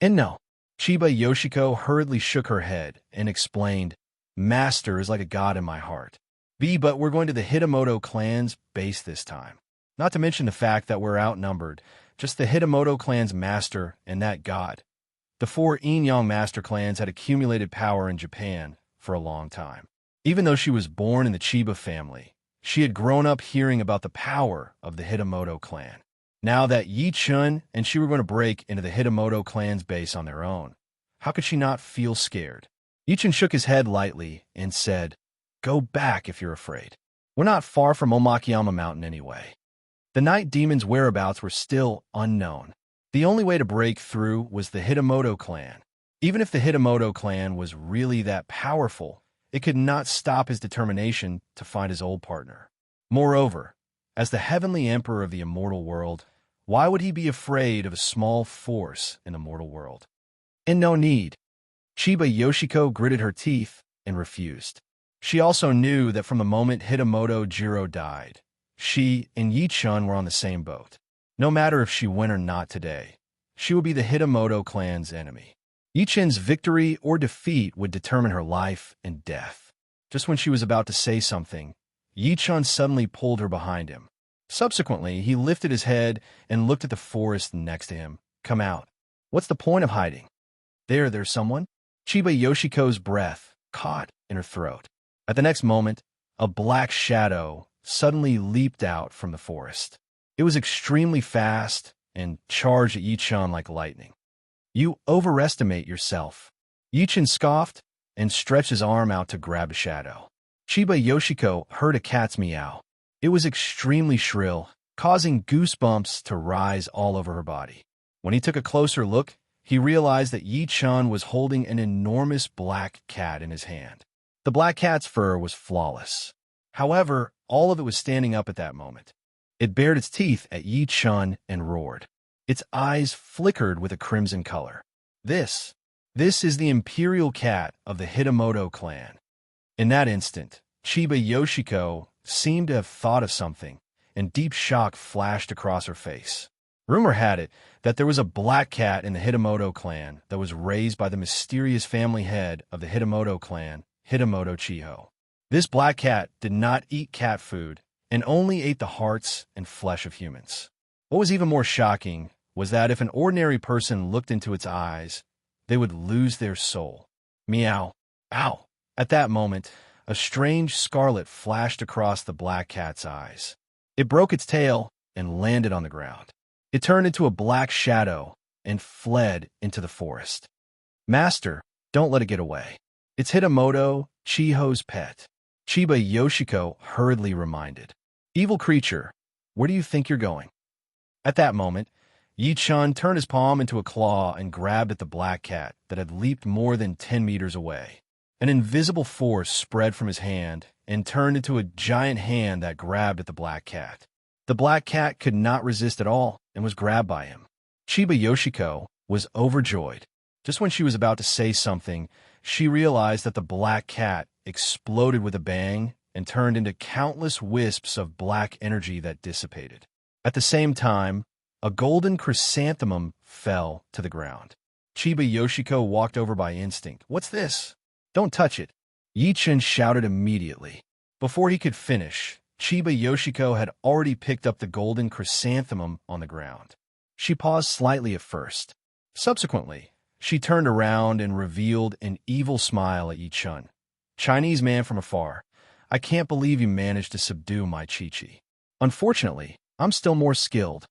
"And no." Chiba Yoshiko hurriedly shook her head and explained, "Master is like a god in my heart. But we're going to the Hitamoto clan's base this time. Not to mention the fact that we're outnumbered. Just the Hitamoto clan's master and that god. The four yin-yang master clans had accumulated power in Japan for a long time. Even though she was born in the Chiba family, she had grown up hearing about the power of the Hitamoto clan. Now that Yi Chun and she were going to break into the Hitamoto clan's base on their own, how could she not feel scared? Yi Chun shook his head lightly and said, "Go back if you're afraid. We're not far from Omakiyama Mountain anyway." The night demon's whereabouts were still unknown. The only way to break through was the Hitamoto clan. Even if the Hitamoto clan was really that powerful, it could not stop his determination to find his old partner. Moreover, as the heavenly emperor of the immortal world, why would he be afraid of a small force in the mortal world? And no need. Chiba Yoshiko gritted her teeth and refused. She also knew that from the moment Hitamoto Jiro died, she and Yi Chun were on the same boat. No matter if she win or not today, she would be the Hitamoto clan's enemy. Yi Chun's victory or defeat would determine her life and death. Just when she was about to say something, Yi Chun suddenly pulled her behind him. Subsequently, he lifted his head and looked at the forest next to him. "Come out. What's the point of hiding?" There's someone?" Chiba Yoshiko's breath caught in her throat. At the next moment, a black shadow suddenly leaped out from the forest. It was extremely fast and charged at Yi Chun like lightning. "You overestimate yourself." Yi Chun scoffed and stretched his arm out to grab the shadow. Chiba Yoshiko heard a cat's meow. It was extremely shrill, causing goosebumps to rise all over her body. When he took a closer look, he realized that Yi Chun was holding an enormous black cat in his hand. The black cat's fur was flawless. However, all of it was standing up at that moment. It bared its teeth at Yi Chun and roared. Its eyes flickered with a crimson color. This is the imperial cat of the Hitamoto clan." In that instant, Chiba Yoshiko seemed to have thought of something, and deep shock flashed across her face. Rumor had it that there was a black cat in the Hitamoto clan that was raised by the mysterious family head of the Hitamoto clan, Hitamoto Chiho. This black cat did not eat cat food and only ate the hearts and flesh of humans. What was even more shocking was that if an ordinary person looked into its eyes, they would lose their soul. Meow. Ow. At that moment, a strange scarlet flashed across the black cat's eyes. It broke its tail and landed on the ground. It turned into a black shadow and fled into the forest. "Master, don't let it get away. It's Hitamoto Chiho's pet," Chiba Yoshiko hurriedly reminded. "Evil creature, where do you think you're going?" At that moment, Yi Chun turned his palm into a claw and grabbed at the black cat that had leaped more than 10 meters away. An invisible force spread from his hand and turned into a giant hand that grabbed at the black cat. The black cat could not resist at all and was grabbed by him. Chiba Yoshiko was overjoyed. Just when she was about to say something, she realized that the black cat exploded with a bang and turned into countless wisps of black energy that dissipated. At the same time, a golden chrysanthemum fell to the ground. Chiba Yoshiko walked over by instinct. "What's this?" "Don't touch it," Yi Chun shouted immediately. Before he could finish, Chiba Yoshiko had already picked up the golden chrysanthemum on the ground. She paused slightly at first. Subsequently, she turned around and revealed an evil smile at Yi Chun. "Chinese man from afar, I can't believe you managed to subdue my Chi-Chi. Unfortunately, I'm still more skilled."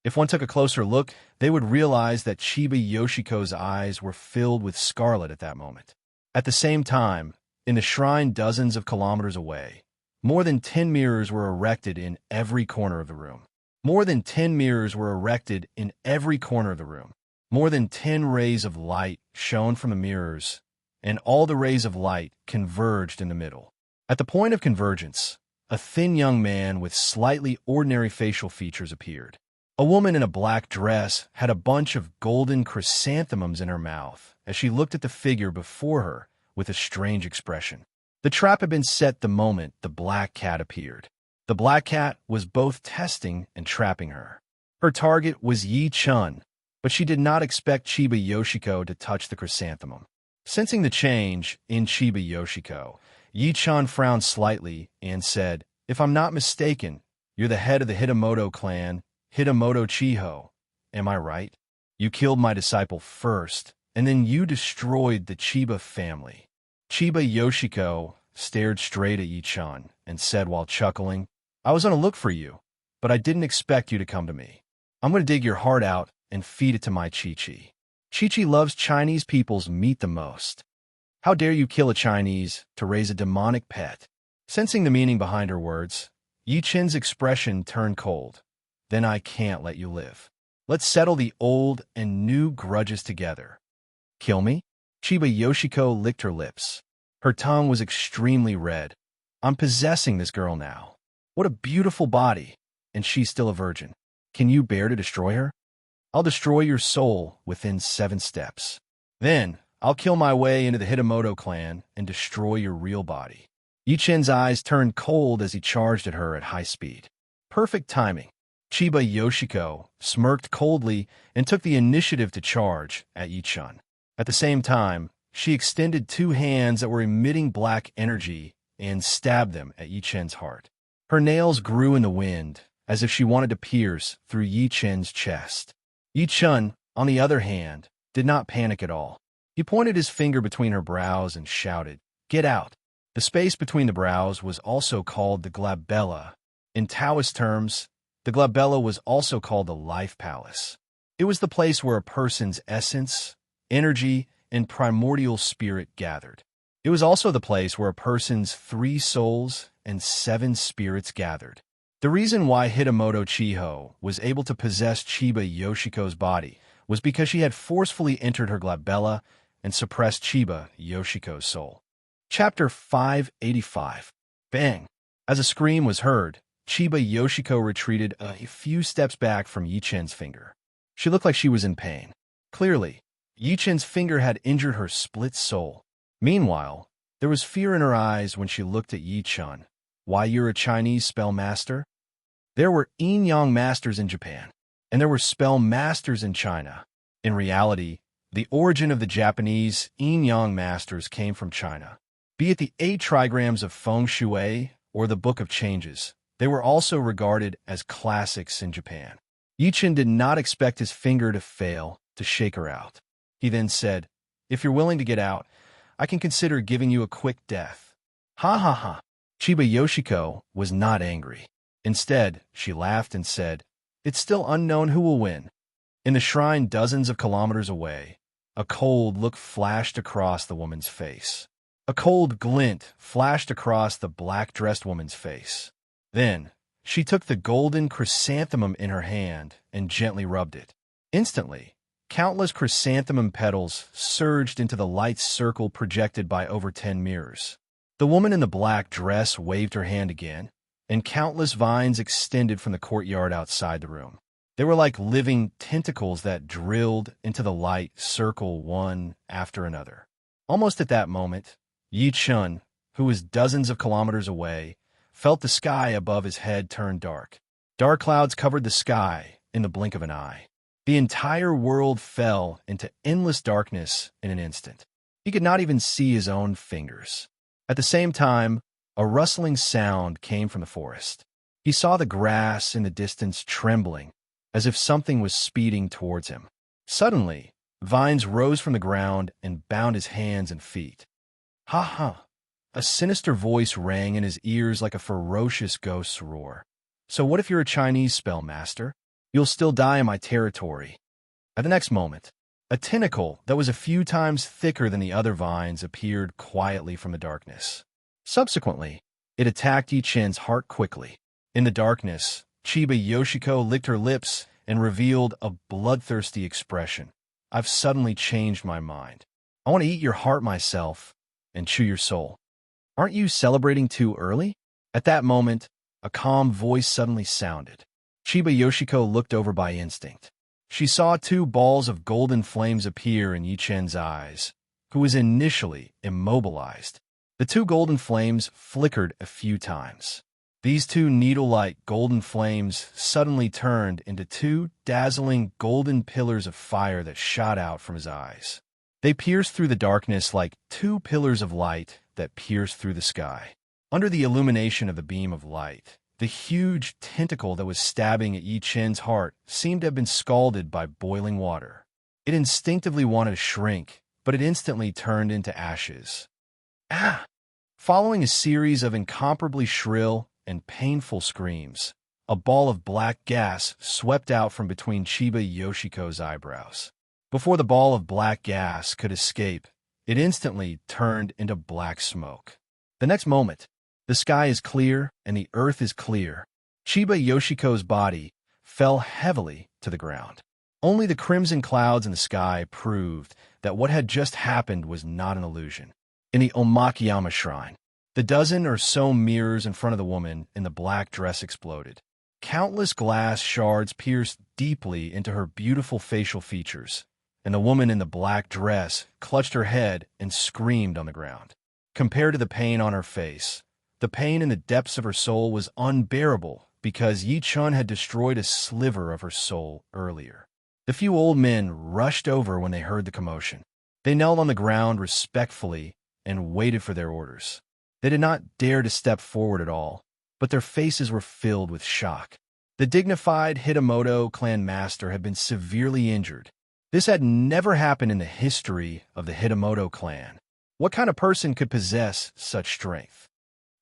If one took a closer look, they would realize that Chiba Yoshiko's eyes were filled with scarlet at that moment. At the same time, in the shrine dozens of kilometers away, more than 10 mirrors were erected in every corner of the room. More than 10 mirrors were erected in every corner of the room. More than 10 rays of light shone from the mirrors, and all the rays of light converged in the middle. At the point of convergence, a thin young man with slightly ordinary facial features appeared. A woman in a black dress had a bunch of golden chrysanthemums in her mouth as she looked at the figure before her with a strange expression. The trap had been set the moment the black cat appeared. The black cat was both testing and trapping her. Her target was Yi Chun, but she did not expect Chiba Yoshiko to touch the chrysanthemum. Sensing the change in Chiba Yoshiko, Yi Chun frowned slightly and said, "If I'm not mistaken, you're the head of the Hitamoto clan, Hitamoto Chiho. Am I right? You killed my disciple first and then you destroyed the Chiba family." Chiba Yoshiko stared straight at Yi-chan and said while chuckling, "I was on a look for you, but I didn't expect you to come to me. I'm going to dig your heart out and feed it to my Chi-Chi. Chi-Chi loves Chinese people's meat the most. How dare you kill a Chinese to raise a demonic pet?" Sensing the meaning behind her words, Yi-chen's expression turned cold. "Then I can't let you live. Let's settle the old and new grudges together." "Kill me?" Chiba Yoshiko licked her lips. Her tongue was extremely red. "I'm possessing this girl now. What a beautiful body, and she's still a virgin. Can you bear to destroy her? I'll destroy your soul within 7 steps. Then, I'll kill my way into the Hitamoto clan and destroy your real body." Yi-chen's eyes turned cold as he charged at her at high speed. Perfect timing. Chiba Yoshiko smirked coldly and took the initiative to charge at Yi-chan. At the same time, she extended 2 hands that were emitting black energy and stabbed them at Yi-chen's heart. Her nails grew in the wind, as if she wanted to pierce through Yi-chen's chest. Yi-chan, on the other hand, did not panic at all. He pointed his finger between her brows and shouted, "Get out!" The space between the brows was also called the glabella. In Taoist terms, the glabella was also called the life palace. It was the place where a person's essence, energy, and primordial spirit gathered. It was also the place where a person's 3 souls and 7 spirits gathered. The reason why Hitamoto Chiho was able to possess Chiba Yoshiko's body was because she had forcefully entered her glabella and suppressed Chiba Yoshiko's soul. Chapter 585. Bang! As a scream was heard, Chiba Yoshiko retreated a few steps back from Yi-chen's finger. She looked like she was in pain. Clearly, Yi-chen's finger had injured her split soul. Meanwhile, there was fear in her eyes when she looked at Yi-chan. "Why, you're a Chinese spell master?" There were yin-yang masters in Japan, and there were spell masters in China. In reality, the origin of the Japanese yin-yang masters came from China. Be it the 8 trigrams of feng shui or the Book of Changes, they were also regarded as classics in Japan. Yi-chan did not expect his finger to fail to shake her out. He then said, "If you're willing to get out, I can consider giving you a quick death." "Ha ha ha." Chiba Yoshiko was not angry. Instead, she laughed and said, "It's still unknown who will win." In the shrine dozens of kilometers away, a cold look flashed across the woman's face. A cold glint flashed across the black-dressed woman's face. Then, she took the golden chrysanthemum in her hand and gently rubbed it. Instantly, countless chrysanthemum petals surged into the light circle projected by over 10 mirrors. The woman in the black dress waved her hand again, and countless vines extended from the courtyard outside the room. They were like living tentacles that drilled into the light circle one after another. Almost at that moment, Yi-chan, who was dozens of kilometers away, felt the sky above his head turn dark. Dark clouds covered the sky in the blink of an eye. The entire world fell into endless darkness in an instant. He could not even see his own fingers. At the same time, a rustling sound came from the forest. He saw the grass in the distance trembling, as if something was speeding towards him. Suddenly, vines rose from the ground and bound his hands and feet. "Ha ha!" A sinister voice rang in his ears like a ferocious ghost's roar. "So what if you're a Chinese spell master? You'll still die in my territory." At the next moment, a tentacle that was a few times thicker than the other vines appeared quietly from the darkness. Subsequently, it attacked Yi-chen's heart quickly. In the darkness, Chiba Yoshiko licked her lips and revealed a bloodthirsty expression. "I've suddenly changed my mind. I want to eat your heart myself and chew your soul." "Aren't you celebrating too early?" At that moment, a calm voice suddenly sounded. Chiba Yoshiko looked over by instinct. She saw 2 balls of golden flames appear in Yi-chen's eyes, who was initially immobilized. The 2 golden flames flickered a few times. These 2 needle-like golden flames suddenly turned into 2 dazzling golden pillars of fire that shot out from his eyes. They pierced through the darkness like 2 pillars of light that pierced through the sky. Under the illumination of the beam of light, the huge tentacle that was stabbing at Yi-chen's heart seemed to have been scalded by boiling water. It instinctively wanted to shrink, but it instantly turned into ashes. Ah! Following a series of incomparably shrill and painful screams, a ball of black gas swept out from between Chiba Yoshiko's eyebrows. Before the ball of black gas could escape, it instantly turned into black smoke. The next moment, the sky is clear and the earth is clear. Chiba Yoshiko's body fell heavily to the ground. Only the crimson clouds in the sky proved that what had just happened was not an illusion. In the Omakiyama shrine, the dozen or so mirrors in front of the woman in the black dress exploded. Countless glass shards pierced deeply into her beautiful facial features, and the woman in the black dress clutched her head and screamed on the ground. Compared to the pain on her face, the pain in the depths of her soul was unbearable because Yi-chun had destroyed a sliver of her soul earlier. The few old men rushed over when they heard the commotion. They knelt on the ground respectfully and waited for their orders. They did not dare to step forward at all, but their faces were filled with shock. The dignified Hitamoto clan master had been severely injured. This had never happened in the history of the Hitamoto clan. What kind of person could possess such strength?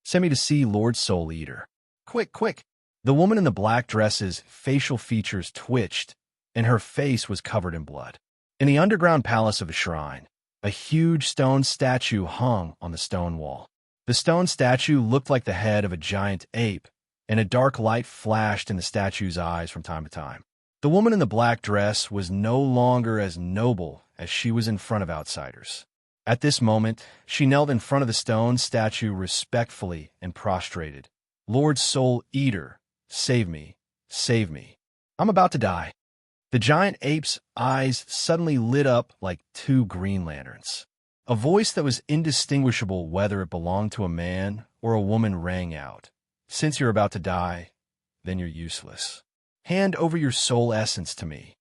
Send me to see Lord Soul Eater. Quick, quick! The woman in the black dress's facial features twitched, and her face was covered in blood. In the underground palace of a shrine, a huge stone statue hung on the stone wall. The stone statue looked like the head of a giant ape, and a dark light flashed in the statue's eyes from time to time. The woman in the black dress was no longer as noble as she was in front of outsiders. At this moment, she knelt in front of the stone statue respectfully and prostrated. Lord Soul Eater, save me, save me. I'm about to die. The giant ape's eyes suddenly lit up like two green lanterns. A voice that was indistinguishable whether it belonged to a man or a woman rang out. Since you're about to die, then you're useless. Hand over your soul essence to me.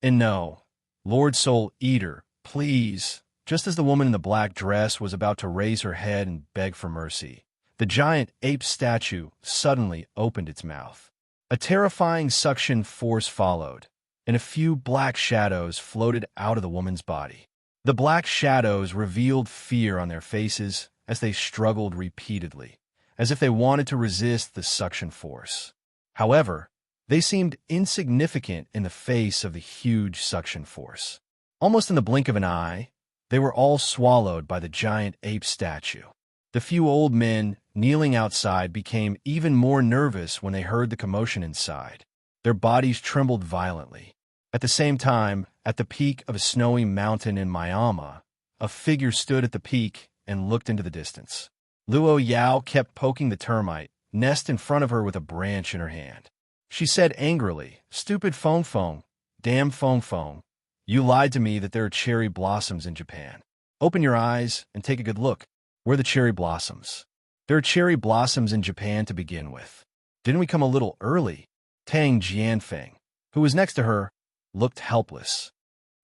And no, Lord Soul Eater, please. Just as the woman in the black dress was about to raise her head and beg for mercy, the giant ape statue suddenly opened its mouth. A terrifying suction force followed, and a few black shadows floated out of the woman's body. The black shadows revealed fear on their faces as they struggled repeatedly, as if they wanted to resist the suction force. However, they seemed insignificant in the face of the huge suction force. Almost in the blink of an eye, they were all swallowed by the giant ape statue. The few old men kneeling outside became even more nervous when they heard the commotion inside. Their bodies trembled violently. At the same time, at the peak of a snowy mountain in Miyama, a figure stood at the peak and looked into the distance. Luo Yao kept poking the termite nest in front of her with a branch in her hand. She said angrily, "Stupid Fong Fong, damn Fong Fong, you lied to me that there are cherry blossoms in Japan. Open your eyes and take a good look. Where are the cherry blossoms? There are cherry blossoms in Japan to begin with. Didn't we come a little early?" Tang Jianfeng, who was next to her, looked helpless.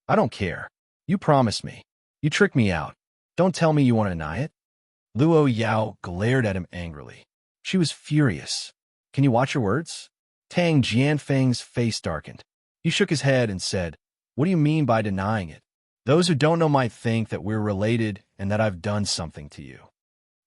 "I don't care. You promised me. You tricked me out. Don't tell me you want to deny it." Luo Yao glared at him angrily. She was furious. "Can you watch your words?" Tang Jianfeng's face darkened. He shook his head and said, "What do you mean by denying it? Those who don't know might think that we're related and that I've done something to you.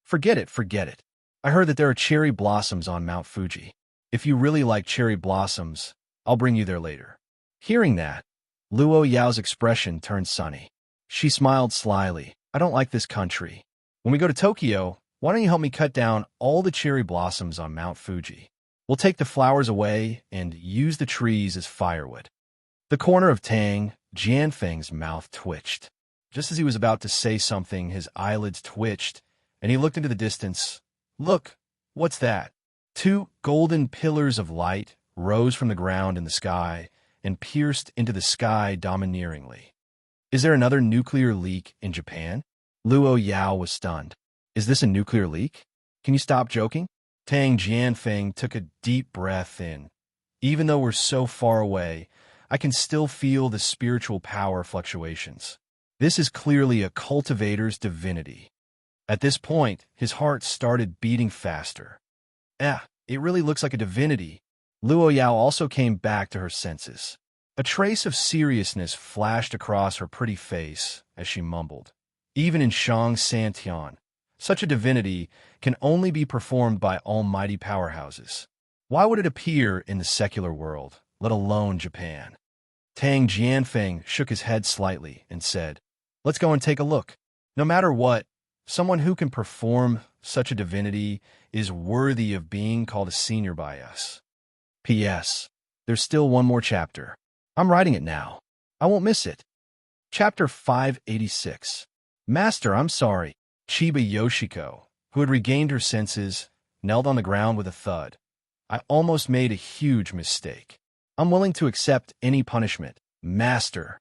Forget it, forget it. I heard that there are cherry blossoms on Mount Fuji. If you really like cherry blossoms, I'll bring you there later." Hearing that, Luo Yao's expression turned sunny. She smiled slyly. "I don't like this country. When we go to Tokyo, why don't you help me cut down all the cherry blossoms on Mount Fuji? We'll take the flowers away and use the trees as firewood." The corner of Tang Jianfeng's mouth twitched. Just as he was about to say something, his eyelids twitched, and he looked into the distance. "Look, what's that?" Two golden pillars of light rose from the ground in the sky and pierced into the sky domineeringly. "Is there another nuclear leak in Japan?" Luo Yao was stunned. "Is this a nuclear leak? Can you stop joking?" Tang Jianfeng took a deep breath in. "Even though we're so far away, I can still feel the spiritual power fluctuations. This is clearly a cultivator's divinity." At this point, his heart started beating faster. It really looks like a divinity. Luo Yao also came back to her senses. A trace of seriousness flashed across her pretty face as she mumbled, "Even in Shang Santian, such a divinity can only be performed by almighty powerhouses. Why would it appear in the secular world, let alone Japan?" Tang Jianfeng shook his head slightly and said, "Let's go and take a look. No matter what, someone who can perform such a divinity is worthy of being called a senior by us. P.S. There's still one more chapter. I'm writing it now. I won't miss it." Chapter 586. "Master, I'm sorry." Chiba Yoshiko, who had regained her senses, knelt on the ground with a thud. "I almost made a huge mistake. I'm willing to accept any punishment, Master."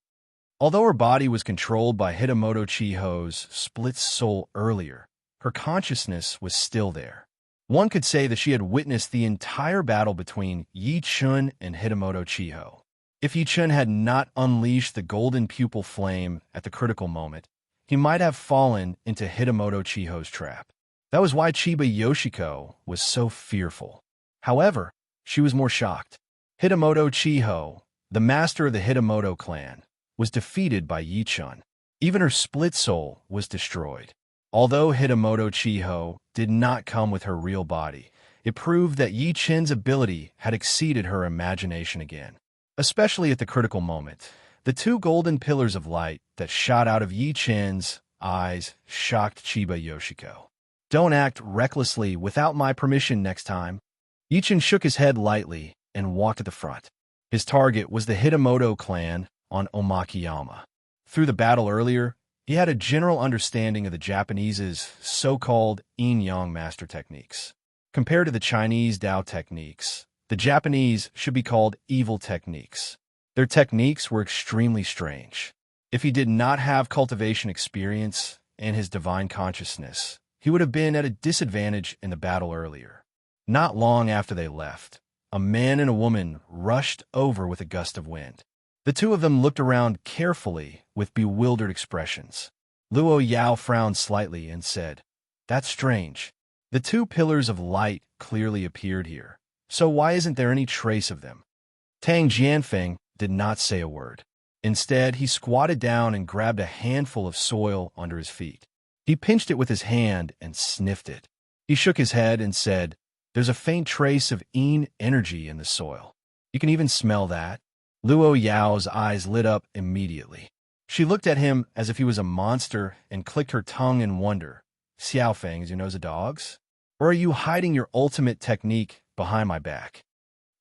Although her body was controlled by Hitamoto Chiho's split soul earlier, her consciousness was still there. One could say that she had witnessed the entire battle between Yi Chun and Hitamoto Chiho. If Yi Chun had not unleashed the golden pupil flame at the critical moment, he might have fallen into Hitamoto Chiho's trap. That was why Chiba Yoshiko was so fearful. However, she was more shocked. Hitamoto Chiho, the master of the Hitamoto clan, was defeated by Yi Chun. Even her split soul was destroyed. Although Hitamoto Chiho did not come with her real body, it proved that Yi Chun's ability had exceeded her imagination again. Especially at the critical moment, the two golden pillars of light that shot out of Yi Chun's eyes shocked Chiba Yoshiko. "Don't act recklessly without my permission next time." Yi Chun shook his head lightly and walked to the front. His target was the Hitamoto clan on Omakiyama. Through the battle earlier, he had a general understanding of the Japanese's so-called yin-yang master techniques. Compared to the Chinese Dao techniques, the Japanese should be called evil techniques. Their techniques were extremely strange. If he did not have cultivation experience and his divine consciousness, he would have been at a disadvantage in the battle earlier. Not long after they left, a man and a woman rushed over with a gust of wind. The two of them looked around carefully with bewildered expressions. Luo Yao frowned slightly and said, "That's strange. The two pillars of light clearly appeared here, so why isn't there any trace of them?" Tang Jianfeng did not say a word. Instead, he squatted down and grabbed a handful of soil under his feet. He pinched it with his hand and sniffed it. He shook his head and said, "There's a faint trace of yin energy in the soil. You can even smell that." Luo Yao's eyes lit up immediately. She looked at him as if he was a monster and clicked her tongue in wonder. "Xiaofeng, is your nose a dog's? Or are you hiding your ultimate technique behind my back?"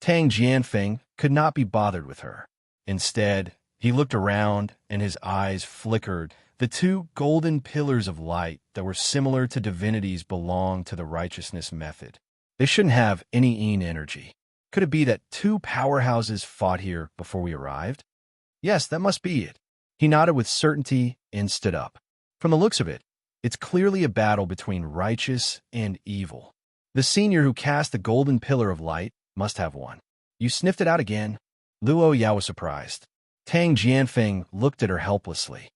Tang Jianfeng could not be bothered with her. Instead, he looked around and his eyes flickered. The two golden pillars of light that were similar to divinities belonged to the righteousness method. They shouldn't have any yin energy. Could it be that two powerhouses fought here before we arrived? Yes, that must be it. He nodded with certainty and stood up. From the looks of it, it's clearly a battle between righteous and evil. The senior who cast the golden pillar of light must have won. "You sniffed it out again?" Luo Yao was surprised. Tang Jianfeng looked at her helplessly.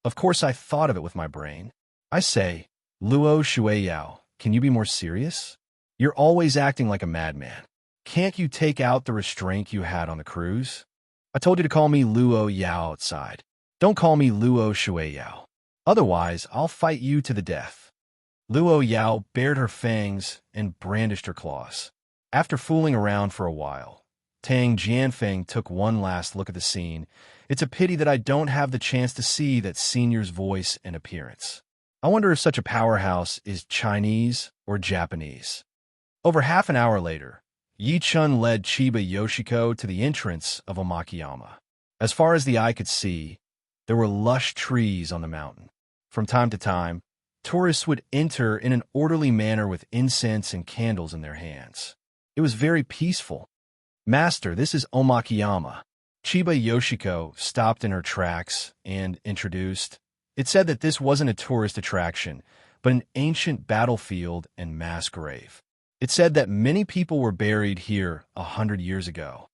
"Of course I thought of it with my brain." "I say, Luo Shueyao, can you be more serious? You're always acting like a madman. Can't you take out the restraint you had on the cruise? I told you to call me Luo Yao outside. Don't call me Luo Shueyao. Otherwise, I'll fight you to the death." Luo Yao bared her fangs and brandished her claws. After fooling around for a while, Tang Jianfeng took one last look at the scene. "It's a pity that I don't have the chance to see that senior's voice and appearance. I wonder if such a powerhouse is Chinese or Japanese." Over half an hour later, Yi Chun led Chiba Yoshiko to the entrance of Omakiyama. As far as the eye could see, there were lush trees on the mountain. From time to time, tourists would enter in an orderly manner with incense and candles in their hands. It was very peaceful. "Master, this is Omakiyama." Chiba Yoshiko stopped in her tracks and introduced. It said that this wasn't a tourist attraction, but an ancient battlefield and mass grave. It said that many people were buried here 100 years ago.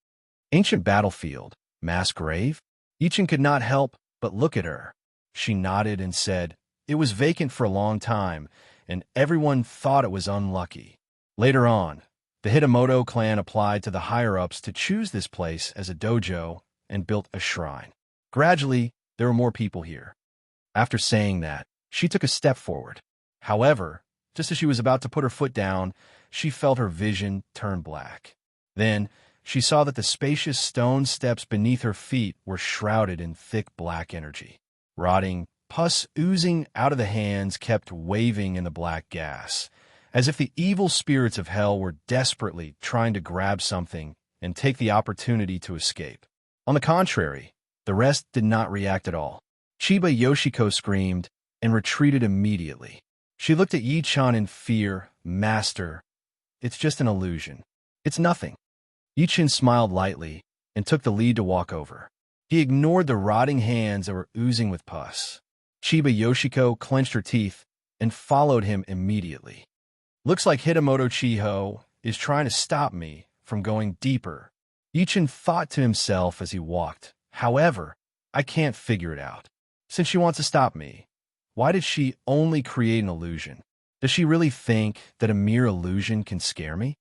Ancient battlefield, mass grave? Yi Chun could not help but look at her. She nodded and said, "It was vacant for a long time, and everyone thought it was unlucky. Later on, the Hitamoto clan applied to the higher-ups to choose this place as a dojo and built a shrine. Gradually, there were more people here. After saying that, she took a step forward. However, just as she was about to put her foot down, she felt her vision turn black. Then, she saw that the spacious stone steps beneath her feet were shrouded in thick black energy. Rotting, pus oozing out of the hands kept waving in the black gas, as if the evil spirits of hell were desperately trying to grab something and take the opportunity to escape. On the contrary, the rest did not react at all. Chiba Yoshiko screamed and retreated immediately. She looked at Yi-chan in fear. "Master, it's just an illusion. It's nothing." Yi-chan smiled lightly and took the lead to walk over. He ignored the rotting hands that were oozing with pus. Chiba Yoshiko clenched her teeth and followed him immediately. "Looks like Hitamoto Chiho is trying to stop me from going deeper," Yi-chan thought to himself as he walked. "However, I can't figure it out. Since she wants to stop me, why did she only create an illusion? Does she really think that a mere illusion can scare me?"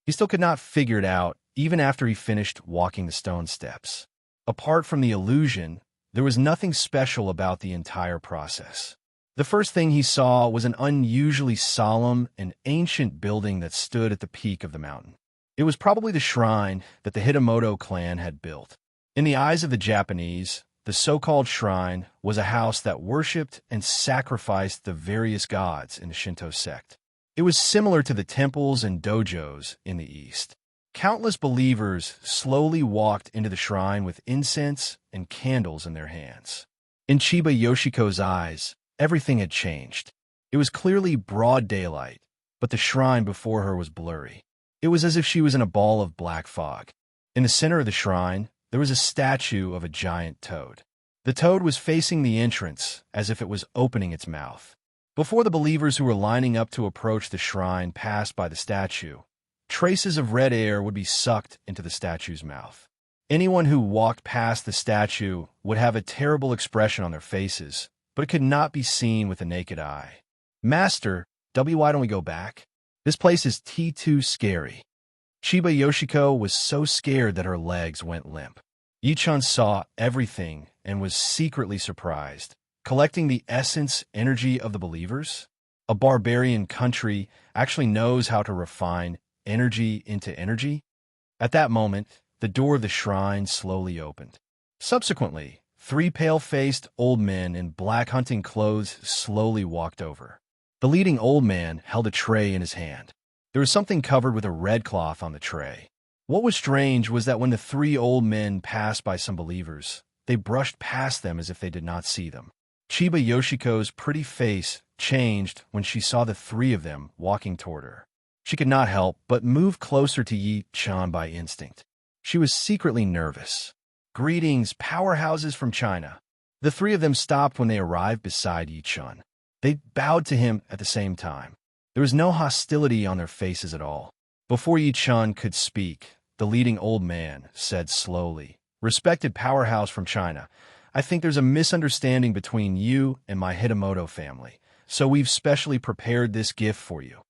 He still could not figure it out even after he finished walking the stone steps. Apart from the illusion, there was nothing special about the entire process. The first thing he saw was an unusually solemn and ancient building that stood at the peak of the mountain. It was probably the shrine that the Hitamoto clan had built. In the eyes of the Japanese, the so-called shrine was a house that worshipped and sacrificed the various gods in the Shinto sect. It was similar to the temples and dojos in the East. Countless believers slowly walked into the shrine with incense and candles in their hands. In Chiba Yoshiko's eyes, everything had changed. It was clearly broad daylight, but the shrine before her was blurry. It was as if she was in a ball of black fog. In the center of the shrine, there was a statue of a giant toad. The toad was facing the entrance as if it was opening its mouth. Before the believers who were lining up to approach the shrine passed by the statue, traces of red air would be sucked into the statue's mouth. Anyone who walked past the statue would have a terrible expression on their faces, but it could not be seen with the naked eye. "Master, why don't we go back? This place is too scary." Chiba Yoshiko was so scared that her legs went limp. Yi-chan saw everything and was secretly surprised. Collecting the essence energy of the believers? A barbarian country actually knows how to refine energy into energy? At that moment, the door of the shrine slowly opened. Subsequently, 3 pale-faced old men in black hunting clothes slowly walked over. The leading old man held a tray in his hand. There was something covered with a red cloth on the tray. What was strange was that when the 3 old men passed by some believers, they brushed past them as if they did not see them. Chiba Yoshiko's pretty face changed when she saw the 3 of them walking toward her. She could not help but move closer to Yi-chan by instinct. She was secretly nervous. "Greetings, powerhouses from China." The 3 of them stopped when they arrived beside Yi-chan. They bowed to him at the same time. There was no hostility on their faces at all. Before Yi-chan could speak, the leading old man said slowly, "Respected powerhouse from China, I think there's a misunderstanding between you and my Hitamoto family, so we've specially prepared this gift for you."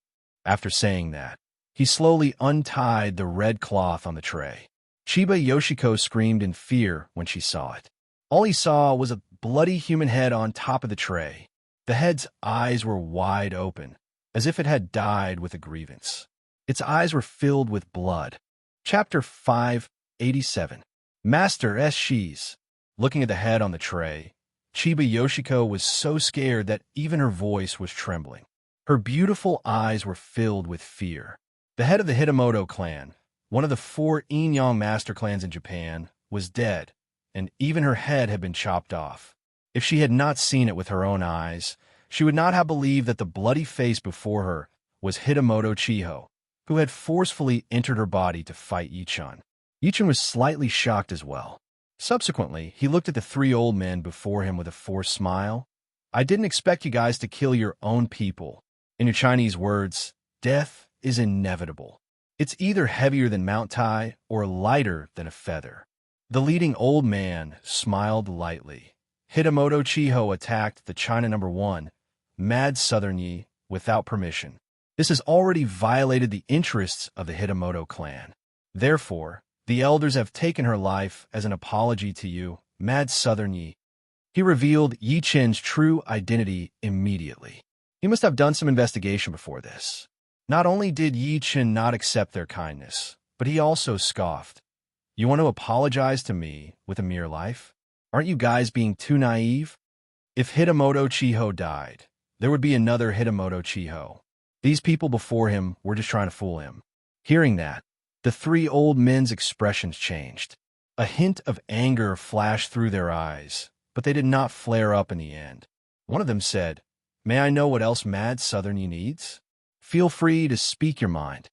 After saying that, he slowly untied the red cloth on the tray. Chiba Yoshiko screamed in fear when she saw it. All he saw was a bloody human head on top of the tray. The head's eyes were wide open, as if it had died with a grievance. Its eyes were filled with blood. Chapter 587. Master S. She's. Looking at the head on the tray, Chiba Yoshiko was so scared that even her voice was trembling. Her beautiful eyes were filled with fear. The head of the Hitamoto clan, one of the 4 Yin-Yang master clans in Japan, was dead, and even her head had been chopped off. If she had not seen it with her own eyes, she would not have believed that the bloody face before her was Hitamoto Chiho, who had forcefully entered her body to fight Yi-chan. Yi-chan was slightly shocked as well. Subsequently, he looked at the 3 old men before him with a forced smile. "I didn't expect you guys to kill your own people. In your Chinese words, death is inevitable. It's either heavier than Mount Tai or lighter than a feather." The leading old man smiled lightly. Hitamoto Chiho attacked the China number 1, Mad Southern Yi, without permission. This has already violated the interests of the Hitamoto clan. Therefore, The elders have taken her life as an apology to you, mad southern Yi. He revealed Yi Chen's true identity immediately. He must have done some investigation before this. Not only did Yi Chen not accept their kindness, but he also scoffed. You want to apologize to me with a mere life? Aren't you guys being too naive? If Hitamoto Chiho died, there would be another Hitamoto Chiho. These people before him were just trying to fool him. Hearing that, the three old men's expressions changed. A hint of anger flashed through their eyes, but they did not flare up in the end. One of them said, "May I know what else Mad Southern you needs? Feel free to speak your mind."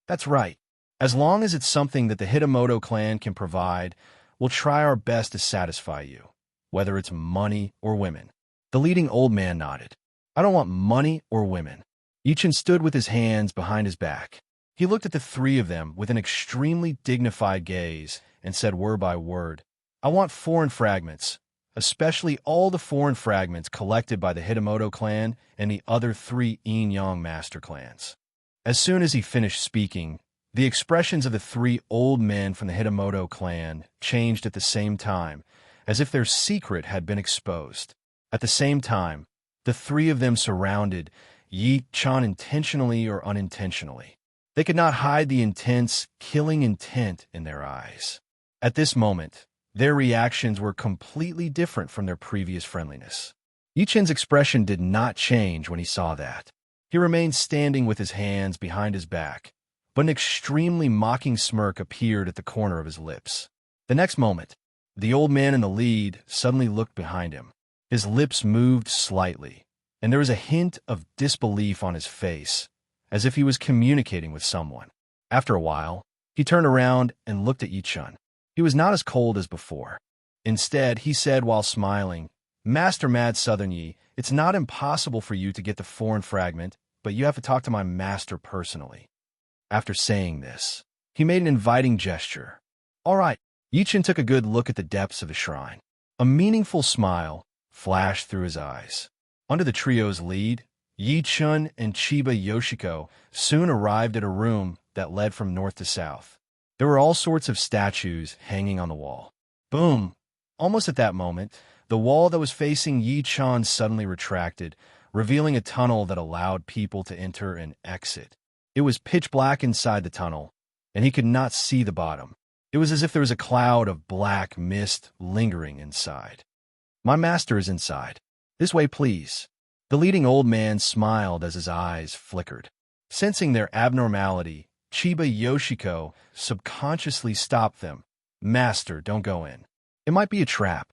"That's right. As long as it's something that the Hitamoto clan can provide, we'll try our best to satisfy you, whether it's money or women." The leading old man nodded. "I don't want money or women." Ichin stood with his hands behind his back. He looked at the three of them with an extremely dignified gaze and said word by word, "I want foreign fragments, especially all the foreign fragments collected by the Hitamoto clan and the other three Yin-Yang master clans." As soon as he finished speaking, the expressions of the three old men from the Hitamoto clan changed at the same time, as if their secret had been exposed. At the same time, the three of them surrounded Yi Chan intentionally or unintentionally. They could not hide the intense, killing intent in their eyes. At this moment, their reactions were completely different from their previous friendliness. Yi Chen's expression did not change when he saw that. He remained standing with his hands behind his back, but an extremely mocking smirk appeared at the corner of his lips. The next moment, the old man in the lead suddenly looked behind him. His lips moved slightly, and there was a hint of disbelief on his face, as if he was communicating with someone. After a while, he turned around and looked at Yi Chun. He was not as cold as before. Instead, he said while smiling, "Master Mad Southern Yi, it's not impossible for you to get the foreign fragment, but you have to talk to my master personally." After saying this, he made an inviting gesture. "All right." Yi Chun took a good look at the depths of the shrine. A meaningful smile flashed through his eyes. Under the trio's lead, Yi Chun and Chiba Yoshiko soon arrived at a room that led from north to south. There were all sorts of statues hanging on the wall. Boom! Almost at that moment, the wall that was facing Yi Chun suddenly retracted, revealing a tunnel that allowed people to enter and exit. It was pitch black inside the tunnel, and he could not see the bottom. It was as if there was a cloud of black mist lingering inside. "My master is inside. This way, please." The leading old man smiled as his eyes flickered. Sensing their abnormality, Chiba Yoshiko subconsciously stopped them. "Master, don't go in. It might be a trap.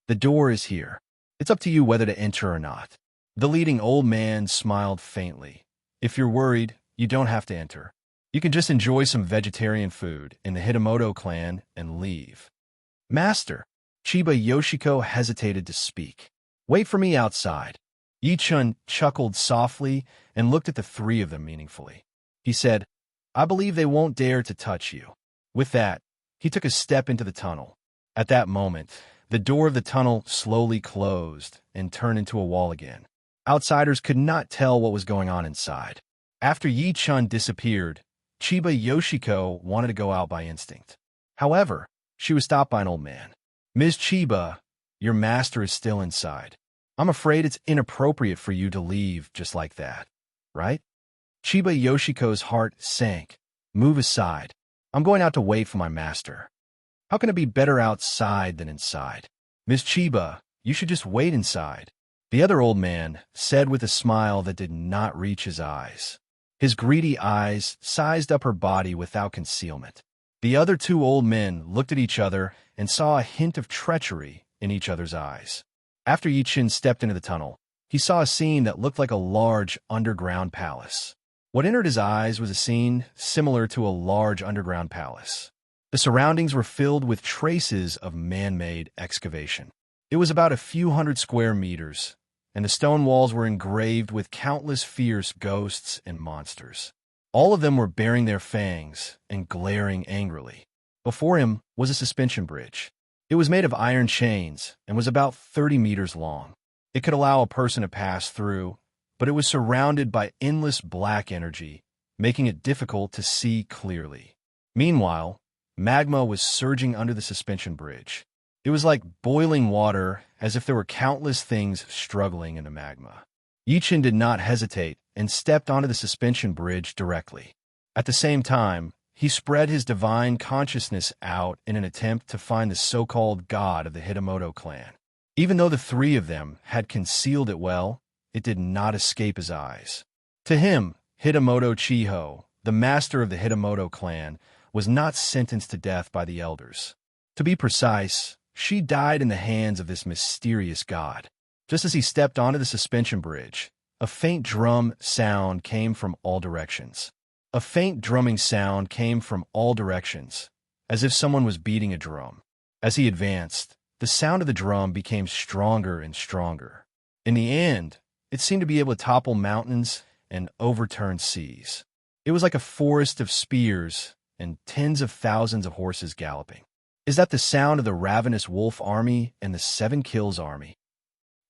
The door is here. It's up to you whether to enter or not." The leading old man smiled faintly. "If you're worried, you don't have to enter. You can just enjoy some vegetarian food in the Hitamoto clan and leave." "Master," Chiba Yoshiko hesitated to speak. "Wait for me outside." Yi Chun chuckled softly and looked at the three of them meaningfully. He said, "I believe they won't dare to touch you." With that, he took a step into the tunnel. At that moment, the door of the tunnel slowly closed and turned into a wall again. Outsiders could not tell what was going on inside. After Yi Chun disappeared, Chiba Yoshiko wanted to go out by instinct. However, she was stopped by an old man. "Ms. Chiba, your master is still inside. I'm afraid it's inappropriate for you to leave just like that, right?" Chiba Yoshiko's heart sank. "Move aside. I'm going out to wait for my master." "How can it be better outside than inside?" "Miss Chiba, you should just wait inside," the other old man said with a smile that did not reach his eyes. His greedy eyes sized up her body without concealment. The other two old men looked at each other and saw a hint of treachery in each other's eyes. After Yi Chin stepped into the tunnel, he saw a scene that looked like a large underground palace. What entered his eyes was a scene similar to a large underground palace. The surroundings were filled with traces of man-made excavation. It was about a few hundred square meters, and the stone walls were engraved with countless fierce ghosts and monsters. All of them were baring their fangs and glaring angrily. Before him was a suspension bridge. It was made of iron chains and was about 30 meters long. It could allow a person to pass through, but it was surrounded by endless black energy, making it difficult to see clearly. Meanwhile, Magma was surging under the suspension bridge. It was like boiling water, as if there were countless things struggling in the magma. Yichin did not hesitate and stepped onto the suspension bridge directly. At the same time, he spread his divine consciousness out in an attempt to find the so-called god of the Hitamoto clan. Even though the three of them had concealed it well, it did not escape his eyes. To him, Hitamoto Chiho, the master of the Hitamoto clan, was not sentenced to death by the elders. To be precise, she died in the hands of this mysterious god. Just as he stepped onto the suspension bridge, a faint drum sound came from all directions. A faint drumming sound came from all directions, as if someone was beating a drum. As he advanced, the sound of the drum became stronger and stronger. In the end, it seemed to be able to topple mountains and overturn seas. It was like a forest of spears and tens of thousands of horses galloping. Is that the sound of the ravenous wolf army and the 7 kills army?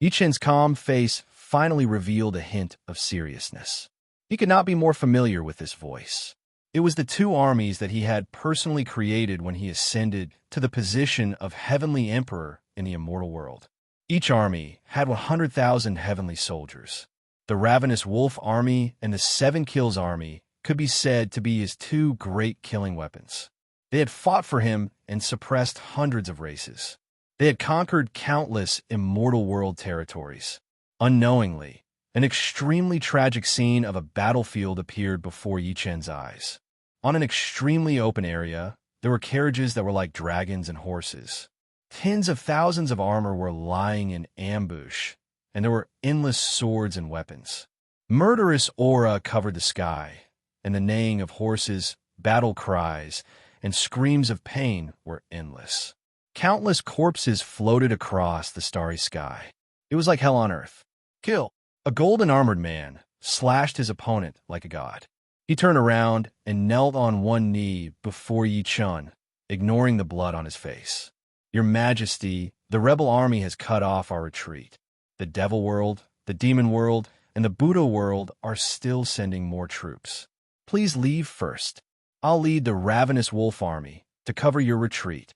Yichin's calm face finally revealed a hint of seriousness. He could not be more familiar with this voice. It was the 2 armies that he had personally created when he ascended to the position of Heavenly Emperor in the immortal world. Each army had 100,000 heavenly soldiers. The ravenous wolf army and the 7 kills army could be said to be his 2 great killing weapons. They had fought for him and suppressed hundreds of races. They had conquered countless immortal world territories. Unknowingly, an extremely tragic scene of a battlefield appeared before Yichen's eyes. On an extremely open area, there were carriages that were like dragons and horses. Tens of thousands of armor were lying in ambush, and there were endless swords and weapons. Murderous aura covered the sky, and the neighing of horses, battle cries, and screams of pain were endless. Countless corpses floated across the starry sky. It was like hell on earth. Kill! A golden-armored man slashed his opponent like a god. He turned around and knelt on one knee before Yichun, ignoring the blood on his face. Your Majesty, the rebel army has cut off our retreat. The devil world, the demon world, and the Buddha world are still sending more troops. Please leave first. I'll lead the ravenous wolf army to cover your retreat.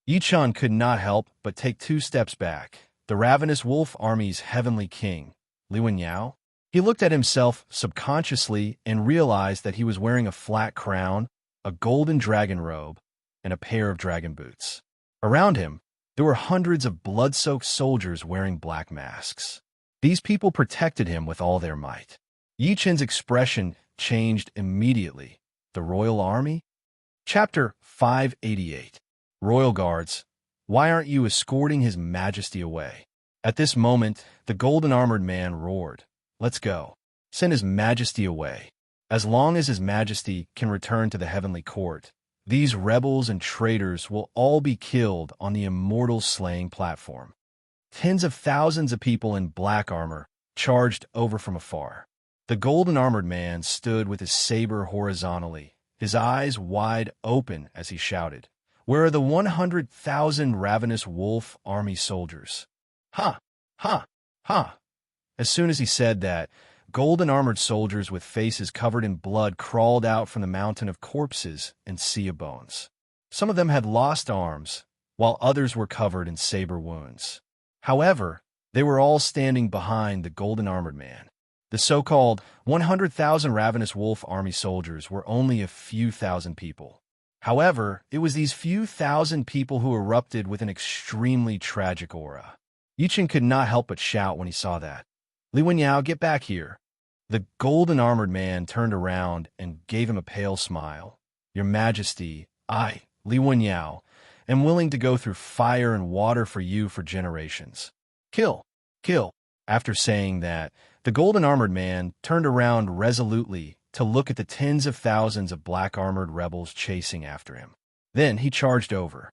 Yichun could not help but take 2 steps back. The ravenous wolf army's heavenly king, Li Wenyao. He looked at himself subconsciously and realized that he was wearing a flat crown, a golden dragon robe, and a pair of dragon boots. Around him, there were hundreds of blood-soaked soldiers wearing black masks. These people protected him with all their might. Yichen's expression changed immediately. The royal army? Chapter 588. Royal Guards, why aren't you escorting His Majesty away? At this moment, the golden-armored man roared, "Let's go. Send His Majesty away. As long as His Majesty can return to the heavenly court, these rebels and traitors will all be killed on the immortal slaying platform." Tens of thousands of people in black armor charged over from afar. The golden-armored man stood with his saber horizontally, his eyes wide open as he shouted, "Where are the 100,000 ravenous wolf army soldiers?" Ha! Ha! Ha! As soon as he said that, golden-armored soldiers with faces covered in blood crawled out from the mountain of corpses and sea of bones. Some of them had lost arms, while others were covered in saber wounds. However, they were all standing behind the golden-armored man. The so-called 100,000 ravenous wolf army soldiers were only a few thousand people. However, it was these few thousand people who erupted with an extremely tragic aura. Yichin could not help but shout when he saw that. "Li Wenyao, get back here." The golden-armored man turned around and gave him a pale smile. "Your Majesty, I, Li Wenyao, am willing to go through fire and water for you for generations. Kill! Kill!" After saying that, the golden-armored man turned around resolutely to look at the tens of thousands of black-armored rebels chasing after him. Then he charged over.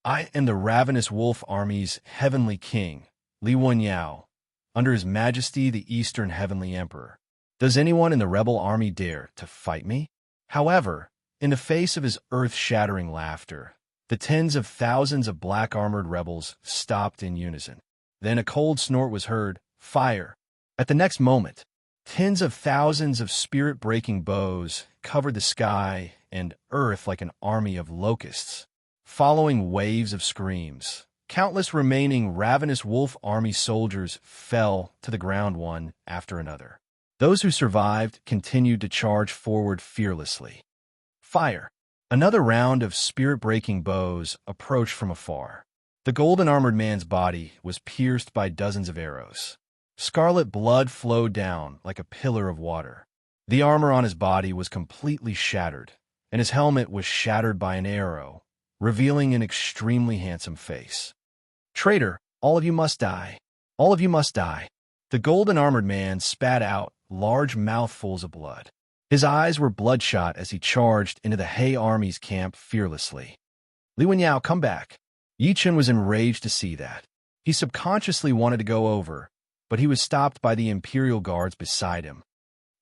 "I am the ravenous wolf army's heavenly king, Li Wenyao, under His Majesty the Eastern Heavenly Emperor. Does anyone in the rebel army dare to fight me?" However, in the face of his earth-shattering laughter, the tens of thousands of black-armored rebels stopped in unison. Then a cold snort was heard, "Fire!" At the next moment, Tens of thousands of spirit-breaking bows covered the sky and earth like an army of locusts, following waves of screams. Countless remaining ravenous wolf army soldiers fell to the ground one after another. Those who survived continued to charge forward fearlessly. Fire! Another round of spirit-breaking bows approached from afar. The golden-armored man's body was pierced by dozens of arrows. Scarlet blood flowed down like a pillar of water. The armor on his body was completely shattered, and his helmet was shattered by an arrow, revealing an extremely handsome face. "Traitor, all of you must die. All of you must die." The golden-armored man spat out large mouthfuls of blood. His eyes were bloodshot as he charged into the He army's camp fearlessly. "Li Wenyao, come back." Yi Chen was enraged to see that. He subconsciously wanted to go over, but he was stopped by the Imperial guards beside him.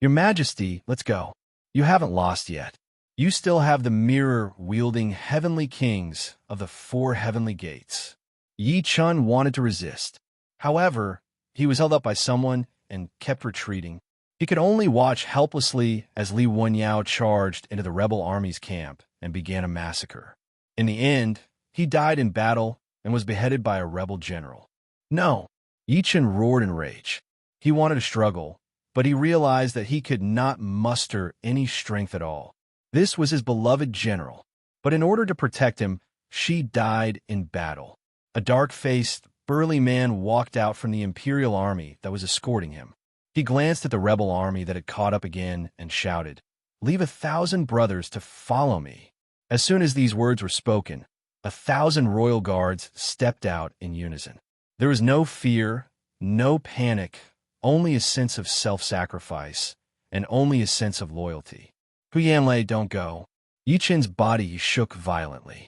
"Your Majesty, let's go. You haven't lost yet. You still have the mirror-wielding heavenly kings of the 4 heavenly gates." Yi Chen wanted to resist. However, he was held up by someone and kept retreating. He could only watch helplessly as Li Wenyao charged into the rebel army's camp and began a massacre. In the end, he died in battle and was beheaded by a rebel general. "No!" Yi Chen roared in rage. He wanted to struggle, but he realized that he could not muster any strength at all. This was his beloved general, but in order to protect him, she died in battle. A dark-faced, burly man walked out from the Imperial army that was escorting him. He glanced at the rebel army that had caught up again and shouted, "Leave 1,000 brothers to follow me." As soon as these words were spoken, 1,000 royal guards stepped out in unison. There was no fear, no panic, only a sense of self-sacrifice, and only a sense of loyalty. "Hu Yanlei, don't go." Yi Chen's body shook violently.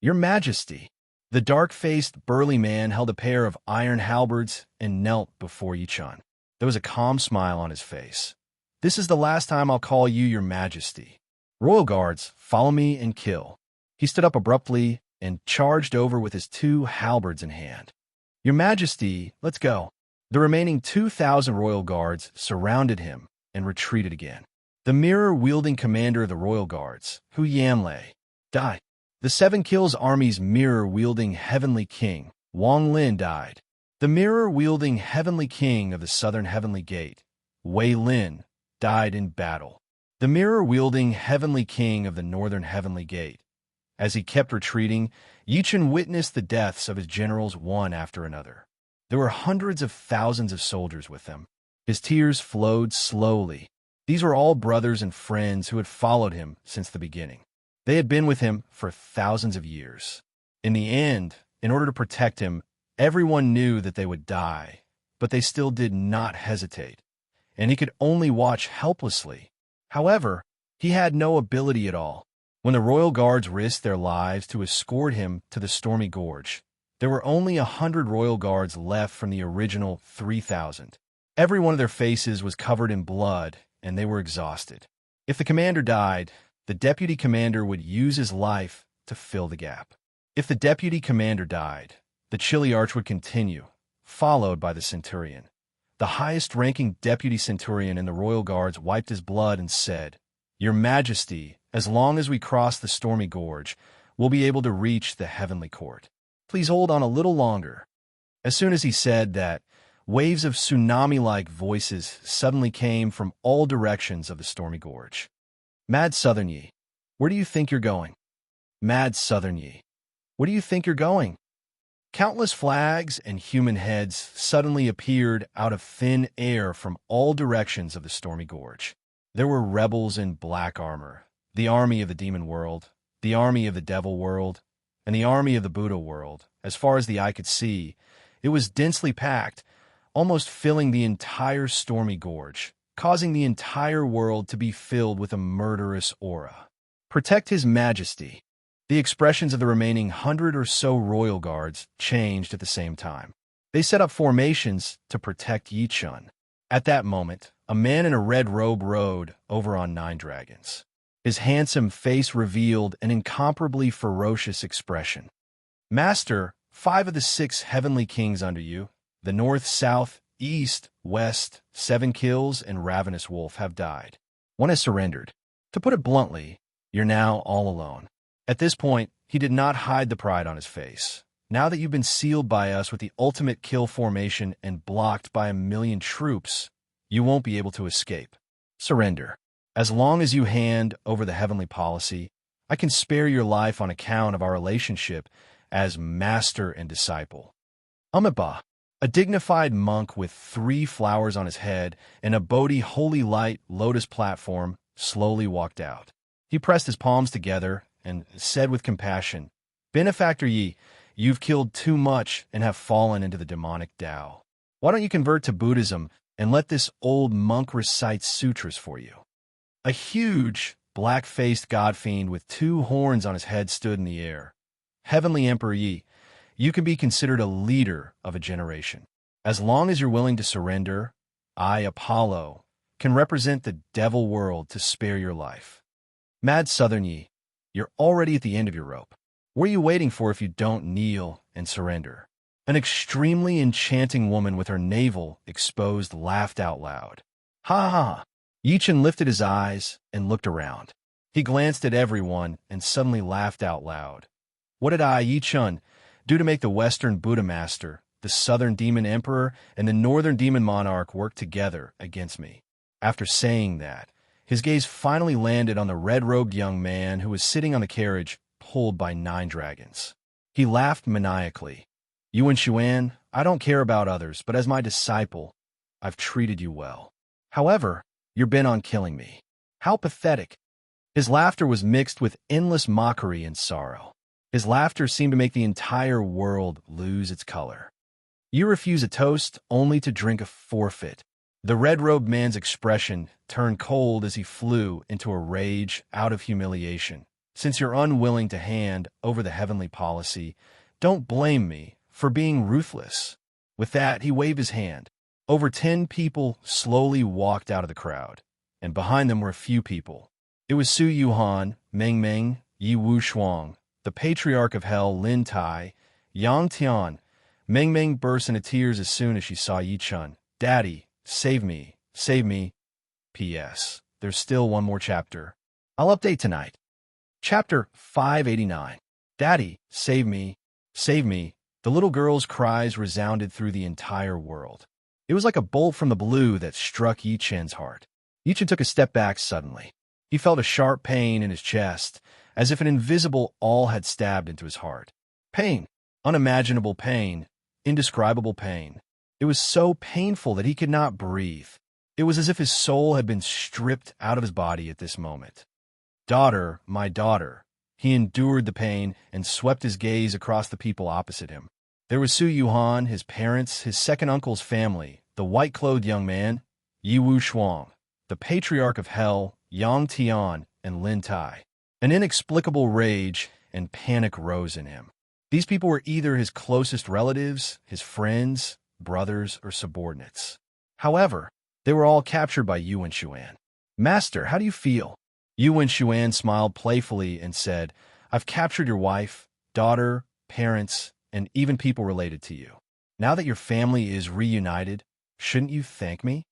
"Your Majesty." The dark-faced, burly man held a pair of iron halberds and knelt before Yi Chen. There was a calm smile on his face. "This is the last time I'll call you your Majesty. Royal guards, follow me and kill." He stood up abruptly and charged over with his 2 halberds in hand. "Your Majesty, let's go." The remaining 2,000 royal guards surrounded him and retreated again. The mirror-wielding commander of the royal guards, Hu Yanlei, died. The 7 Kills army's mirror-wielding heavenly king, Wang Lin, died. The mirror-wielding heavenly king of the southern heavenly gate, Wei Lin, died in battle. The mirror-wielding heavenly king of the northern heavenly gate. As he kept retreating, Yi Chen witnessed the deaths of his generals one after another. There were hundreds of thousands of soldiers with them. His tears flowed slowly. These were all brothers and friends who had followed him since the beginning. They had been with him for thousands of years. In the end, in order to protect him, everyone knew that they would die, but they still did not hesitate, and he could only watch helplessly. However, he had no ability at all. When the royal guards risked their lives to escort him to the stormy gorge, there were only 100 royal guards left from the original 3,000. Every one of their faces was covered in blood, and they were exhausted. If the commander died, the deputy commander would use his life to fill the gap. If the deputy commander died, the chilly arch would continue, followed by the centurion. The highest-ranking deputy centurion in the royal guards wiped his blood and said, "Your Majesty, as long as we cross the stormy gorge, we'll be able to reach the heavenly court. Please hold on a little longer." As soon as he said that, waves of tsunami-like voices suddenly came from all directions of the stormy gorge. "Mad Southern Yi, where do you think you're going? Mad Southern Yi, where do you think you're going?" Countless flags and human heads suddenly appeared out of thin air from all directions of the stormy gorge. There were rebels in black armor, the army of the demon world, the army of the devil world, and the army of the Buddha world. As far as the eye could see, it was densely packed, almost filling the entire stormy gorge, causing the entire world to be filled with a murderous aura. "Protect His Majesty." The expressions of the remaining 100 or so royal guards changed at the same time. They set up formations to protect Yi Chen. At that moment, a man in a red robe rode over on 9 dragons. His handsome face revealed an incomparably ferocious expression. "Master, 5 of the 6 heavenly kings under you, the north, south, east, west, 7 kills, and ravenous wolf have died. One has surrendered. To put it bluntly, you're now all alone. At this point, he did not hide the pride on his face. Now that you've been sealed by us with the ultimate kill formation and blocked by 1,000,000 troops, you won't be able to escape. Surrender. As long as you hand over the heavenly policy, I can spare your life on account of our relationship as master and disciple. Amiba, a dignified monk with 3 flowers on his head and a Bodhi holy light lotus platform, slowly walked out. He pressed his palms together and said with compassion, "Benefactor Yi, you've killed too much and have fallen into the demonic Tao. Why don't you convert to Buddhism and let this old monk recite sutras for you?" A huge, black-faced god-fiend with 2 horns on his head stood in the air. "Heavenly Emperor Yi, you can be considered a leader of a generation. As long as you're willing to surrender, I, Apollo, can represent the devil world to spare your life. Mad Southern Yi, you're already at the end of your rope. What are you waiting for if you don't kneel and surrender?" An extremely enchanting woman with her navel exposed laughed out loud. "Ha ha!" Yichen lifted his eyes and looked around. He glanced at everyone and suddenly laughed out loud. "What did I, Yichun, do to make the Western Buddha Master, the Southern Demon Emperor, and the Northern Demon Monarch work together against me?" After saying that, his gaze finally landed on the red-robed young man who was sitting on the carriage pulled by 9 dragons. He laughed maniacally. "Yuan Xuan, I don't care about others, but as my disciple, I've treated you well. However, you're bent on killing me. How pathetic." His laughter was mixed with endless mockery and sorrow. His laughter seemed to make the entire world lose its color. "You refuse a toast only to drink a forfeit." The red-robed man's expression turned cold as he flew into a rage out of humiliation. "Since you're unwilling to hand over the heavenly policy, don't blame me for being ruthless." With that, he waved his hand. Over 10 people slowly walked out of the crowd, and behind them were a few people. It was Su Yuhan, Meng Meng, Yi Wu Shuang, the patriarch of hell Lin Tai, Yang Tian. Meng Meng burst into tears as soon as she saw Yi Chun. "Daddy, save me, save me." P.S. There's still one more chapter. I'll update tonight. Chapter 589. "Daddy, save me, save me." The little girl's cries resounded through the entire world. It was like a bolt from the blue that struck Yi Chen's heart. Yi Chen took a step back suddenly. He felt a sharp pain in his chest, as if an invisible awl had stabbed into his heart. Pain. Unimaginable pain. Indescribable pain. It was so painful that he could not breathe. It was as if his soul had been stripped out of his body at this moment. "Daughter, my daughter." He endured the pain and swept his gaze across the people opposite him. There was Su Yuhan, his parents, his second uncle's family, the white-clothed young man, Yi Wu Shuang, the patriarch of hell, Yang Tian, and Lin Tai. An inexplicable rage and panic rose in him. These people were either his closest relatives, his friends, brothers, or subordinates. However, they were all captured by Yuan Xuan. "Master, how do you feel?" Yuan Xuan smiled playfully and said, "I've captured your wife, daughter, parents, and even people related to you. Now that your family is reunited, shouldn't you thank me?"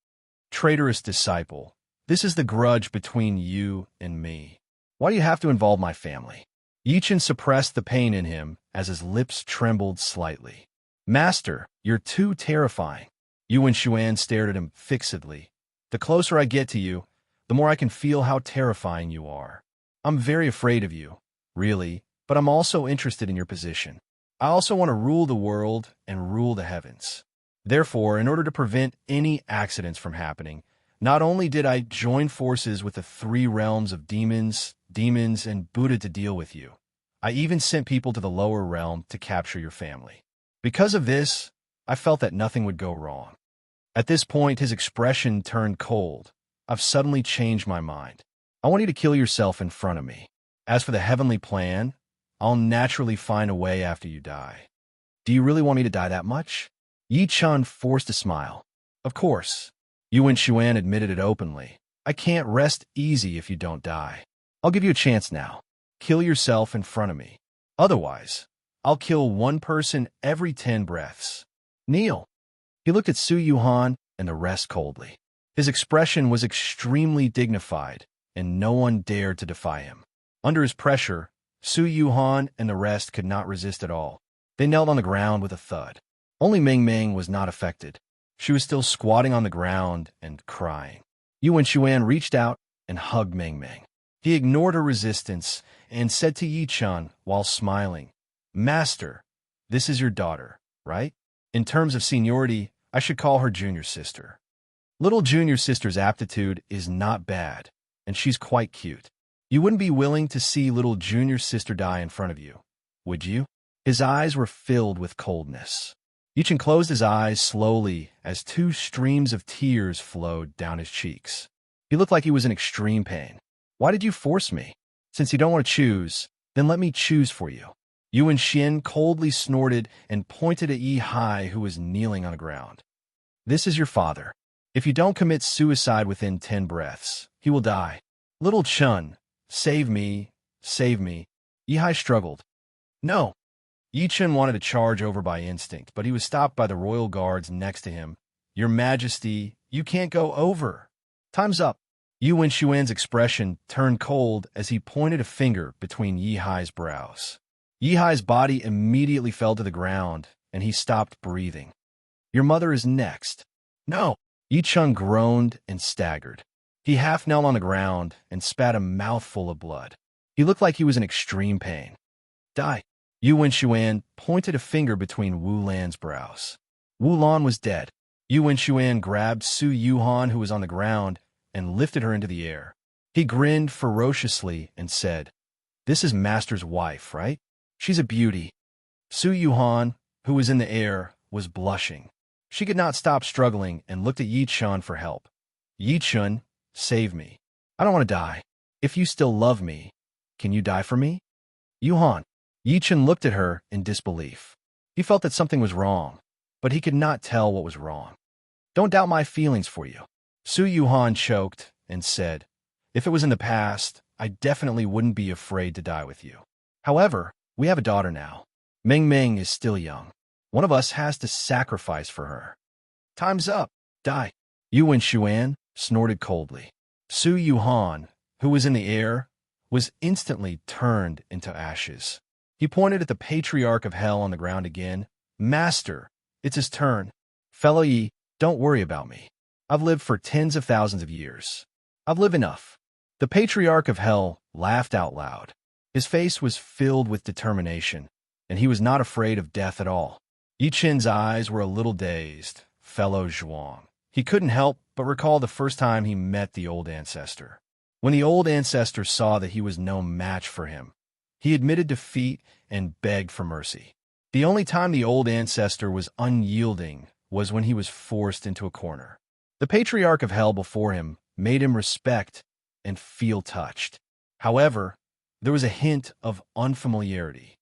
"Traitorous disciple, this is the grudge between you and me. Why do you have to involve my family?" Yichen suppressed the pain in him as his lips trembled slightly. "Master, you're too terrifying." Yuan Xuan stared at him fixedly. "The closer I get to you, the more I can feel how terrifying you are. I'm very afraid of you, really, but I'm also interested in your position. I also want to rule the world and rule the heavens. Therefore, in order to prevent any accidents from happening, not only did I join forces with the 3 realms of demons, and Buddha to deal with you, I even sent people to the lower realm to capture your family. Because of this, I felt that nothing would go wrong." At this point, his expression turned cold. "I've suddenly changed my mind. I want you to kill yourself in front of me. As for the heavenly plan, I'll naturally find a way after you die." "Do you really want me to die that much?" Yi Chun forced a smile. "Of course." Yuan Xuan admitted it openly. "I can't rest easy if you don't die. I'll give you a chance now. Kill yourself in front of me. Otherwise, I'll kill 1 person every 10 breaths. Kneel." He looked at Su Yuhan and the rest coldly. His expression was extremely dignified, and no one dared to defy him. Under his pressure, Su Yuhan and the rest could not resist at all. They knelt on the ground with a thud. Only Ming Ming was not affected. She was still squatting on the ground and crying. Yu Wenxuan reached out and hugged Ming Ming. He ignored her resistance and said to Yi Chun while smiling, "Master, this is your daughter, right? In terms of seniority, I should call her junior sister. Little junior sister's aptitude is not bad, and she's quite cute. You wouldn't be willing to see little junior sister die in front of you, would you?" His eyes were filled with coldness. Yi Chun closed his eyes slowly as 2 streams of tears flowed down his cheeks. He looked like he was in extreme pain. "Why did you force me? Since you don't want to choose, then let me choose for you." Yu Wenxian coldly snorted and pointed at Yi Hai, who was kneeling on the ground. "This is your father. If you don't commit suicide within 10 breaths, he will die. Little Chun, save me, save me." Yi Hai struggled. "No." Yi Chun wanted to charge over by instinct, but he was stopped by the royal guards next to him. "Your Majesty, you can't go over. Time's up." Yu Wenxuan's expression turned cold as he pointed a finger between Yi Hai's brows. Yi Hai's body immediately fell to the ground, and he stopped breathing. "Your mother is next." "No." Yi Chun groaned and staggered. He half knelt on the ground and spat a mouthful of blood. He looked like he was in extreme pain. "Die." Yu Wenxuan pointed a finger between Wu Lan's brows. Wu Lan was dead. Yu Wenxuan grabbed Su Yuhan, who was on the ground, and lifted her into the air. He grinned ferociously and said, "This is Master's wife, right? She's a beauty." Su Yuhan, who was in the air, was blushing. She could not stop struggling and looked at Yi Chun for help. "Yi Chun, save me. I don't want to die. If you still love me, can you die for me?" "Yuhan." Yi Chun looked at her in disbelief. He felt that something was wrong, but he could not tell what was wrong. "Don't doubt my feelings for you." Su Yuhan choked and said, "If it was in the past, I definitely wouldn't be afraid to die with you. However, we have a daughter now. Ming Ming is still young. One of us has to sacrifice for her. Time's up. Die." Yu Wenxuan snorted coldly. Su Yuhan, who was in the air, was instantly turned into ashes. He pointed at the Patriarch of Hell on the ground again. "Master, it's his turn. Fellow Yi, don't worry about me. I've lived for tens of thousands of years. I've lived enough." The Patriarch of Hell laughed out loud. His face was filled with determination, and he was not afraid of death at all. Yi Chun's eyes were a little dazed. Fellow Zhuang. He couldn't help but recall the first time he met the old ancestor. When the old ancestor saw that he was no match for him, he admitted defeat and begged for mercy. The only time the old ancestor was unyielding was when he was forced into a corner. The Patriarch of Hell before him made him respect and feel touched. However, there was a hint of unfamiliarity.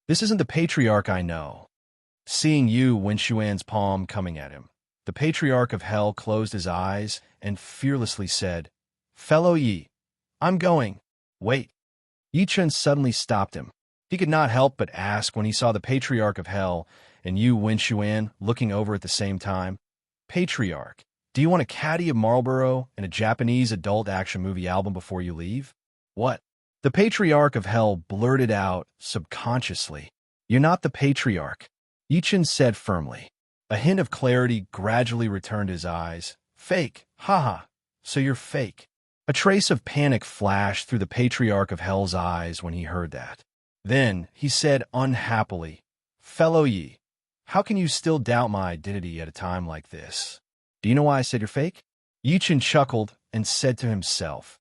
"This isn't the Patriarch I know." Seeing Yu Wenxuan's palm coming at him, the Patriarch of Hell closed his eyes and fearlessly said, "Fellow Yi, I'm going." "Wait." Yi Chun suddenly stopped him. He could not help but ask when he saw the Patriarch of Hell and Yu Wenxuan looking over at the same time, "Patriarch, do you want a caddy of Marlboro and a Japanese adult action movie album before you leave?" "What?" The Patriarch of Hell blurted out subconsciously. "You're not the Patriarch," Yi Chun said firmly. A hint of clarity gradually returned to his eyes. "Fake, haha, so you're fake." A trace of panic flashed through the Patriarch of Hell's eyes when he heard that. Then he said unhappily, "Fellow Yi, how can you still doubt my identity at a time like this? Do you know why I said you're fake?" Yi Chun chuckled and said to himself,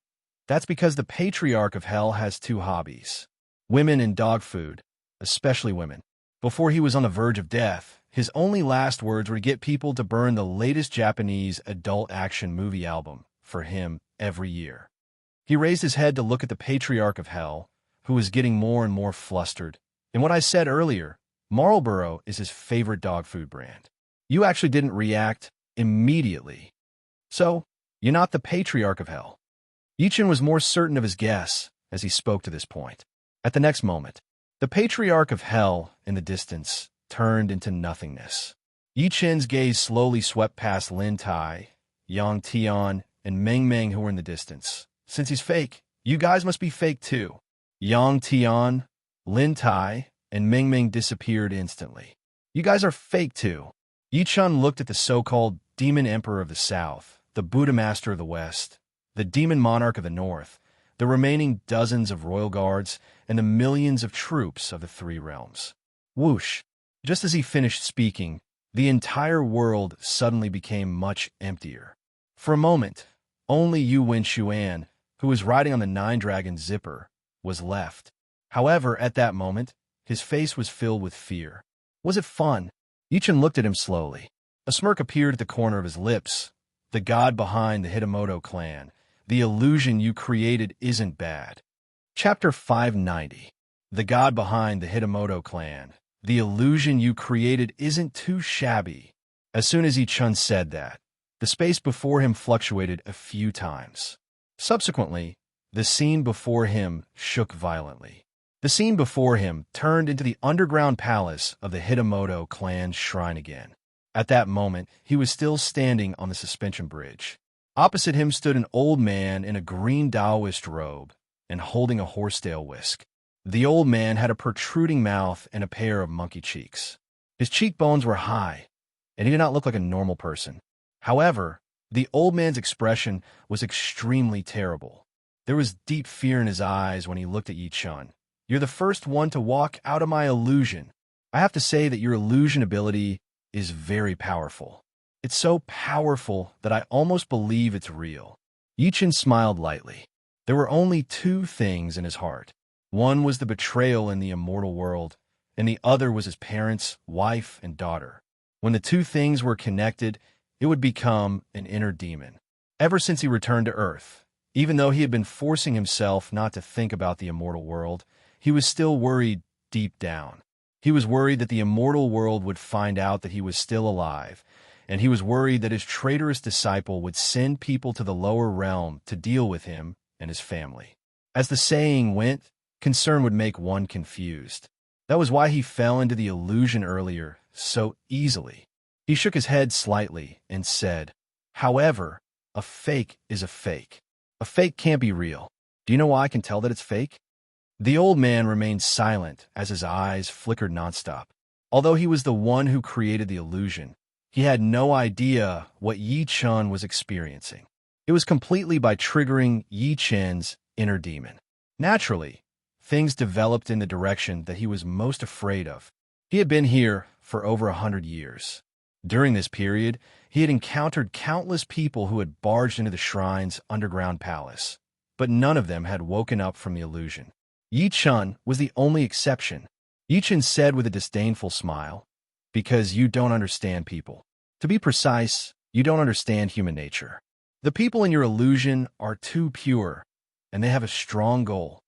"That's because the Patriarch of Hell has 2 hobbies: women and dog food, especially women. Before he was on the verge of death, his only last words were to get people to burn the latest Japanese adult action movie album for him every year." He raised his head to look at the Patriarch of Hell, who was getting more and more flustered. "And what I said earlier, Marlboro is his favorite dog food brand. You actually didn't react immediately. So, you're not the Patriarch of Hell." Yi Chun was more certain of his guess as he spoke to this point. At the next moment, the Patriarch of Hell in the distance turned into nothingness. Yi Chen's gaze slowly swept past Lin Tai, Yang Tian, and Meng Meng who were in the distance. Since he's fake, you guys must be fake too. Yang Tian, Lin Tai, and Meng Meng disappeared instantly. You guys are fake too. Yi Chun looked at the so-called Demon Emperor of the South, the Buddha Master of the West, the Demon Monarch of the North, the remaining dozens of royal guards, and the millions of troops of the three realms. Whoosh! Just as he finished speaking, the entire world suddenly became much emptier. For a moment, only Yu Wen-Xuan, who was riding on the Nine-Dragon Zipper, was left. However, at that moment, his face was filled with fear. Was it fun? Yi Chun looked at him slowly. A smirk appeared at the corner of his lips. The god behind the Hitamoto clan. The illusion you created isn't bad. Chapter 590. The god behind the Hitamoto clan. The illusion you created isn't too shabby. As soon as Yi Chun said that, the space before him fluctuated a few times. Subsequently, the scene before him shook violently. The scene before him turned into the underground palace of the Hitamoto clan's shrine again. At that moment, he was still standing on the suspension bridge. Opposite him stood an old man in a green Taoist robe and holding a horsetail whisk. The old man had a protruding mouth and a pair of monkey cheeks. His cheekbones were high, and he did not look like a normal person. However, the old man's expression was extremely terrible. There was deep fear in his eyes when he looked at Yi Chun. You're the first one to walk out of my illusion. I have to say that your illusion ability is very powerful. It's so powerful that I almost believe it's real. Yi Chun smiled lightly. There were only two things in his heart. One was the betrayal in the immortal world, and the other was his parents, wife, and daughter. When the two things were connected, it would become an inner demon. Ever since he returned to Earth, even though he had been forcing himself not to think about the immortal world, he was still worried deep down. He was worried that the immortal world would find out that he was still alive, and he was worried that his traitorous disciple would send people to the lower realm to deal with him and his family. As the saying went, concern would make one confused. That was why he fell into the illusion earlier so easily. He shook his head slightly and said, however, a fake is a fake. A fake can't be real. Do you know why I can tell that it's fake? The old man remained silent as his eyes flickered nonstop. Although he was the one who created the illusion, he had no idea what Yi Chun was experiencing. It was completely by triggering Yi Chen's inner demon. Naturally, things developed in the direction that he was most afraid of. He had been here for over 100 years. During this period, he had encountered countless people who had barged into the shrine's underground palace, but none of them had woken up from the illusion. Yi Chun was the only exception. Yi Chun said with a disdainful smile, because you don't understand people. To be precise, you don't understand human nature. The people in your illusion are too pure, and they have a strong goal.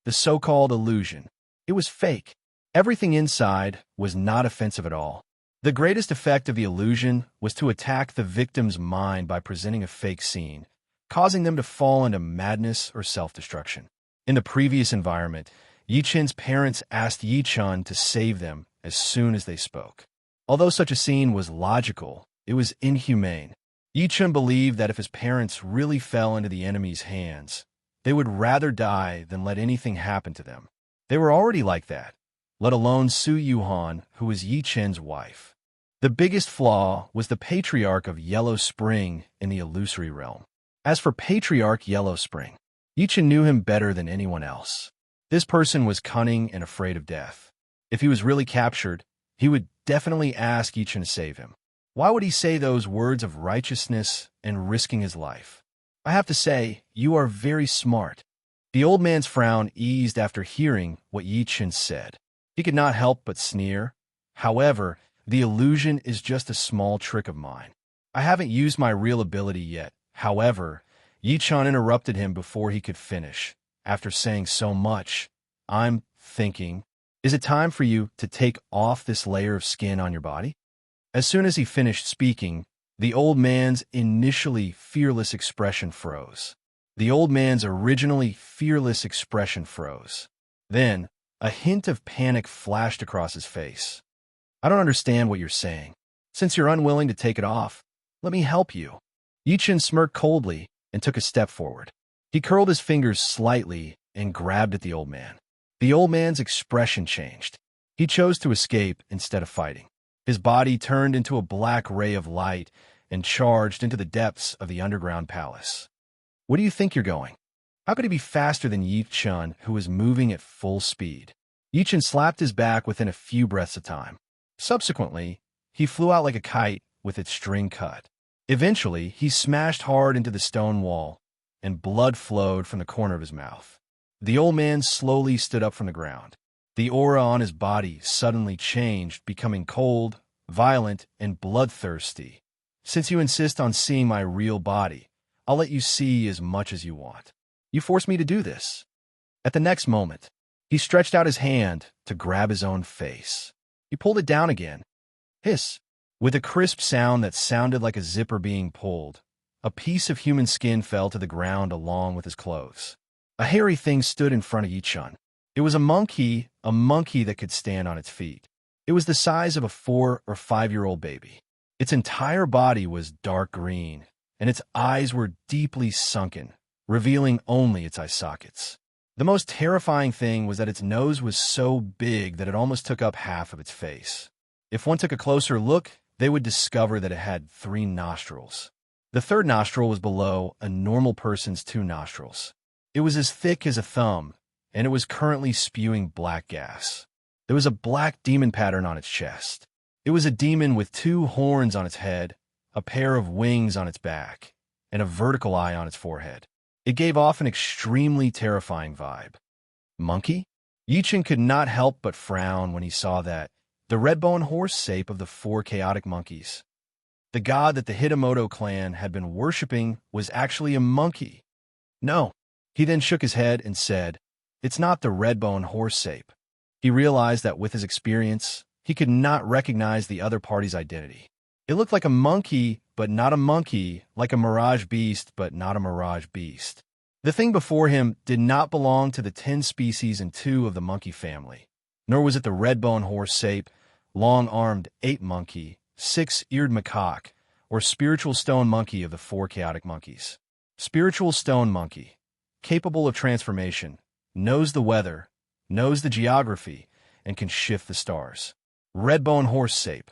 The so-called illusion. It was fake. Everything inside was not offensive at all. The greatest effect of the illusion was to attack the victim's mind by presenting a fake scene, causing them to fall into madness or self-destruction. In the previous environment, Yi Chun's parents asked Yi Chun to save them as soon as they spoke. Although such a scene was logical, it was inhumane. Yi Chun believed that if his parents really fell into the enemy's hands, they would rather die than let anything happen to them. They were already like that, let alone Su Yuhan, who was Yi Chen's wife. The biggest flaw was the patriarch of Yellow Spring in the illusory realm. As for Patriarch Yellow Spring, Yi Chen knew him better than anyone else. This person was cunning and afraid of death. If he was really captured, he would definitely ask Yi Chen to save him. Why would he say those words of righteousness and risking his life? I have to say, you are very smart. The old man's frown eased after hearing what Yi Chen said. He could not help but sneer. However, the illusion is just a small trick of mine. I haven't used my real ability yet. However, Yi Chen interrupted him before he could finish. After saying so much, I'm thinking, is it time for you to take off this layer of skin on your body? As soon as he finished speaking, the old man's initially fearless expression froze. The old man's originally fearless expression froze. Then, a hint of panic flashed across his face. I don't understand what you're saying. Since you're unwilling to take it off, let me help you. Yi-Chen smirked coldly and took a step forward. He curled his fingers slightly and grabbed at the old man. The old man's expression changed. He chose to escape instead of fighting. His body turned into a black ray of light and charged into the depths of the underground palace. Where do you think you're going? How could he be faster than Yi-Chen, who was moving at full speed? Yi-Chen slapped his back within a few breaths of time. Subsequently, he flew out like a kite with its string cut. Eventually, he smashed hard into the stone wall, and blood flowed from the corner of his mouth. The old man slowly stood up from the ground. The aura on his body suddenly changed, becoming cold, violent, and bloodthirsty. Since you insist on seeing my real body, I'll let you see as much as you want. You forced me to do this. At the next moment, he stretched out his hand to grab his own face. He pulled it down again. Hiss! With a crisp sound that sounded like a zipper being pulled, a piece of human skin fell to the ground along with his clothes. A hairy thing stood in front of Yi-Chen. It was a monkey that could stand on its feet. It was the size of a 4 or 5-year-old baby. Its entire body was dark green, and its eyes were deeply sunken, revealing only its eye sockets. The most terrifying thing was that its nose was so big that it almost took up half of its face. If one took a closer look, they would discover that it had 3 nostrils. The third nostril was below a normal person's 2 nostrils. It was as thick as a thumb, and it was currently spewing black gas. There was a black demon pattern on its chest. It was a demon with 2 horns on its head, a pair of wings on its back, and a vertical eye on its forehead. It gave off an extremely terrifying vibe. Monkey? Yi-Chen could not help but frown when he saw that, the red-bone horse ape of the 4 chaotic monkeys. The god that the Hitamoto clan had been worshipping was actually a monkey. No. He then shook his head and said, "It's not the red-bone horse ape." He realized that with his experience, he could not recognize the other party's identity. It looked like a monkey, but not a monkey, like a mirage beast, but not a mirage beast. The thing before him did not belong to the 10 species and 2 of the monkey family, nor was it the red-bone horse ape, long-armed ape monkey, 6-eared macaque, or spiritual stone monkey of the 4 chaotic monkeys. Spiritual stone monkey, capable of transformation, knows the weather, knows the geography, and can shift the stars. Red-bone horse ape,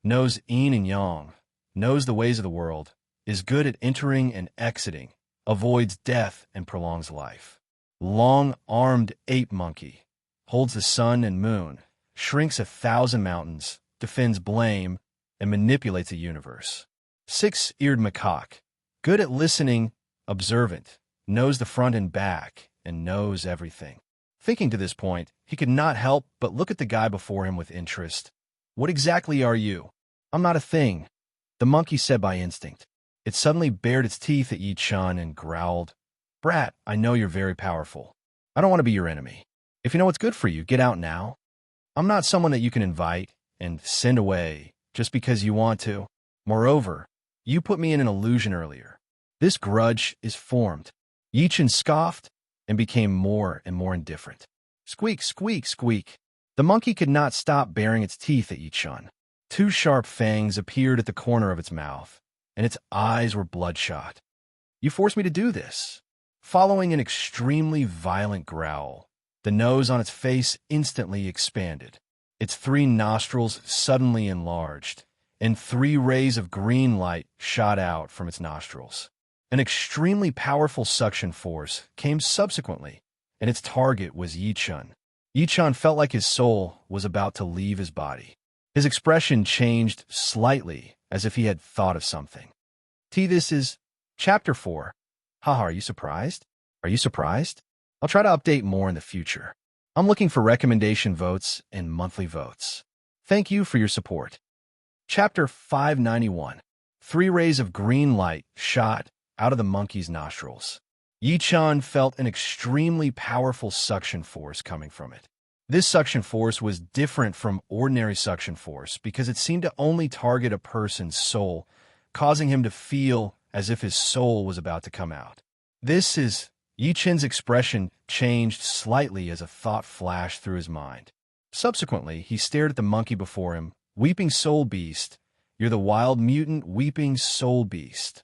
knows yin and yang, knows the ways of the world, is good at entering and exiting, avoids death and prolongs life. Long-armed ape monkey, holds the sun and moon, shrinks 1,000 mountains, defends blame, and manipulates the universe. 6-eared macaque, good at listening, observant, knows the front and back, and knows everything. Thinking to this point, he could not help but look at the guy before him with interest. What exactly are you? I'm not a thing, the monkey said by instinct. It suddenly bared its teeth at Yi-Chen and growled, "Brat, I know you're very powerful. I don't want to be your enemy. If you know what's good for you, get out now. I'm not someone that you can invite and send away just because you want to. Moreover, you put me in an illusion earlier. This grudge is formed." Yi-Chen scoffed and became more and more indifferent. Squeak, squeak, squeak. The monkey could not stop baring its teeth at Yi-Chen. 2 sharp fangs appeared at the corner of its mouth, and its eyes were bloodshot. "You forced me to do this." Following an extremely violent growl, the nose on its face instantly expanded. Its 3 nostrils suddenly enlarged, and 3 rays of green light shot out from its nostrils. An extremely powerful suction force came subsequently, and its target was Yi-Chen. Yi-Chen felt like his soul was about to leave his body. His expression changed slightly, as if he had thought of something. This is Chapter 4. Haha, are you surprised? Are you surprised? I'll try to update more in the future. I'm looking for recommendation votes and monthly votes. Thank you for your support. Chapter 591. 3 rays of green light shot out of the monkey's nostrils. Yi-Chen felt an extremely powerful suction force coming from it. This suction force was different from ordinary suction force because it seemed to only target a person's soul, causing him to feel as if his soul was about to come out. Yi-Chen's expression changed slightly as a thought flashed through his mind. Subsequently, he stared at the monkey before him, weeping soul beast, You're the wild mutant weeping soul beast.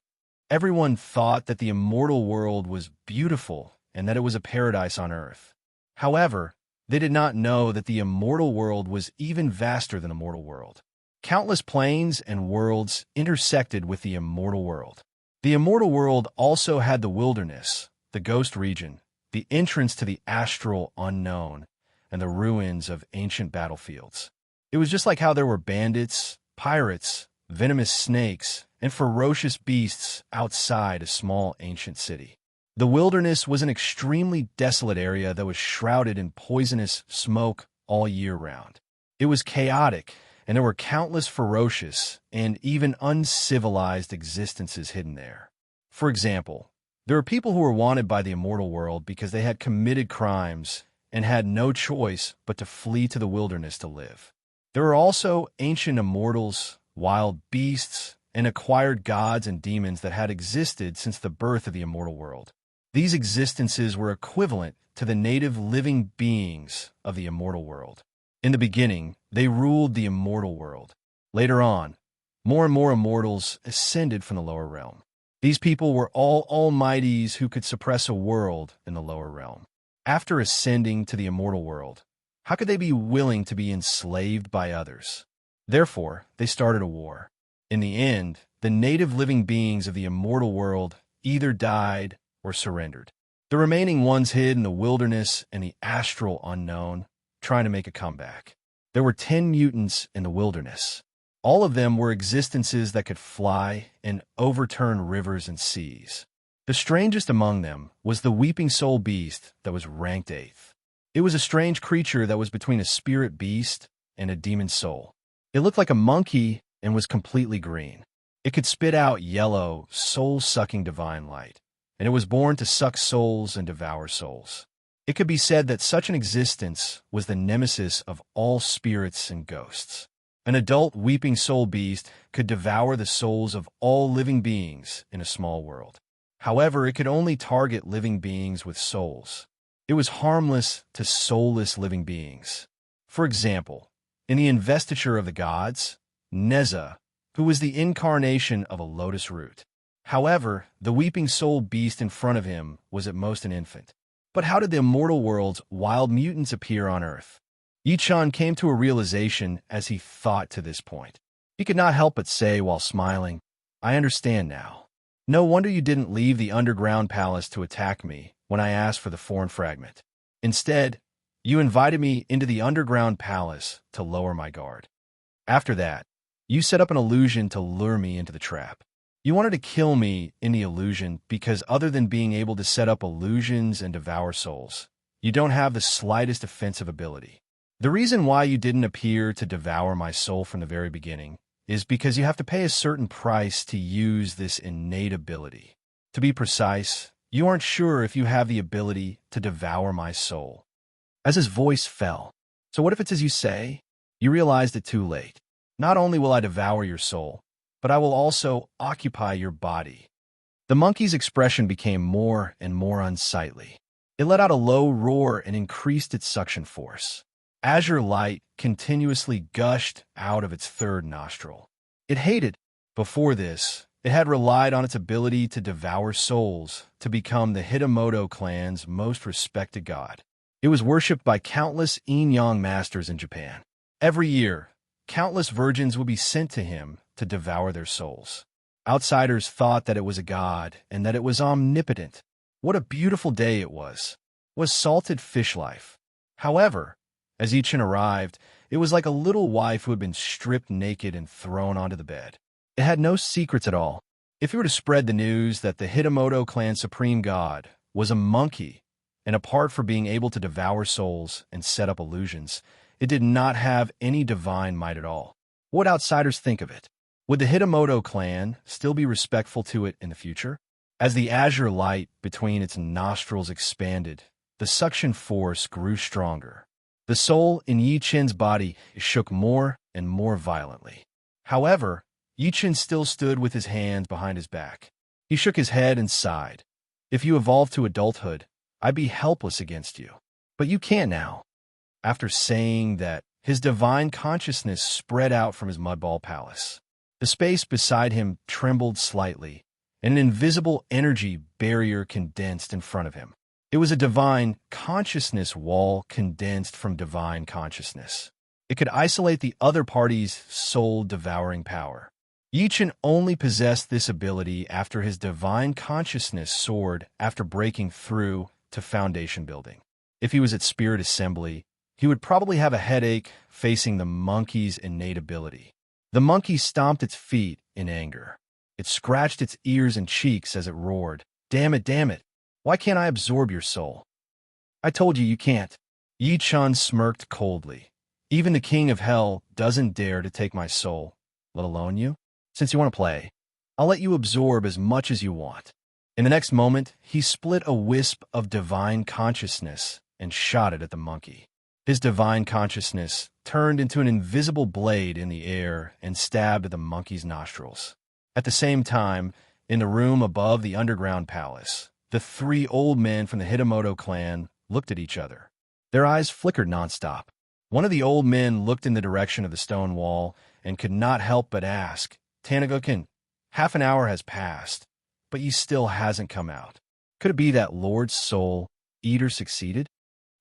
Everyone thought that the immortal world was beautiful and that it was a paradise on earth. However, they did not know that the immortal world was even vaster than the mortal world. Countless planes and worlds intersected with the immortal world. The immortal world also had the wilderness, the ghost region, the entrance to the astral unknown, and the ruins of ancient battlefields. It was just like how there were bandits, pirates, venomous snakes, and ferocious beasts outside a small ancient city. The wilderness was an extremely desolate area that was shrouded in poisonous smoke all year round. It was chaotic, and there were countless ferocious and even uncivilized existences hidden there. For example, there were people who were wanted by the immortal world because they had committed crimes and had no choice but to flee to the wilderness to live. There were also ancient immortals, wild beasts, and acquired gods and demons that had existed since the birth of the immortal world. These existences were equivalent to the native living beings of the immortal world. In the beginning, they ruled the immortal world. Later on, more and more immortals ascended from the lower realm. These people were all almighties who could suppress a world in the lower realm. After ascending to the immortal world, how could they be willing to be enslaved by others? Therefore, they started a war. In the end, the native living beings of the immortal world either died or surrendered. The remaining ones hid in the wilderness and the astral unknown, trying to make a comeback. There were 10 mutants in the wilderness. All of them were existences that could fly and overturn rivers and seas. The strangest among them was the weeping soul beast that was ranked 8th. It was a strange creature that was between a spirit beast and a demon soul. It looked like a monkey and was completely green. It could spit out yellow, soul-sucking divine light, and it was born to suck souls and devour souls. It could be said that such an existence was the nemesis of all spirits and ghosts. An adult weeping soul beast could devour the souls of all living beings in a small world. However, it could only target living beings with souls. It was harmless to soulless living beings. For example, in the investiture of the gods, Neza, who was the incarnation of a lotus root. However, the weeping soul beast in front of him was at most an infant. But how did the immortal world's wild mutants appear on Earth? Yi-chan came to a realization as he thought to this point. He could not help but say while smiling, "I understand now. No wonder you didn't leave the underground palace to attack me when I asked for the foreign fragment. Instead, you invited me into the underground palace to lower my guard. After that, you set up an illusion to lure me into the trap. You wanted to kill me in the illusion because other than being able to set up illusions and devour souls, you don't have the slightest offensive ability. The reason why you didn't appear to devour my soul from the very beginning is because you have to pay a certain price to use this innate ability. To be precise, you aren't sure if you have the ability to devour my soul." As his voice fell, "So what if it's as you say?" You realized it too late. Not only will I devour your soul, but I will also occupy your body. The monkey's expression became more and more unsightly. It let out a low roar and increased its suction force. Azure light continuously gushed out of its third nostril. It hated. Before this, it had relied on its ability to devour souls to become the Hitamoto clan's most respected god. It was worshipped by countless yin-yang masters in Japan. Every year, countless virgins would be sent to him to devour their souls. Outsiders thought that it was a god and that it was omnipotent. What a beautiful day it was salted fish life. However, as Ichin arrived, it was like a little wife who had been stripped naked and thrown onto the bed. It had no secrets at all. If you were to spread the news that the Hitamoto clan's supreme god was a monkey, and apart from being able to devour souls and set up illusions, it did not have any divine might at all, what would outsiders think of it? Would the Hitamoto clan still be respectful to it in the future? As the azure light between its nostrils expanded, the suction force grew stronger. The soul in Yi-chin's body shook more and more violently. However, Yi-chin still stood with his hands behind his back. He shook his head and sighed. "If you evolved to adulthood, I'd be helpless against you. But you can't now." After saying that, his divine consciousness spread out from his mudball palace. The space beside him trembled slightly, and an invisible energy barrier condensed in front of him. It was a divine consciousness wall condensed from divine consciousness. It could isolate the other party's soul-devouring power. Yi Chen only possessed this ability after his divine consciousness soared after breaking through to foundation building. If he was at Spirit Assembly, he would probably have a headache facing the monkey's innate ability. The monkey stomped its feet in anger. It scratched its ears and cheeks as it roared, damn it, why can't I absorb your soul? I told you can't. Yi Chen smirked coldly. Even the king of hell doesn't dare to take my soul, let alone you. Since you want to play, I'll let you absorb as much as you want. In the next moment, he split a wisp of divine consciousness and shot it at the monkey. His divine consciousness turned into an invisible blade in the air and stabbed at the monkey's nostrils. At the same time, in the room above the underground palace, the three old men from the Hitamoto clan looked at each other. Their eyes flickered nonstop. One of the old men looked in the direction of the stone wall and could not help but ask, Tanagoken, half an hour has passed, but he still hasn't come out. Could it be that Lord Soul Eater succeeded?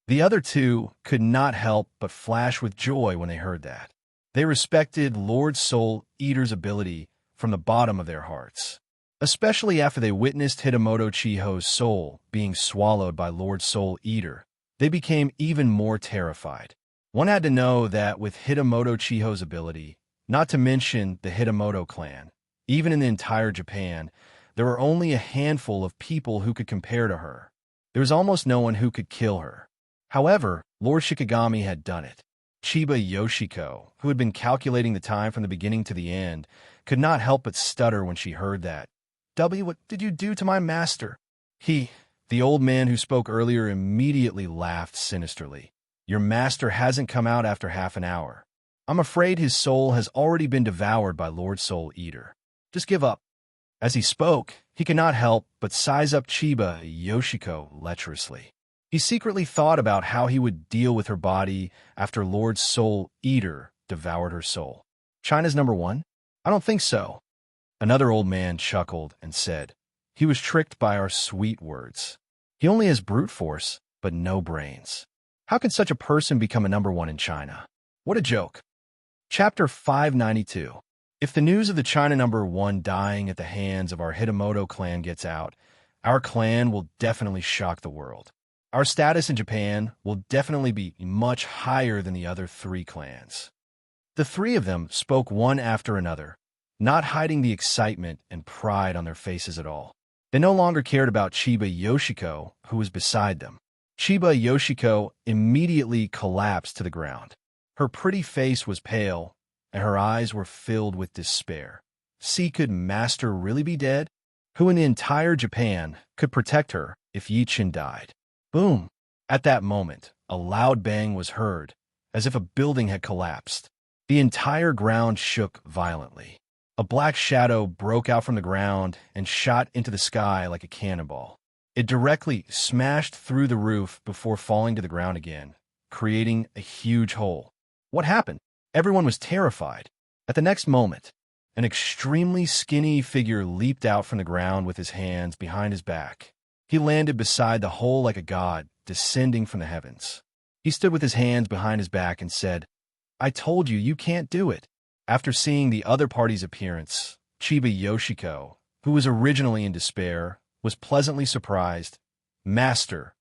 The other two could not help but flash with joy when they heard that. They respected Lord Soul Eater's ability from the bottom of their hearts, especially after they witnessed Hitamoto Chiho's soul being swallowed by Lord Soul Eater. They became even more terrified. One had to know that with Hitamoto Chiho's ability, not to mention the Hitamoto clan, even in the entire Japan, there were only a handful of people who could compare to her. There was almost no one who could kill her. However, Lord Shikigami had done it. Chiba Yoshiko, who had been calculating the time from the beginning to the end, could not help but stutter when she heard that. What did you do to my master? The old man who spoke earlier, immediately laughed sinisterly. Your master hasn't come out after half an hour. I'm afraid his soul has already been devoured by Lord Soul Eater. Just give up. As he spoke, he could not help but size up Chiba Yoshiko lecherously. He secretly thought about how he would deal with her body after Lord Soul Eater devoured her soul. China's number one? I don't think so. Another old man chuckled and said, he was tricked by our sweet words. He only has brute force, but no brains. How can such a person become a number one in China? What a joke. Chapter 592. If the news of the China number one dying at the hands of our Hitamoto clan gets out, our clan will definitely shock the world. Our status in Japan will definitely be much higher than the other three clans. The three of them spoke one after another, not hiding the excitement and pride on their faces at all. They no longer cared about Chiba Yoshiko, who was beside them. Chiba Yoshiko immediately collapsed to the ground. Her pretty face was pale, and her eyes were filled with despair. Could Master really be dead? Who in the entire Japan could protect her if Yi Chen died? Boom! At that moment, a loud bang was heard, as if a building had collapsed. The entire ground shook violently. A black shadow broke out from the ground and shot into the sky like a cannonball. It directly smashed through the roof before falling to the ground again, creating a huge hole. What happened? Everyone was terrified. At the next moment, an extremely skinny figure leaped out from the ground with his hands behind his back. He landed beside the hole like a god, descending from the heavens. He stood with his hands behind his back and said, I told you can't do it. After seeing the other party's appearance, Chiba Yoshiko, who was originally in despair, was pleasantly surprised. Master,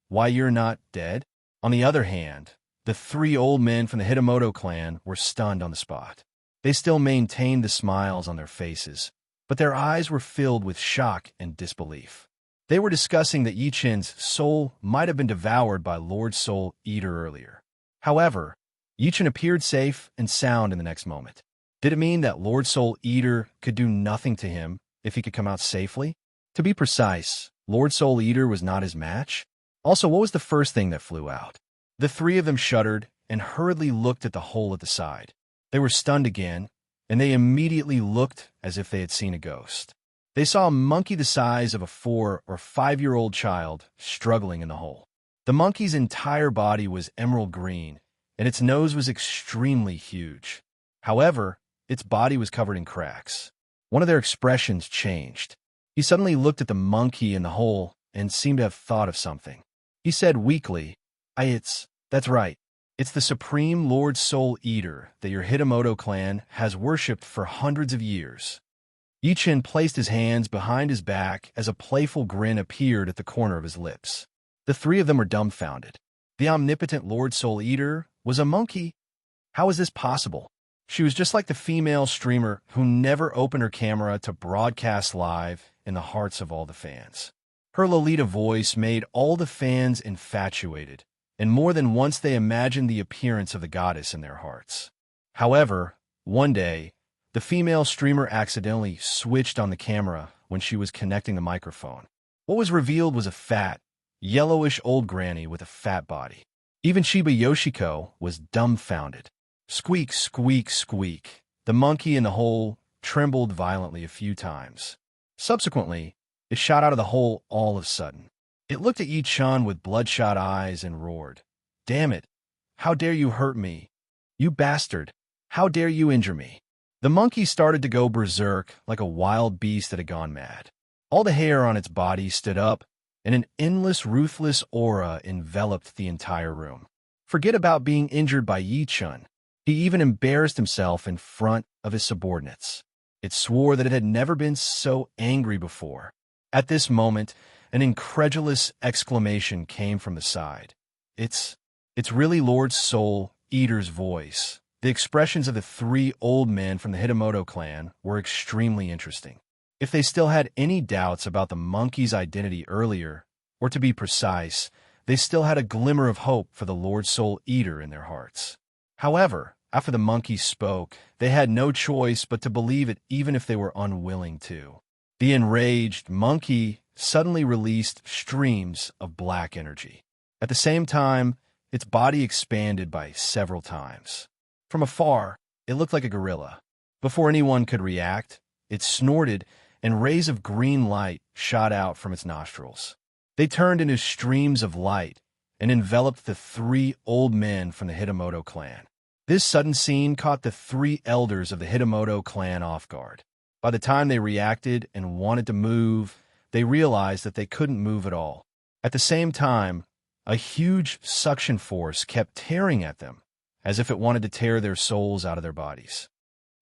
why you're not dead? On the other hand, the three old men from the Hitamoto clan were stunned on the spot. They still maintained the smiles on their faces, but their eyes were filled with shock and disbelief. They were discussing that Yi Chen's soul might have been devoured by Lord Soul Eater earlier. However, Yi Chen appeared safe and sound in the next moment. Did it mean that Lord Soul Eater could do nothing to him if he could come out safely? To be precise, Lord Soul Eater was not his match. Also, what was the first thing that flew out? The three of them shuddered and hurriedly looked at the hole at the side. They were stunned again, and they immediately looked as if they had seen a ghost. They saw a monkey the size of a 4- or 5-year-old child struggling in the hole. The monkey's entire body was emerald green, and its nose was extremely huge. However, its body was covered in cracks. One of their expressions changed. He suddenly looked at the monkey in the hole and seemed to have thought of something. He said weakly, That's right. It's the supreme Lord Soul Eater that your Hitamoto clan has worshipped for hundreds of years. Yi-Chin placed his hands behind his back as a playful grin appeared at the corner of his lips. The three of them were dumbfounded. The omnipotent Lord Soul Eater was a monkey? How was this possible? She was just like the female streamer who never opened her camera to broadcast live in the hearts of all the fans. Her Lolita voice made all the fans infatuated, and more than once they imagined the appearance of the goddess in their hearts. However, one day, the female streamer accidentally switched on the camera when she was connecting the microphone. What was revealed was a fat, yellowish old granny with a fat body. Even Chiba Yoshiko was dumbfounded. Squeak, squeak, squeak. The monkey in the hole trembled violently a few times. Subsequently, it shot out of the hole all of a sudden. It looked at Yi-Chan with bloodshot eyes and roared, "Damn it! How dare you hurt me? You bastard! How dare you injure me?" The monkey started to go berserk like a wild beast that had gone mad. All the hair on its body stood up, and an endless, ruthless aura enveloped the entire room. Forget about being injured by Yi-Chan. He even embarrassed himself in front of his subordinates. It swore that it had never been so angry before. At this moment, an incredulous exclamation came from the side. It's really Lord Soul Eater's voice." The expressions of the three old men from the Hitamoto clan were extremely interesting. If they still had any doubts about the monkey's identity earlier, or to be precise, they still had a glimmer of hope for the Lord Soul Eater in their hearts. However, after the monkey spoke, they had no choice but to believe it even if they were unwilling to. The enraged monkey suddenly released streams of black energy. At the same time, its body expanded by several times. From afar, it looked like a gorilla. Before anyone could react, it snorted, and rays of green light shot out from its nostrils. They turned into streams of light and enveloped the three old men from the Hitamoto clan. This sudden scene caught the three elders of the Hitamoto clan off guard. By the time they reacted and wanted to move, they realized that they couldn't move at all. At the same time, a huge suction force kept tearing at them, as if it wanted to tear their souls out of their bodies.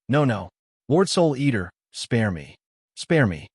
No, Lord Soul Eater, spare me. Spare me.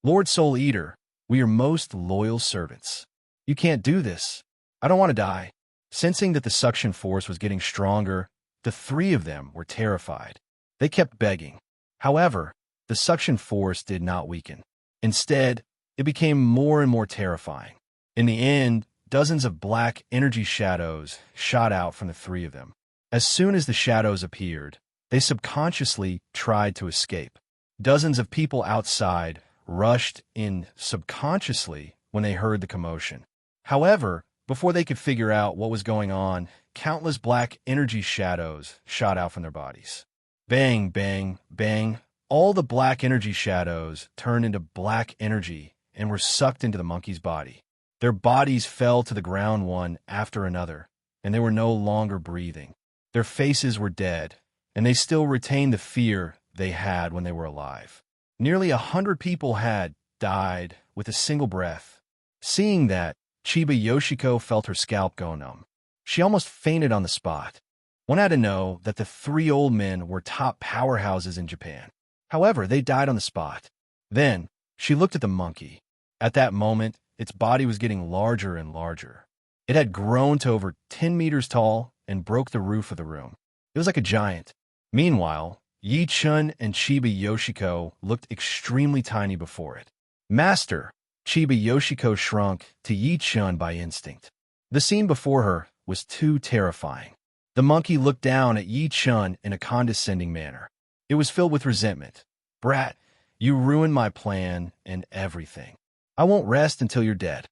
Lord Soul Eater, we are most loyal servants. You can't do this. I don't want to die. Sensing that the suction force was getting stronger, the three of them were terrified. They kept begging. However, the suction force did not weaken. Instead, it became more and more terrifying. In the end, dozens of black energy shadows shot out from the three of them. As soon as the shadows appeared, they subconsciously tried to escape. Dozens of people outside rushed in subconsciously when they heard the commotion. However, before they could figure out what was going on, countless black energy shadows shot out from their bodies. Bang, bang, bang. All the black energy shadows turned into black energy and were sucked into the monkey's body. Their bodies fell to the ground one after another, and they were no longer breathing. Their faces were dead, and they still retained the fear they had when they were alive. Nearly 100 people had died with a single breath. Seeing that, Chiba Yoshiko felt her scalp go numb. She almost fainted on the spot. One had to know that the three old men were top powerhouses in Japan. However, they died on the spot. Then, she looked at the monkey. At that moment, its body was getting larger and larger. It had grown to over 10 meters tall and broke the roof of the room. It was like a giant. Meanwhile, Yi-Chun and Chiba Yoshiko looked extremely tiny before it. Master! Chiba Yoshiko shrunk to Yi-Chun by instinct. The scene before her was too terrifying. The monkey looked down at Yi-Chun in a condescending manner. It was filled with resentment. "Brat, you ruined my plan and everything. I won't rest until you're dead."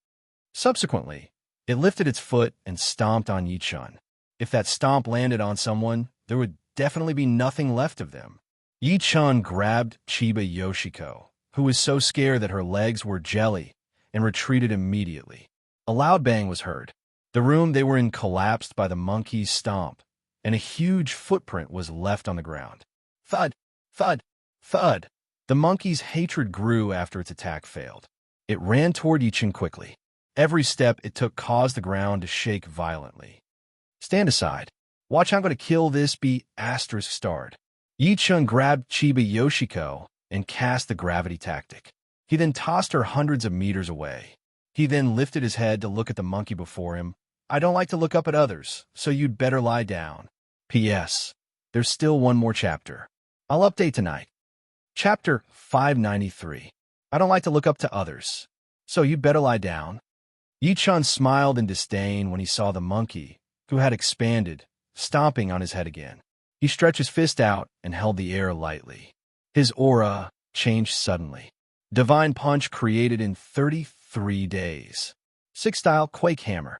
Subsequently, it lifted its foot and stomped on Yi-Chun. If that stomp landed on someone, there would definitely be nothing left of them. Yi-Chun grabbed Chiba Yoshiko, who was so scared that her legs were jelly, and retreated immediately. A loud bang was heard. The room they were in collapsed by the monkey's stomp, and a huge footprint was left on the ground. Thud! Thud! Thud! The monkey's hatred grew after its attack failed. It ran toward Yichun quickly. Every step it took caused the ground to shake violently. Stand aside. Watch, I'm going to kill this bee *starred. Yichun grabbed Chiba Yoshiko and cast the gravity tactic. He then tossed her hundreds of meters away. He then lifted his head to look at the monkey before him. I don't like to look up at others, so you'd better lie down. P.S. There's still one more chapter. I'll update tonight. Chapter 593. I don't like to look up to others, so you'd better lie down. Yichun smiled in disdain when he saw the monkey, who had expanded, stomping on his head again. He stretched his fist out and held the air lightly. His aura changed suddenly. Divine Punch created in 33 days. 6-style Quake Hammer.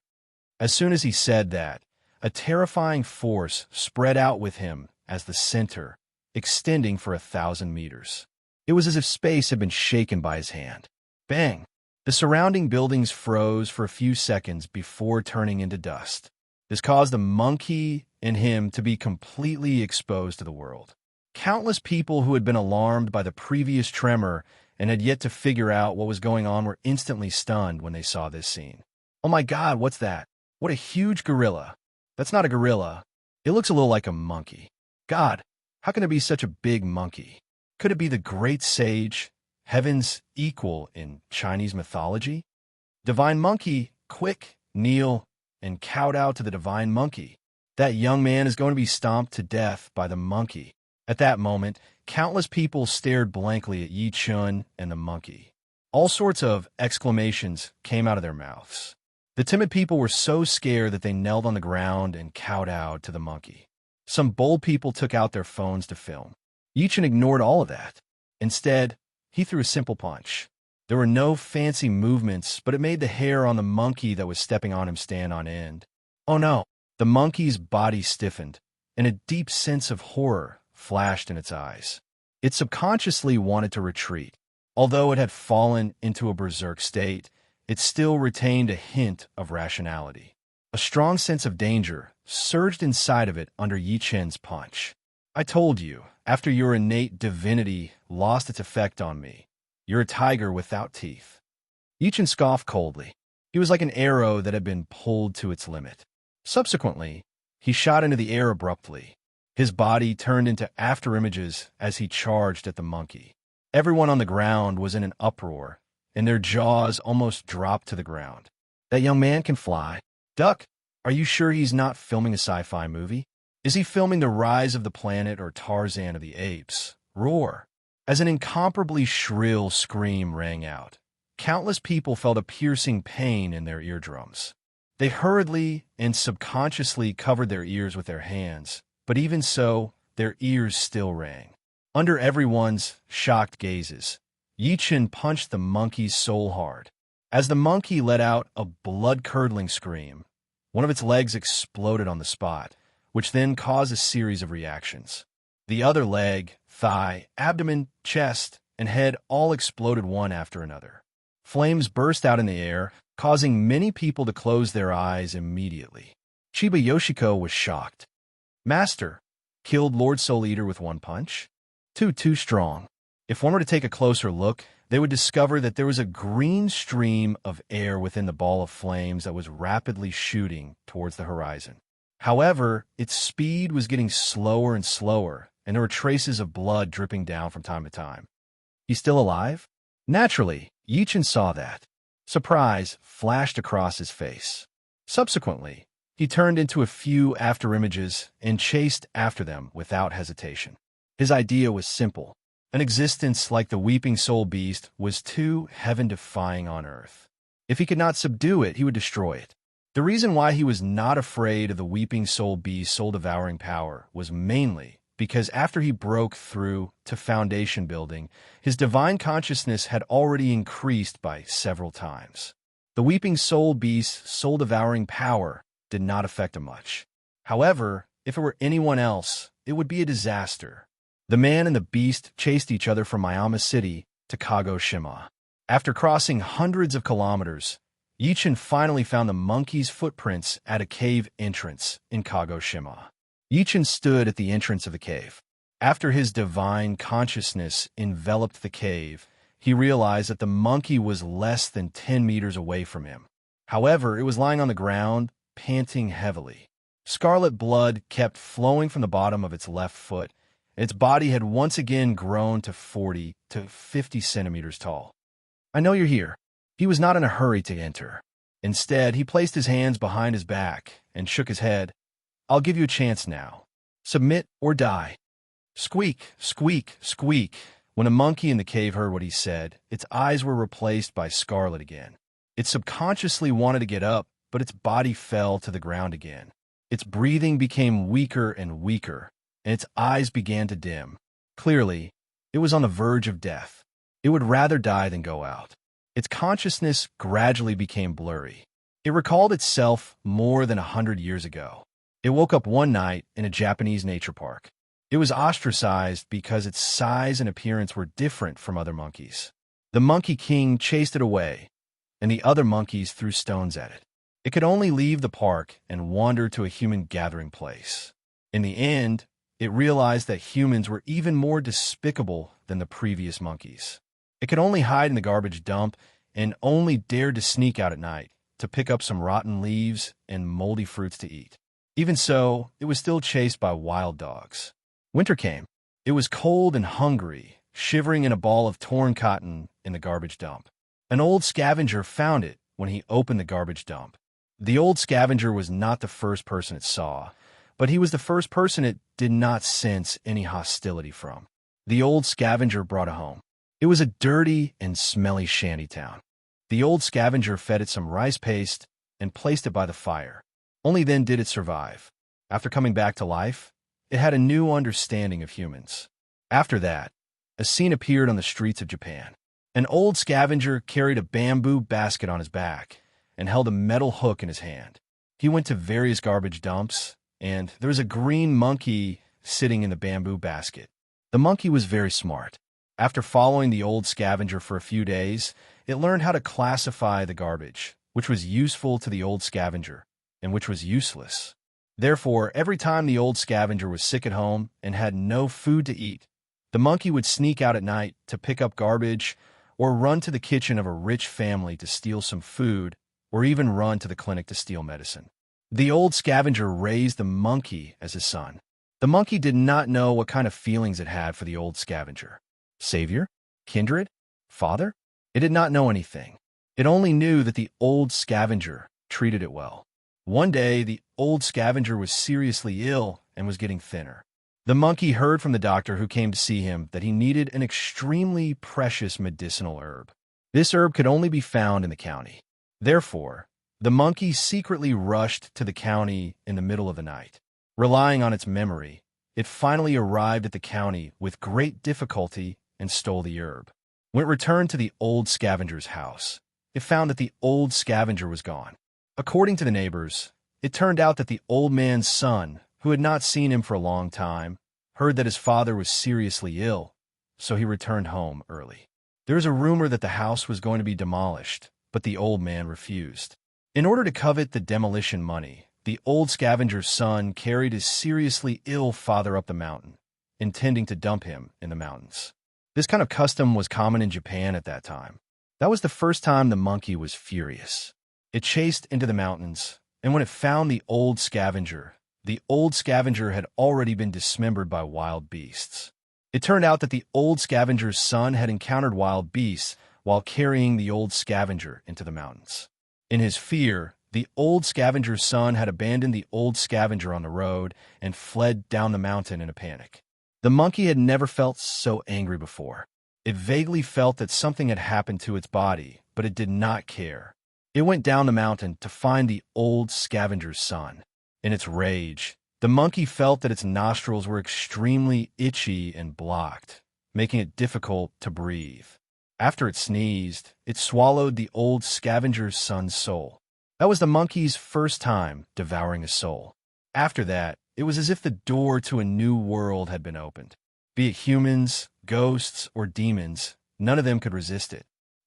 As soon as he said that, a terrifying force spread out with him as the center, extending for 1,000 meters. It was as if space had been shaken by his hand. Bang! The surrounding buildings froze for a few seconds before turning into dust. This caused the monkey and him to be completely exposed to the world. Countless people who had been alarmed by the previous tremor and had yet to figure out what was going on were instantly stunned when they saw this scene. Oh my God, what's that? What a huge gorilla. That's not a gorilla. It looks a little like a monkey. God, how can there be such a big monkey? Could it be the great sage, heaven's equal in Chinese mythology? Divine Monkey, quick, kneel, and kowtow to the Divine Monkey. That young man is going to be stomped to death by the monkey. At that moment, countless people stared blankly at Yichun and the monkey. All sorts of exclamations came out of their mouths. The timid people were so scared that they knelt on the ground and kowtowed to the monkey. Some bold people took out their phones to film. Yichun ignored all of that. Instead, he threw a simple punch. There were no fancy movements, but it made the hair on the monkey that was stepping on him stand on end. Oh no! The monkey's body stiffened, and a deep sense of horror flashed in its eyes. It subconsciously wanted to retreat. Although it had fallen into a berserk state, it still retained a hint of rationality. A strong sense of danger surged inside of it under Yichun's punch. I told you, after your innate divinity lost its effect on me, you're a tiger without teeth. Yichun scoffed coldly. He was like an arrow that had been pulled to its limit. Subsequently, he shot into the air abruptly. His body turned into afterimages as he charged at the monkey. Everyone on the ground was in an uproar, and their jaws almost dropped to the ground. That young man can fly. Duck, are you sure he's not filming a sci-fi movie? Is he filming The Rise of the Planet or Tarzan of the Apes? Roar! As an incomparably shrill scream rang out, countless people felt a piercing pain in their eardrums. They hurriedly and subconsciously covered their ears with their hands, but even so, their ears still rang. Under everyone's shocked gazes, Yichun punched the monkey's soul hard. As the monkey let out a blood-curdling scream, one of its legs exploded on the spot, which then caused a series of reactions. The other leg, thigh, abdomen, chest, and head all exploded one after another. Flames burst out in the air, causing many people to close their eyes immediately. Chiba Yoshiko was shocked. Master, killed Lord Soul Eater with one punch? Too strong. If one were to take a closer look, they would discover that there was a green stream of air within the ball of flames that was rapidly shooting towards the horizon. However, its speed was getting slower and slower, and there were traces of blood dripping down from time to time. He's still alive? Naturally, Yichun saw that. Surprise flashed across his face. Subsequently, he turned into a few afterimages and chased after them without hesitation. His idea was simple. An existence like the Weeping Soul Beast was too heaven-defying on Earth. If he could not subdue it, he would destroy it. The reason why he was not afraid of the Weeping Soul Beast's soul-devouring power was mainly because after he broke through to foundation building, his divine consciousness had already increased by several times. The Weeping Soul Beast's soul-devouring power did not affect him much. However, if it were anyone else, it would be a disaster. The man and the beast chased each other from Miami City to Kagoshima. After crossing hundreds of kilometers, Yichun finally found the monkey's footprints at a cave entrance in Kagoshima. Yichun stood at the entrance of the cave. After his divine consciousness enveloped the cave, he realized that the monkey was less than 10 meters away from him. However, it was lying on the ground, panting heavily. Scarlet blood kept flowing from the bottom of its left foot. Its body had once again grown to 40 to 50 centimeters tall. "I know you're here." He was not in a hurry to enter. Instead, he placed his hands behind his back and shook his head. "I'll give you a chance now. Submit or die." Squeak, squeak, squeak. When a monkey in the cave heard what he said, its eyes were replaced by scarlet again. It subconsciously wanted to get up, but its body fell to the ground again. Its breathing became weaker and weaker, and its eyes began to dim. Clearly, it was on the verge of death. It would rather die than go out. Its consciousness gradually became blurry. It recalled itself more than 100 years ago. It woke up one night in a Japanese nature park. It was ostracized because its size and appearance were different from other monkeys. The Monkey King chased it away, and the other monkeys threw stones at it. It could only leave the park and wander to a human gathering place. In the end, it realized that humans were even more despicable than the previous monkeys. It could only hide in the garbage dump and only dared to sneak out at night to pick up some rotten leaves and moldy fruits to eat. Even so, it was still chased by wild dogs. Winter came. It was cold and hungry, shivering in a ball of torn cotton in the garbage dump. An old scavenger found it when he opened the garbage dump. The old scavenger was not the first person it saw, but he was the first person it did not sense any hostility from. The old scavenger brought it home. It was a dirty and smelly shantytown. The old scavenger fed it some rice paste and placed it by the fire. Only then did it survive. After coming back to life, it had a new understanding of humans. After that, a scene appeared on the streets of Japan. An old scavenger carried a bamboo basket on his back and held a metal hook in his hand. He went to various garbage dumps, and there was a green monkey sitting in the bamboo basket. The monkey was very smart. After following the old scavenger for a few days, it learned how to classify the garbage, which was useful to the old scavenger, and which was useless. Therefore, every time the old scavenger was sick at home and had no food to eat, the monkey would sneak out at night to pick up garbage or run to the kitchen of a rich family to steal some food or even run to the clinic to steal medicine. The old scavenger raised the monkey as his son. The monkey did not know what kind of feelings it had for the old scavenger. Savior? Kindred? Father? It did not know anything. It only knew that the old scavenger treated it well. One day, the old scavenger was seriously ill and was getting thinner. The monkey heard from the doctor who came to see him that he needed an extremely precious medicinal herb. This herb could only be found in the county. Therefore, the monkey secretly rushed to the county in the middle of the night. Relying on its memory, it finally arrived at the county with great difficulty and stole the herb. When it returned to the old scavenger's house, it found that the old scavenger was gone. According to the neighbors, it turned out that the old man's son, who had not seen him for a long time, heard that his father was seriously ill, so he returned home early. There was a rumor that the house was going to be demolished, but the old man refused. In order to covet the demolition money, the old scavenger's son carried his seriously ill father up the mountain, intending to dump him in the mountains. This kind of custom was common in Japan at that time. That was the first time the monkey was furious. It chased into the mountains, and when it found the old scavenger had already been dismembered by wild beasts. It turned out that the old scavenger's son had encountered wild beasts while carrying the old scavenger into the mountains. In his fear, the old scavenger's son had abandoned the old scavenger on the road and fled down the mountain in a panic. The monkey had never felt so angry before. It vaguely felt that something had happened to its body, but it did not care. It went down the mountain to find the old scavenger's son. In its rage, the monkey felt that its nostrils were extremely itchy and blocked, making it difficult to breathe. After it sneezed, it swallowed the old scavenger's son's soul. That was the monkey's first time devouring a soul. After that, it was as if the door to a new world had been opened. Be it humans, ghosts, or demons, none of them could resist it.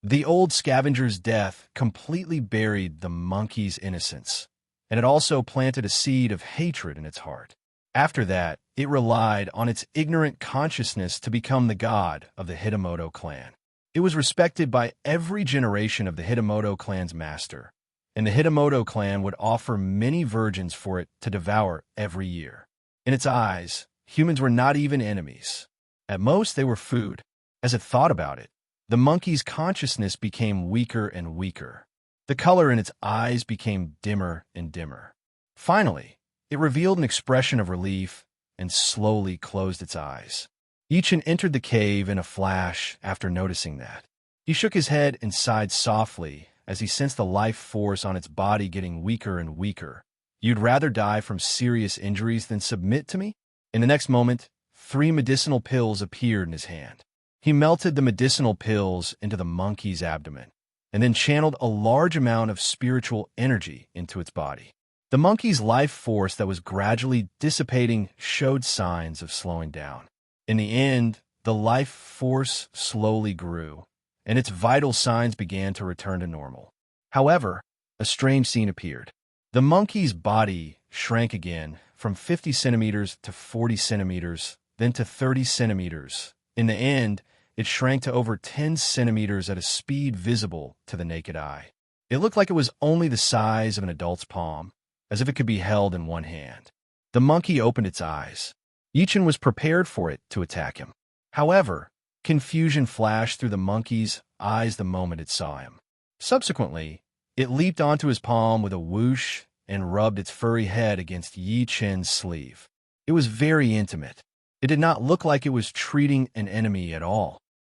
The old scavenger's death completely buried the monkey's innocence, and it also planted a seed of hatred in its heart. After that, it relied on its ignorant consciousness to become the god of the Hitamoto clan. It was respected by every generation of the Hitamoto clan's master, and the Hitamoto clan would offer many virgins for it to devour every year. In its eyes, humans were not even enemies. At most, they were food. As it thought about it, the monkey's consciousness became weaker and weaker. The color in its eyes became dimmer and dimmer. Finally, it revealed an expression of relief and slowly closed its eyes. Ichin entered the cave in a flash after noticing that. He shook his head and sighed softly as he sensed the life force on its body getting weaker and weaker. You'd rather die from serious injuries than submit to me? In the next moment, 3 medicinal pills appeared in his hand. He melted the medicinal pills into the monkey's abdomen, and then channeled a large amount of spiritual energy into its body. The monkey's life force that was gradually dissipating showed signs of slowing down. In the end, the life force slowly grew, and its vital signs began to return to normal. However, a strange scene appeared. The monkey's body shrank again from 50 centimeters to 40 centimeters, then to 30 centimeters. In the end, it shrank to over 10 centimeters at a speed visible to the naked eye. It looked like it was only the size of an adult's palm, as if it could be held in one hand. The monkey opened its eyes. Ichin was prepared for it to attack him. However, confusion flashed through the monkey's eyes the moment it saw him. Subsequently, it leaped onto his palm with a whoosh and rubbed its furry head against Yi Chen's sleeve. It was very intimate. It did not look like it was treating an enemy at all.